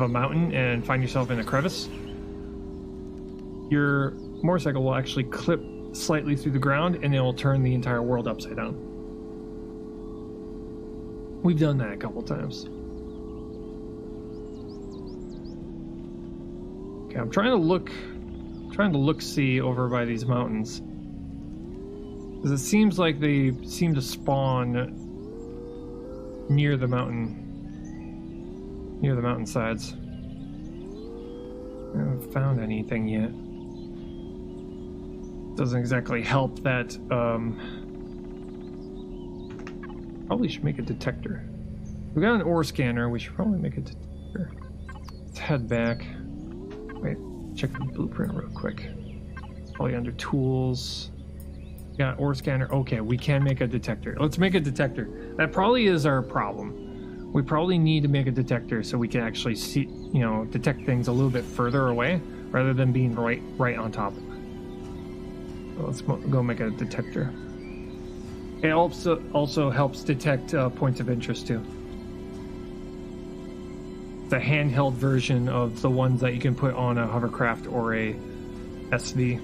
mountain and find yourself in a crevice, your motorcycle will actually clip slightly through the ground and it will turn the entire world upside down. We've done that a couple times. Okay, I'm trying to look see over by these mountains. Because it seems like they seem to spawn near the mountainsides. haven't found anything yet. Doesn't exactly help that. Probably should make a detector. We got an ore scanner. We should probably make a detector. Let's head back. Wait, check the blueprint real quick. Probably under tools. Got ore scanner. Okay, we can make a detector. Let's make a detector. That probably is our problem. We probably need to make a detector so we can actually see, you know, detect things a little bit further away rather than being right on top of it. So let's go make a detector. It also helps detect points of interest too. It's a handheld version of the ones that you can put on a hovercraft or a SV.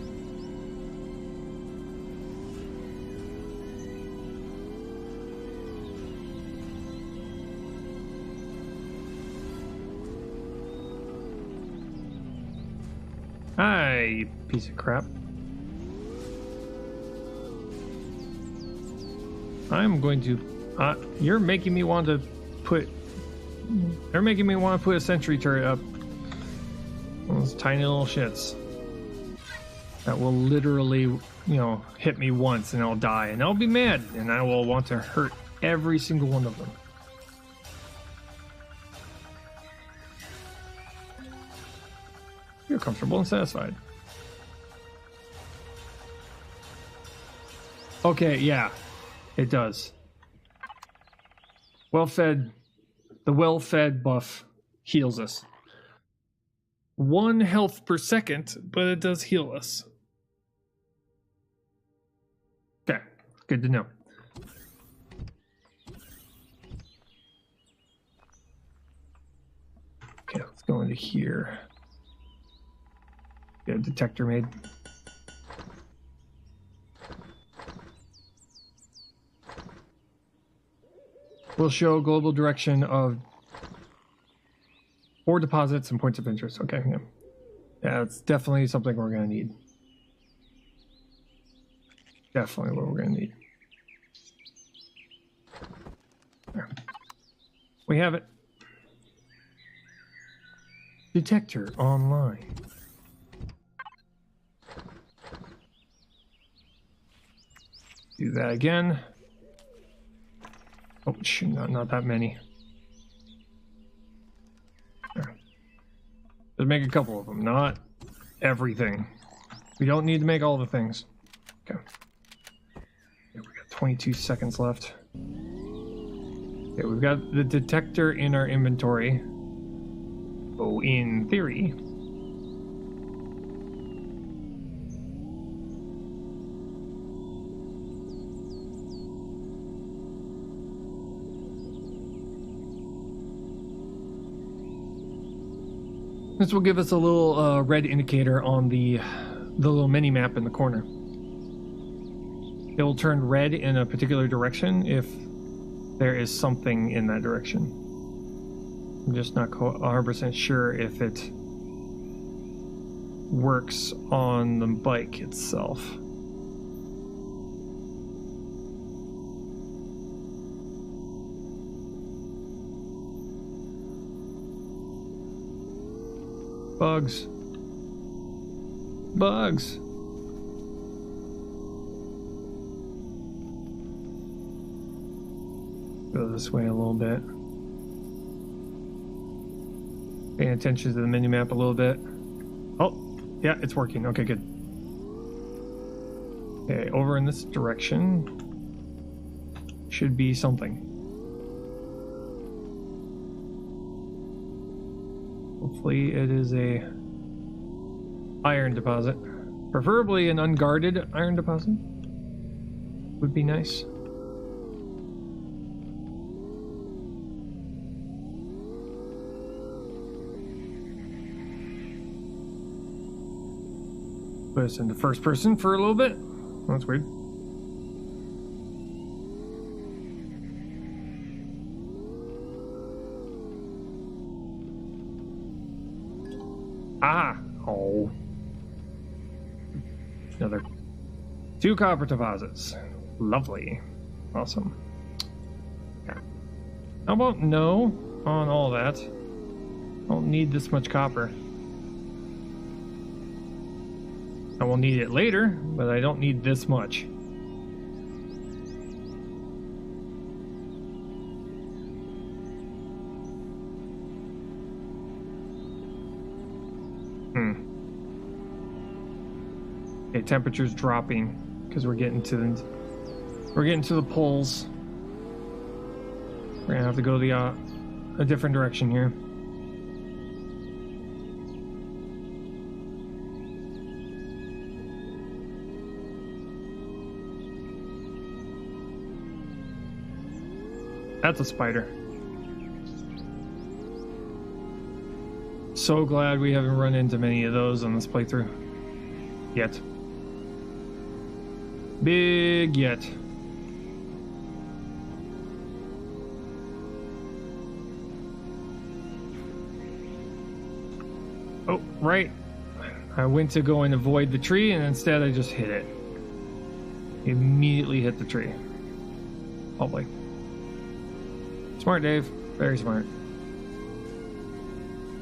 Hi, you piece of crap. I'm going to... you're making me want to put... They're making me want to put a sentry turret up. Those tiny little shits. That will literally, you know, hit me once and I'll die. And I'll be mad. And I will want to hurt every single one of them. You're comfortable and satisfied. Okay, yeah. It does. Well-fed... The well-fed buff heals us. 1 health per second, but it does heal us. Okay, good to know. Okay, let's go into here. Get a detector made. Will show global direction of ore deposits and points of interest. Okay, yeah. Yeah, it's definitely something we're going to need. Definitely what we're going to need. There. We have it. Detector online. Do that again. Oh, shoot, not that many. There. Just make a couple of them, not everything. We don't need to make all the things. Okay. We got 22 seconds left. Okay, we've got the detector in our inventory. Oh, in theory. This will give us a little red indicator on the little mini map in the corner. It will turn red in a particular direction if there is something in that direction. I'm just not 100% sure if it works on the bike itself. Bugs. Bugs. Go this way a little bit. Paying attention to the mini-map a little bit. Oh, yeah, it's working. Okay, good. Okay, over in this direction should be something. Hopefully it is a iron deposit. Preferably an unguarded iron deposit. Would be nice. Put us into first person for a little bit. Oh, that's weird. Ah! Oh. Another 2 copper deposits. Lovely. Awesome. Yeah. How about no on all that? Don't need this much copper. I will need it later, but I don't need this much. Okay, temperature's dropping because we're getting to the poles. We're gonna have to go a different direction here. That's a spider. So glad we haven't run into many of those on this playthrough yet. Big yet. Oh, right. I went to go and avoid the tree, and instead I just hit it. Immediately hit the tree. Probably. Smart, Dave. Very smart.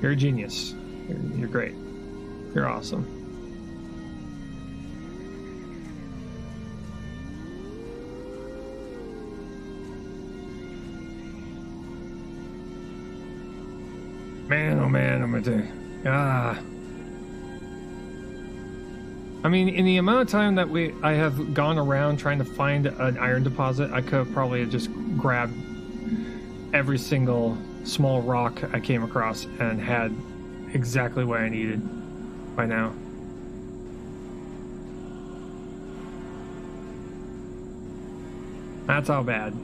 You're a genius. You're great. You're awesome. Man, oh man, I'm gonna tell you. I mean, in the amount of time that I have gone around trying to find an iron deposit, I could have probably just grabbed every single small rock I came across and had exactly what I needed by now. That's how bad.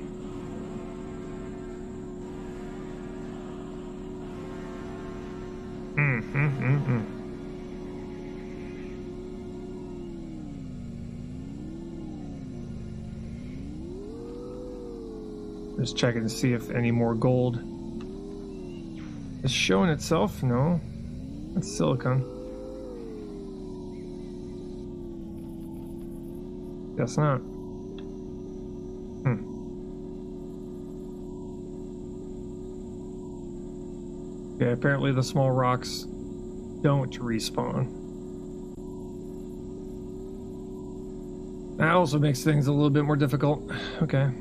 Just checking to see if any more gold is showing itself. No, that's silicon. Guess not. Yeah, apparently the small rocks don't respawn. That also makes things a little bit more difficult. Okay.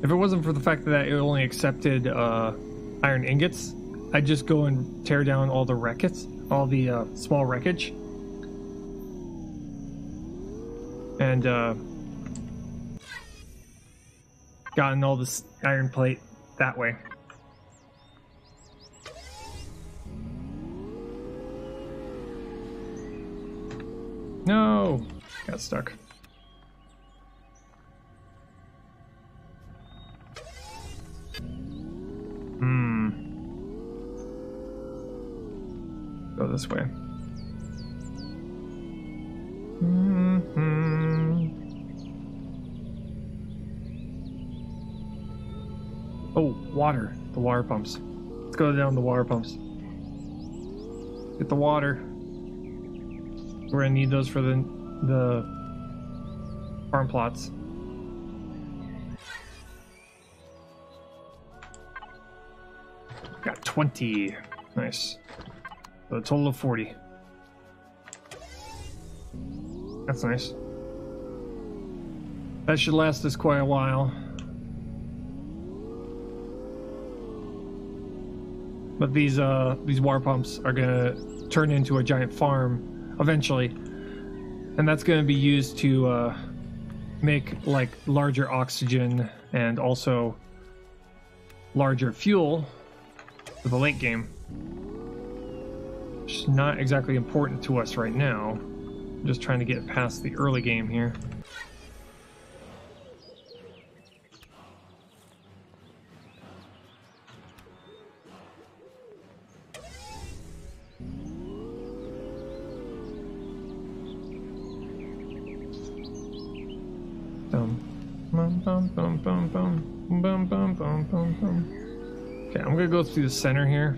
If it wasn't for the fact that it only accepted iron ingots, I'd just go and tear down all the wreckage, all the small wreckage, and gotten all this iron plate that way. No, got stuck. Go this way. Oh, water. The water pumps. Let's go down the water pumps. Get the water. We're gonna need those for the farm plots. Got 20. Nice. So a total of 40. That's nice. That should last us quite a while. But these water pumps are gonna turn into a giant farm eventually, and that's gonna be used to make like larger oxygen and also larger fuel for the late game, which is not exactly important to us right now. I'm just trying to get past the early game here. Okay, I'm gonna go through the center here.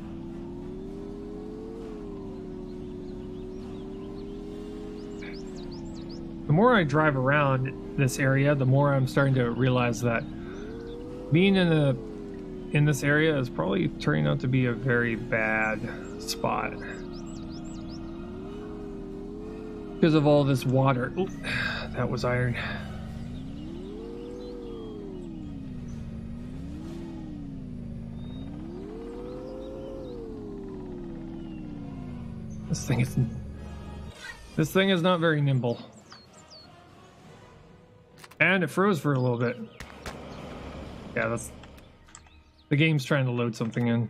The more I drive around this area, the more I'm starting to realize that being in this area is probably turning out to be a very bad spot. because of all this water. Oop, that was iron. This thing is not very nimble. And it froze for a little bit. Yeah, that's... The game's trying to load something in.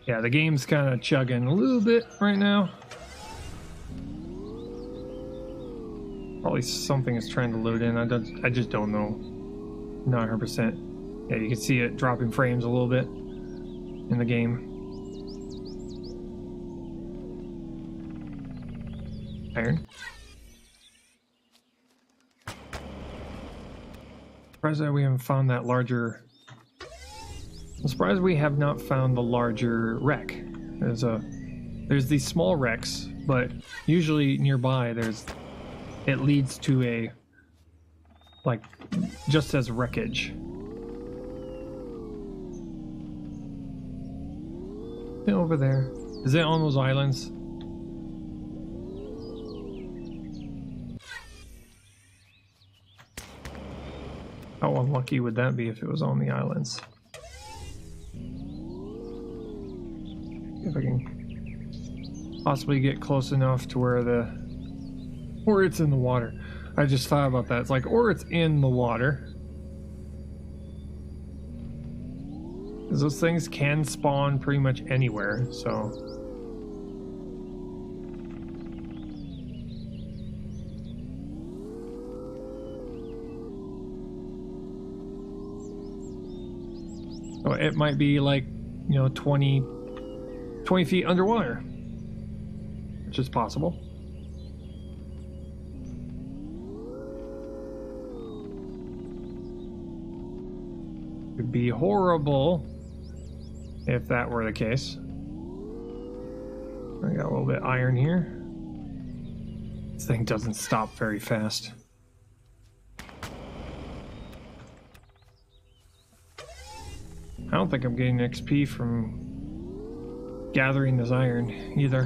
Yeah, the game's kind of chugging a little bit right now. Probably something is trying to load in. I just don't know. Not 100%. Yeah, you can see it dropping frames a little bit in the game. Iron. Surprised that we haven't found that larger... I'm surprised we have not found the larger wreck. There's these small wrecks, but usually nearby it leads to a, like, just as wreckage. Over there. Is it on those islands? How unlucky would that be if it was on the islands? If I can possibly get close enough to where or it's in the water. I just thought about that. It's like, or it's in the water. Because those things can spawn pretty much anywhere, so. So it might be like, 20 feet underwater, which is possible. It'd be horrible if that were the case. I got a little bit of iron here. This thing doesn't stop very fast. I don't think I'm getting XP from gathering this iron either.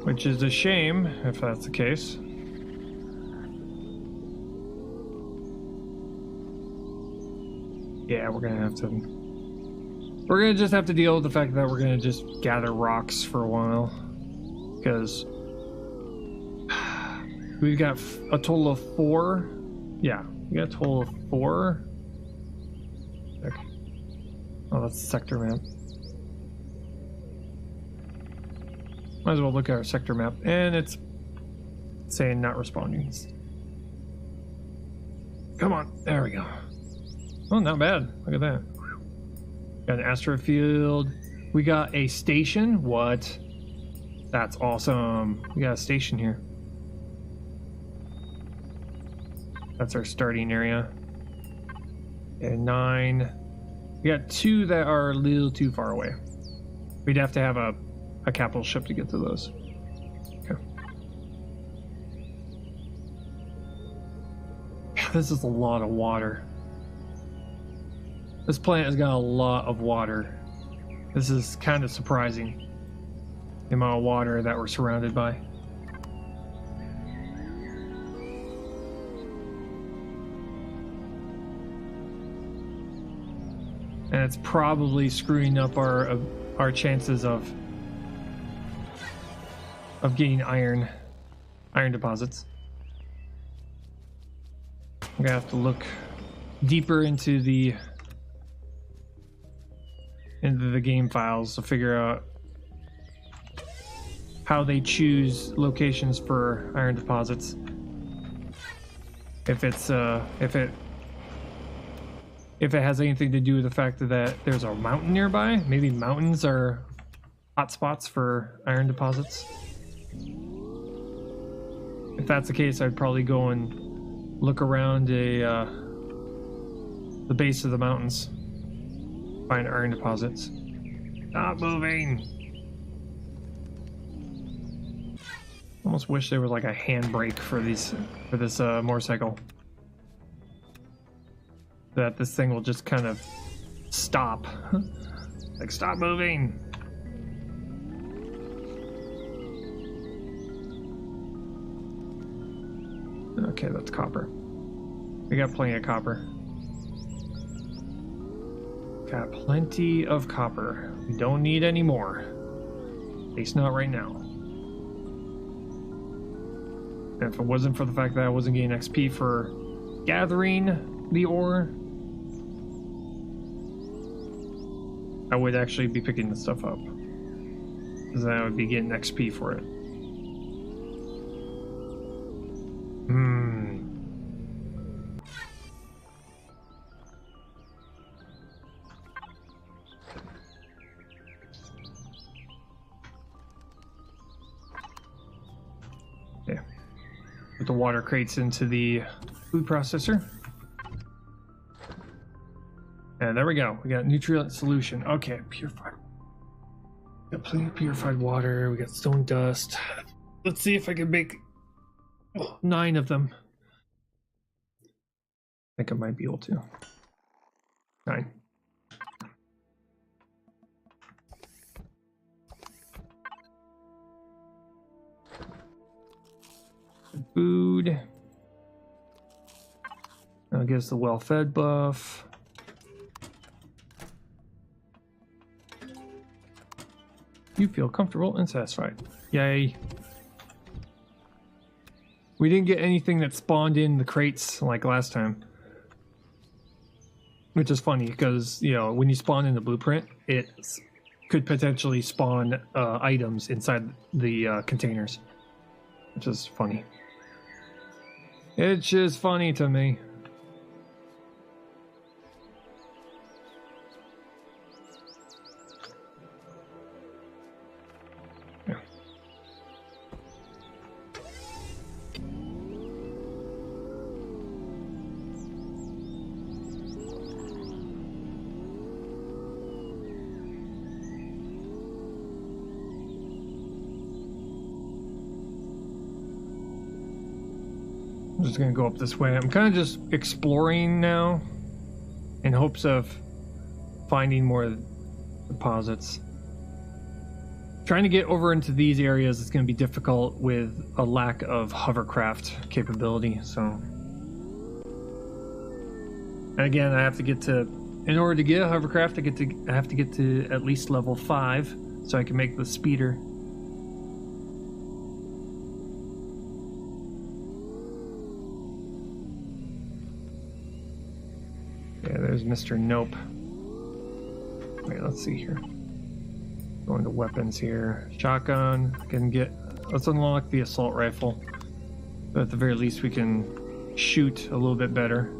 Which is a shame if that's the case. Yeah, we're gonna just have to deal with the fact that we're gonna just gather rocks for a while. Because we've got a total of 4. Yeah, we got a total of 4. Okay. Oh, that's the sector map. Might as well look at our sector map. And it's saying not responding. Come on, there we go. Oh, not bad. Look at that. Got an astrofield. We got a station. What? That's awesome. We got a station here. That's our starting area. And 9. We got 2 that are a little too far away. We'd have to have a capital ship to get to those. Okay. This is a lot of water. This planet has got a lot of water. This is kind of surprising. The amount of water that we're surrounded by. And it's probably screwing up our chances of getting iron deposits. I'm gonna have to look deeper into the game files to figure out how they choose locations for iron deposits. If it's if it has anything to do with the fact that there's a mountain nearby. Maybe mountains are hotspots for iron deposits. If that's the case, I'd probably go and look around the base of the mountains. Find iron deposits. Stop moving! Almost wish there was like a handbrake for this motorcycle. That this thing will just kind of stop. Like, stop moving. Okay, that's copper. We got plenty of copper. Got plenty of copper. We don't need any more. At least not right now. And if it wasn't for the fact that I wasn't getting XP for gathering the ore, I would actually be picking this stuff up. Because then I would be getting XP for it. Yeah. Put the water crates into the food processor. And there we go. We got nutrient solution. Okay, purified. We got plenty of purified water. We got stone dust. Let's see if I can make 9 of them. I think I might be able to. 9. Food. I'll give us the well-fed buff. You feel comfortable and satisfied. Yay. We didn't get anything that spawned in the crates like last time. Which is funny because, you know, when you spawn in the blueprint, it could potentially spawn items inside the containers. Which is funny. It's just funny to me. Yeah. I'm just gonna go up this way. I'm kind of just exploring now in hopes of finding more deposits. Trying to get over into these areas is going to be difficult with a lack of hovercraft capability, so. And again, I have to get to, in order to get a hovercraft, I have to get to at least level 5 so I can make the speeder. Yeah, there's Mr. Nope. Wait, let's see here. Going to weapons here. Shotgun. Let's unlock the assault rifle. But at the very least we can shoot a little bit better.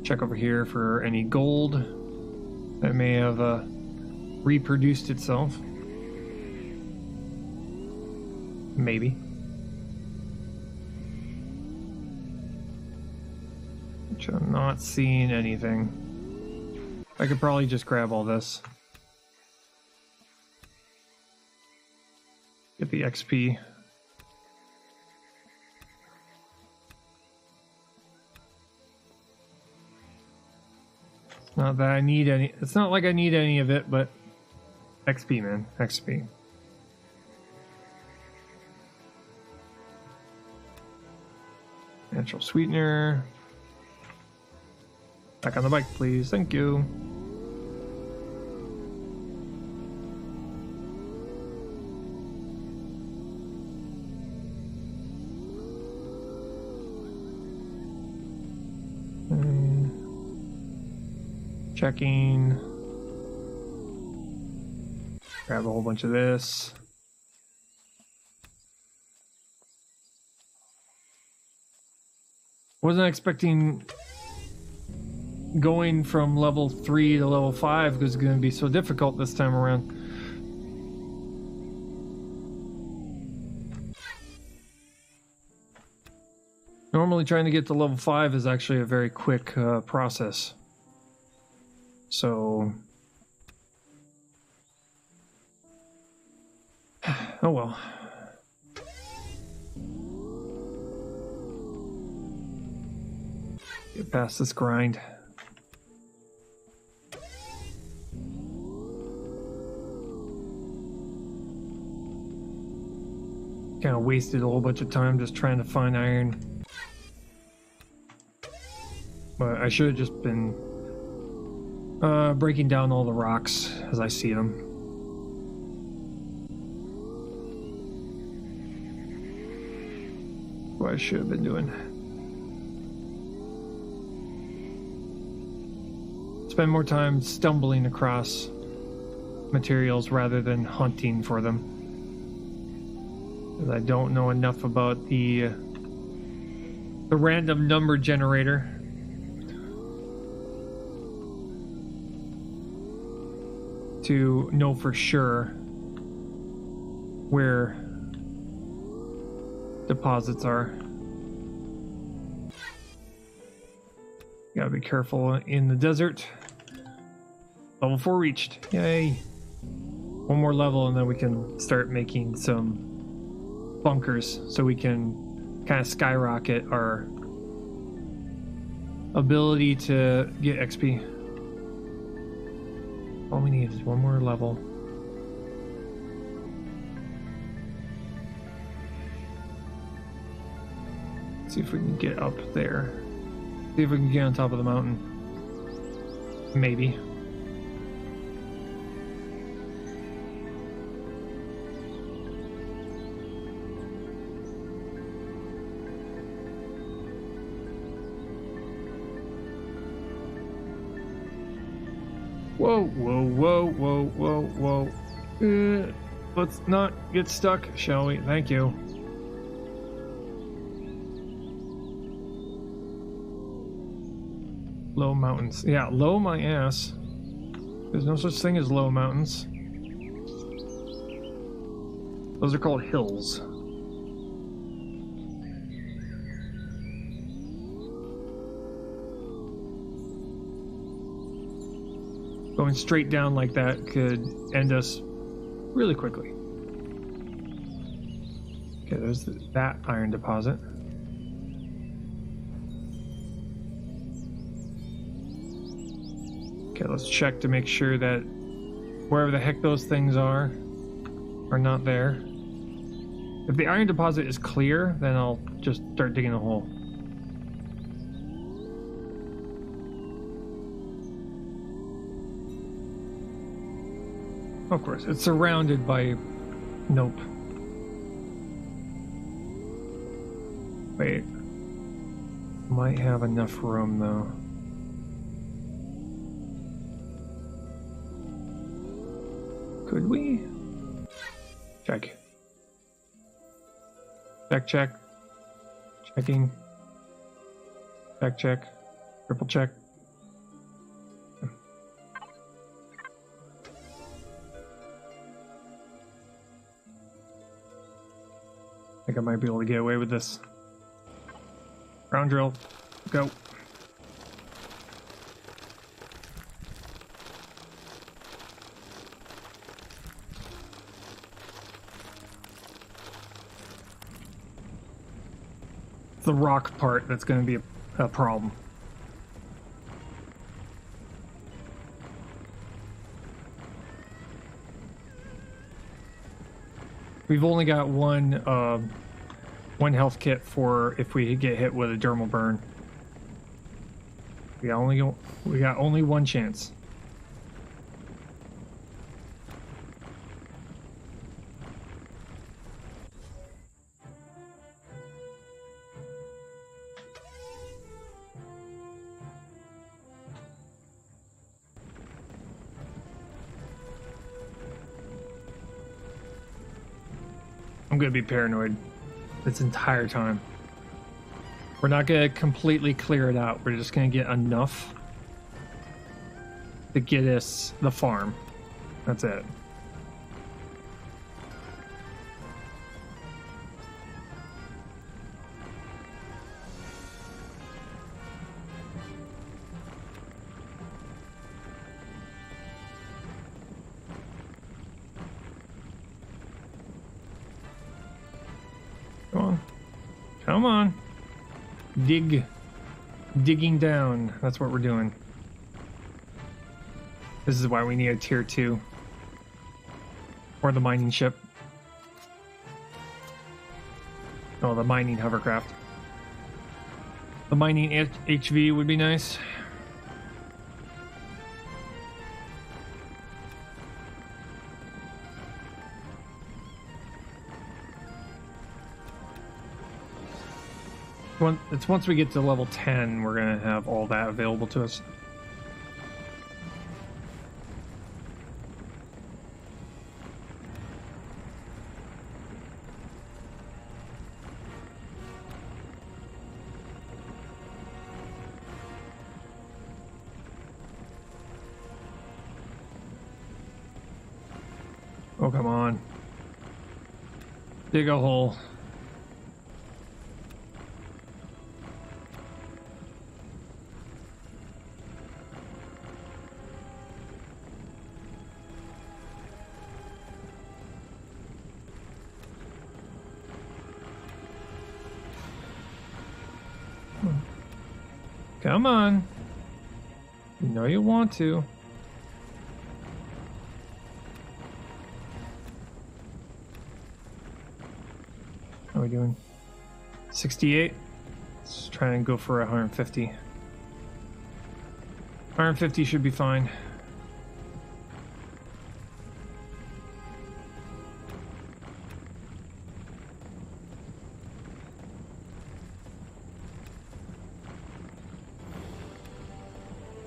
Check over here for any gold that may have reproduced itself. Maybe. Which I'm not seeing anything. I could probably just grab all this. Get the XP. Not that I need any. It's not like I need any of it, but XP, man. XP. Natural sweetener. Back on the bike, please. Thank you. Checking. Grab a whole bunch of this. Wasn't expecting going from level 3 to level 5 because it's going to be so difficult this time around. Normally trying to get to level 5 is actually a very quick process. So... oh well. Get past this grind. Kind of wasted a whole bunch of time just trying to find iron. But I should have just been breaking down all the rocks as I see them. What I should have been doing. Spend more time stumbling across materials rather than hunting for them. Because I don't know enough about the random number generator. To know for sure where deposits are. Gotta be careful in the desert. Level 4 reached. Yay. One more level and then we can start making some bunkers so we can kind of skyrocket our ability to get XP. All we need is one more level. See if we can get up there. See if we can get on top of the mountain. Maybe. Whoa, whoa, whoa, whoa, whoa, whoa. Let's not get stuck, shall we? Thank you. Low mountains. Yeah, low my ass. There's no such thing as low mountains. Those are called hills. Going straight down like that could end us really quickly. Okay, there's that iron deposit. Okay, let's check to make sure that wherever the heck those things are not there. If the iron deposit is clear, then I'll just start digging a hole. Of course, it's surrounded by... Nope. Wait. Might have enough room, though. Could we? Check. Check, check. Checking. Check, check. Triple check. I think I might be able to get away with this. Ground drill. Go. It's the rock part that's going to be a problem. We've only got one health kit for if we get hit with a dermal burn. We got only one chance. I'm gonna be paranoid this entire time. We're not gonna completely clear it out. We're just gonna get enough to get us the farm. That's it. Come on. Come on. Dig. Digging down. That's what we're doing. This is why we need a tier 2. Or the mining ship. Oh, the mining hovercraft. The mining HV would be nice. It's once we get to level 10, we're going to have all that available to us. Oh, come on. Dig a hole. Come on. You know you want to. How are we doing? 68. Let's try and go for 150. 150 should be fine.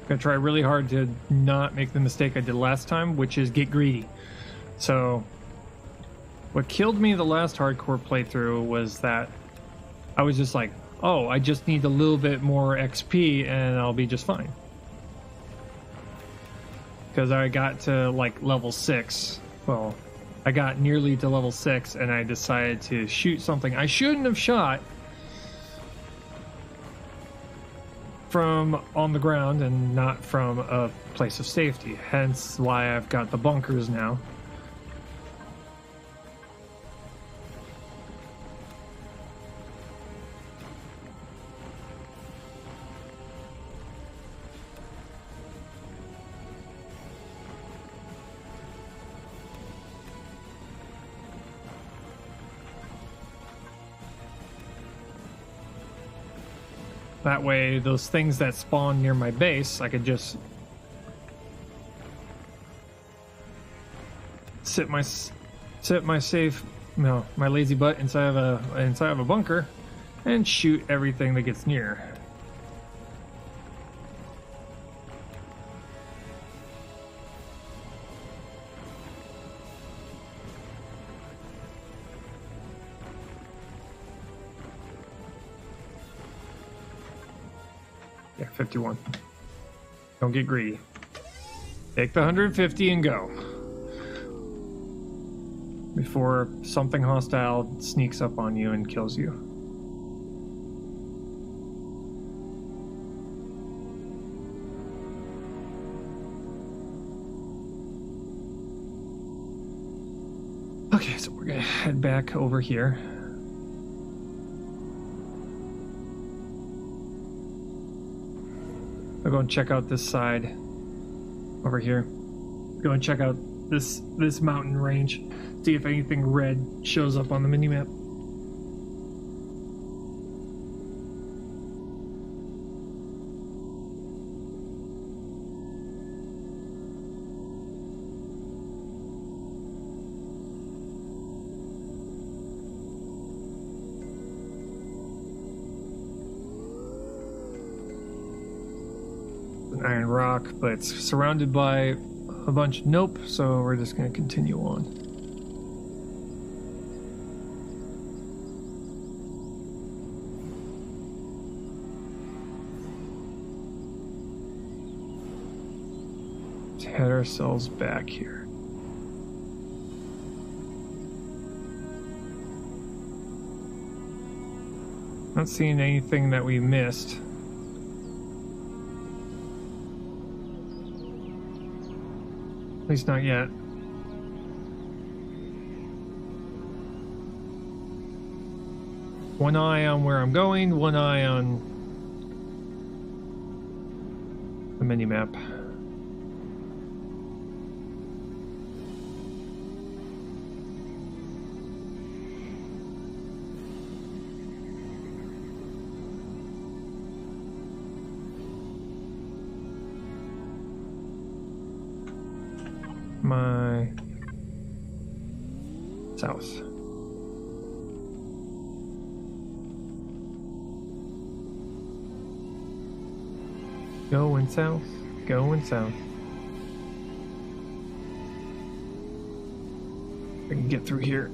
Gonna try really hard to not make the mistake I did last time, which is get greedy. So what killed me the last hardcore playthrough was that I was just like, oh, I just need a little bit more XP and I'll be just fine. Because I got to like level 6. Well, I got nearly to level 6 and I decided to shoot something I shouldn't have shot from on the ground and not from a place of safety. Hence why I've got the bunkers now. That way, those things that spawn near my base, I could just sit my lazy butt inside of a bunker and shoot everything that gets near. Yeah, 51. Don't get greedy. Take the 150 and go. Before something hostile sneaks up on you and kills you. Okay, so we're gonna head back over here. I'll go and check out this side over here. Go and check out this mountain range. See if anything red shows up on the minimap. Iron rock, but it's surrounded by a bunch. Nope, so we're just going to continue on. Let's head ourselves back here. Not seeing anything that we missed. At least not yet. One eye on where I'm going, one eye on mini map. My south. Going south, going south. I can get through here.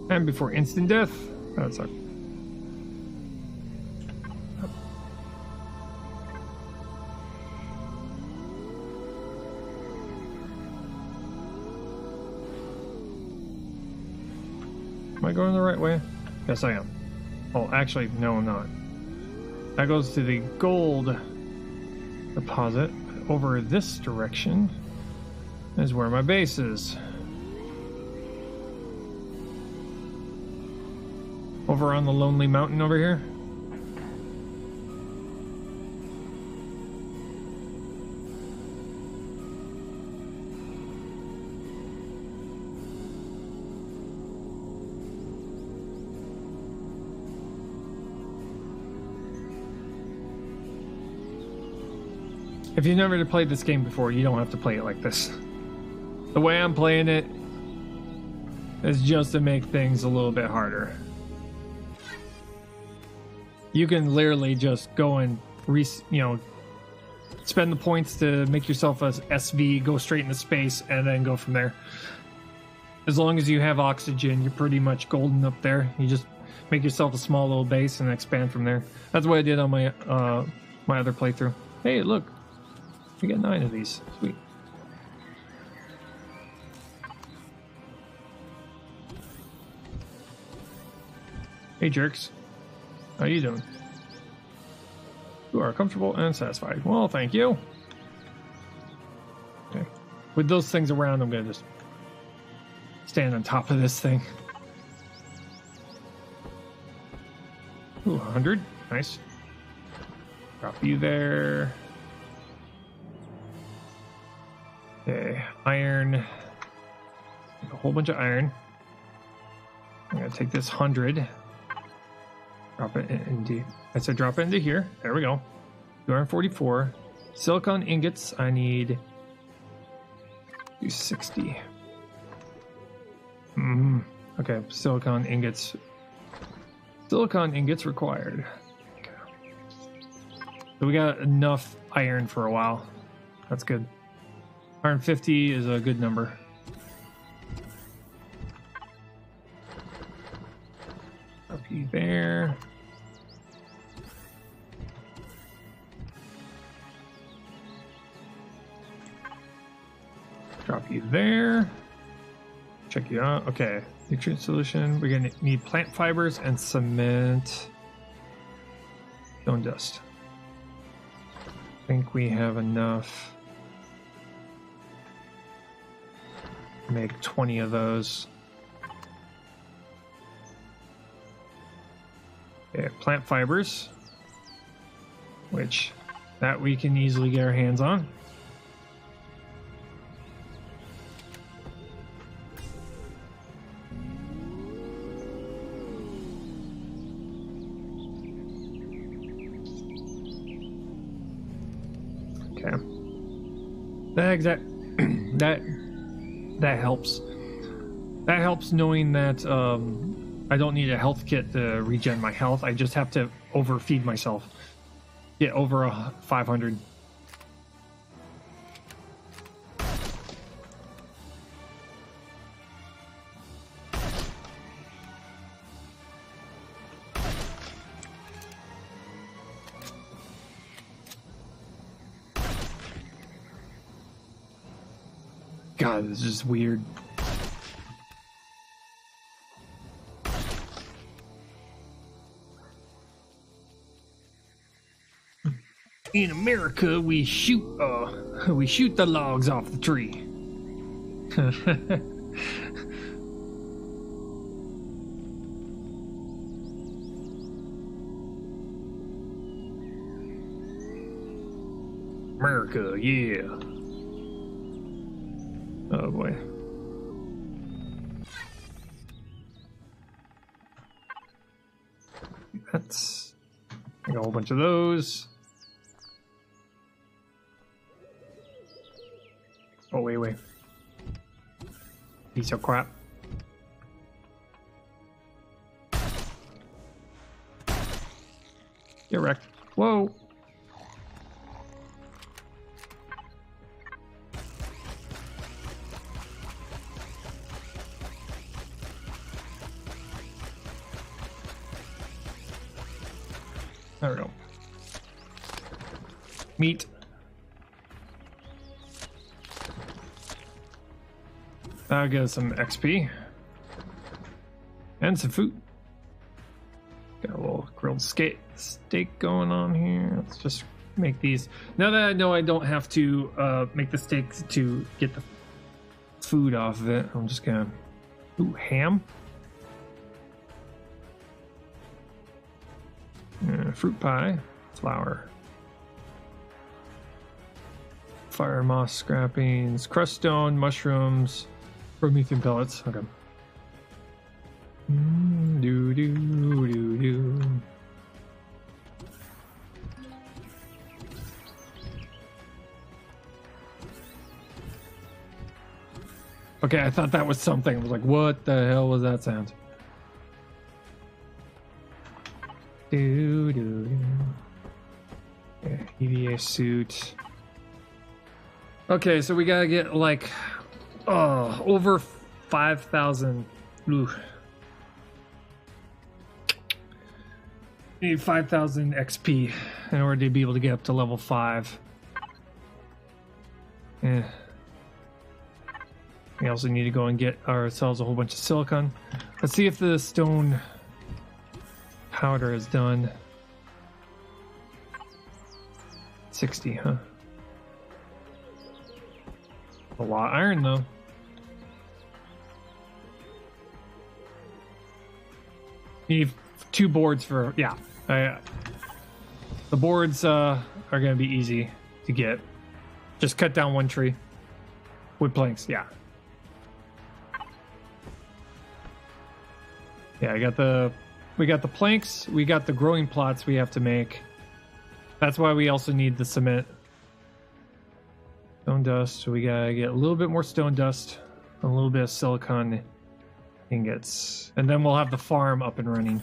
And before instant death. Oh, that sucked. Am I going the right way? Yes, I am. Oh, actually, no, I'm not. That goes to the gold deposit. Over this direction is where my base is. Over on the lonely mountain over here. If you've never played this game before, you don't have to play it like this. The way I'm playing it is just to make things a little bit harder. You can literally just go and spend the points to make yourself a SV, go straight into space, and then go from there. As long as you have oxygen, you're pretty much golden up there. You just make yourself a small little base and expand from there. That's what I did on my my other playthrough. Hey, look. We got 9 of these. Sweet. Hey, jerks. How you doing? You are comfortable and satisfied. Well, thank you. Okay. With those things around, I'm going to just stand on top of this thing. Ooh, 100. Nice. Drop you there. Okay, iron. A whole bunch of iron. I'm gonna take this 100. Drop it into. I said drop it into here. There we go. 244. Silicon ingots. I need. Do 60. Okay, silicon ingots. Silicon ingots required. Okay. So we got enough iron for a while. That's good. 150 is a good number. Up you there. Drop you there. Check you out. Okay. Nutrient solution. We're going to need plant fibers and cement. Stone dust. I think we have enough. Make 20 of those. Okay, plant fibers, which that we can easily get our hands on. Okay. That helps. That helps knowing that I don't need a health kit to regen my health. I just have to overfeed myself. Get over 500. God, this is just weird. In America, we shoot the logs off the tree. America, yeah. Oh boy. That's a whole bunch of those. Oh, wait. Piece of crap. Get wrecked. Whoa. There we go. Meat. I'll get some XP. And some food. Got a little grilled steak going on here. Let's just make these. Now that I know I don't have to make the steaks to get the food off of it, I'm just gonna... Ooh, ham. Fruit pie, flour, fire moss scrappings, crust stone, mushrooms, Promethean pellets. Okay. Okay, I thought that was something. I was like, what the hell was that sound? Yeah, EVA suit. Okay, so we gotta get like over 5,000. Need 5,000 XP in order to be able to get up to level 5. Yeah. We also need to go and get ourselves a whole bunch of silicon. Let's see if the stone powder is done. 60, huh? A lot of iron though. Need 2 boards for, yeah. The boards are gonna be easy to get. Just cut down 1 tree. Wood planks, yeah. Yeah, we got the planks, we got the growing plots we have to make. That's why we also need the cement. Stone dust, so we gotta get a little bit more stone dust, a little bit of silicon ingots, and then we'll have the farm up and running.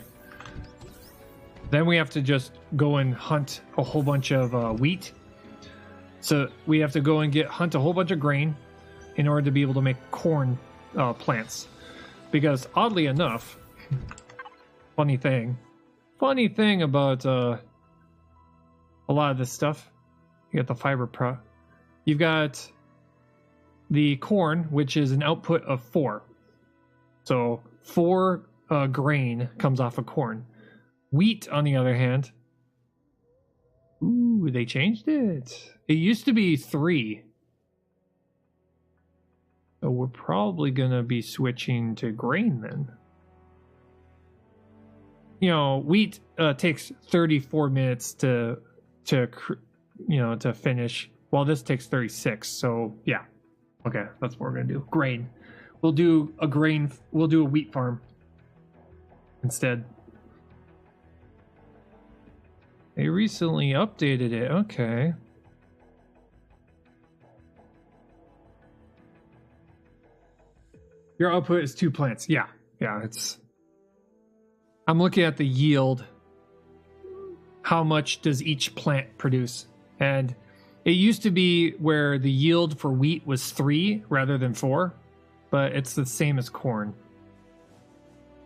Then we have to just go and hunt a whole bunch of wheat. So we have to go and hunt a whole bunch of grain in order to be able to make corn plants. Because oddly enough, funny thing about a lot of this stuff, you got the fiber pro. You've got the corn, which is an output of 4. So 4 grain comes off of corn. Wheat, on the other hand, ooh, they changed it. It used to be 3. So we're probably going to be switching to grain then. You know, wheat takes 34 minutes to finish, while this takes 36. So, yeah. Okay, that's what we're going to do. Grain. We'll do a wheat farm instead. They recently updated it. Okay. Your output is 2 plants. Yeah, it's... I'm looking at the yield. How much does each plant produce? And it used to be where the yield for wheat was 3 rather than 4, but it's the same as corn.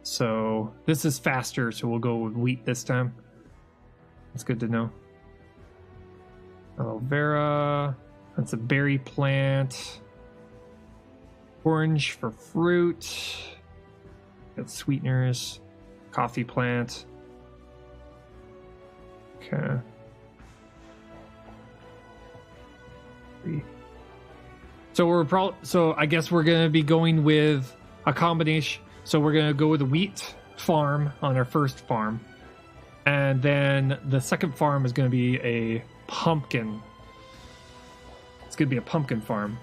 So this is faster, so we'll go with wheat this time. That's good to know. Aloe vera. That's a berry plant. Orange for fruit. Got sweeteners. Coffee plant. Okay. 3. So I guess we're gonna be going with a combination. So we're gonna go with a wheat farm on our first farm. And then the second farm is going to be a pumpkin It's gonna be a pumpkin farm.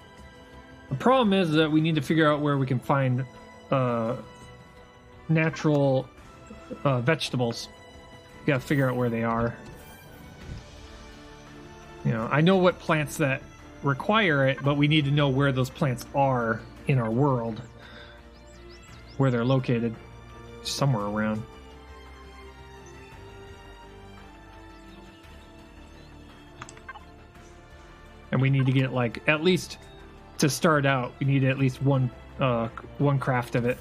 The problem is that we need to figure out where we can find natural vegetables. We gotta figure out where they are. You know, I know what plants that require it, but we need to know where those plants are in our world. Where they're located. Somewhere around. And we need to get, like, at least to start out, we need at least one craft of it.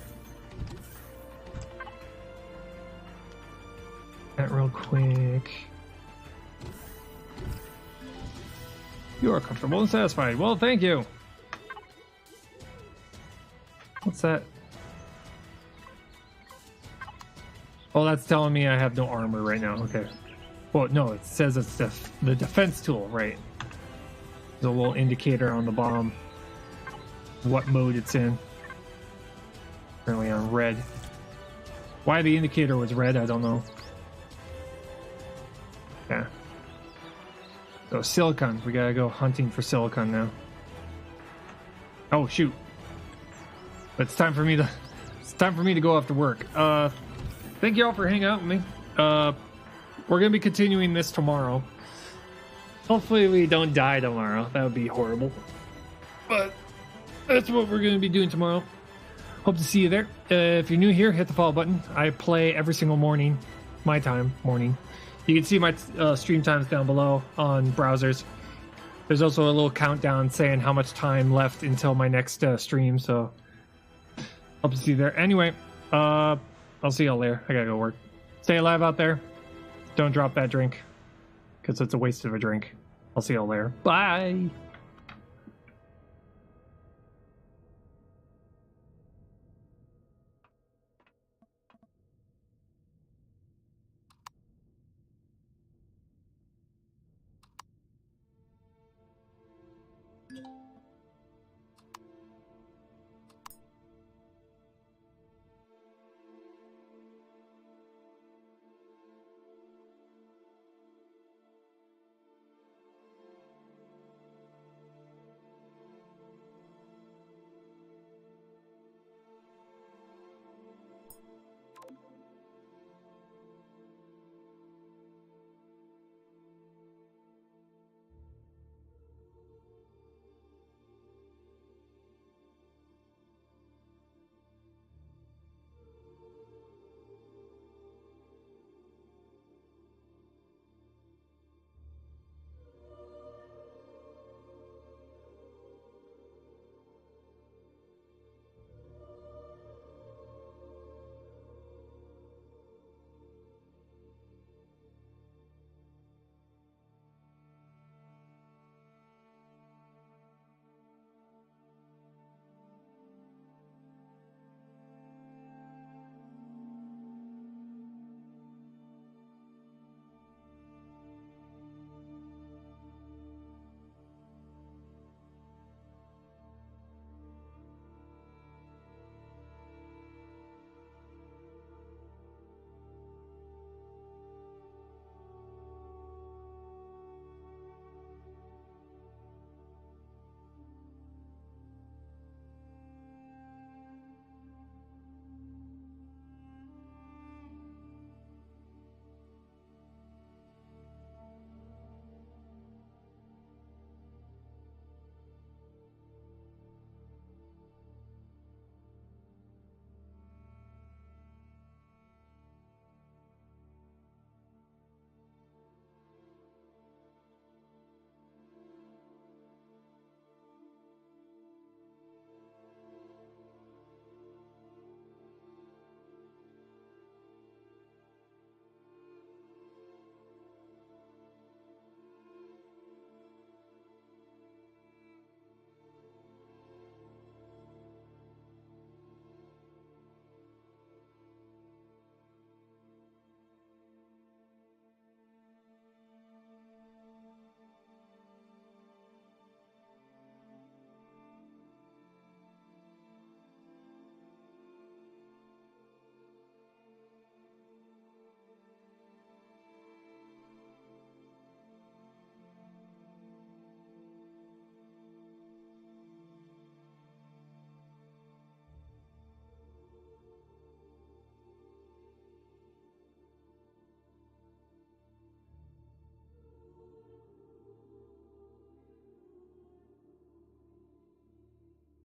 That real quick. You are comfortable and satisfied. Well, thank you. What's that? Oh, that's telling me I have no armor right now. Okay. Well, no, it says it's the defense tool, right? There's a little indicator on the bottom. What mode it's in. Currently on red. Why the indicator was red, I don't know. Yeah. So silicon. We gotta go hunting for silicon now. Oh shoot. It's time for me to go off to work. Thank you all for hanging out with me. We're gonna be continuing this tomorrow. Hopefully we don't die tomorrow. That would be horrible. But that's what we're going to be doing tomorrow. Hope to see you there. If you're new here, hit the follow button. I play every single morning. My time, morning. You can see my stream times down below on browsers. There's also a little countdown saying how much time left until my next stream. So hope to see you there. Anyway, I'll see y'all later. I gotta go work. Stay alive out there. Don't drop that drink. Because it's a waste of a drink. I'll see y'all later. Bye!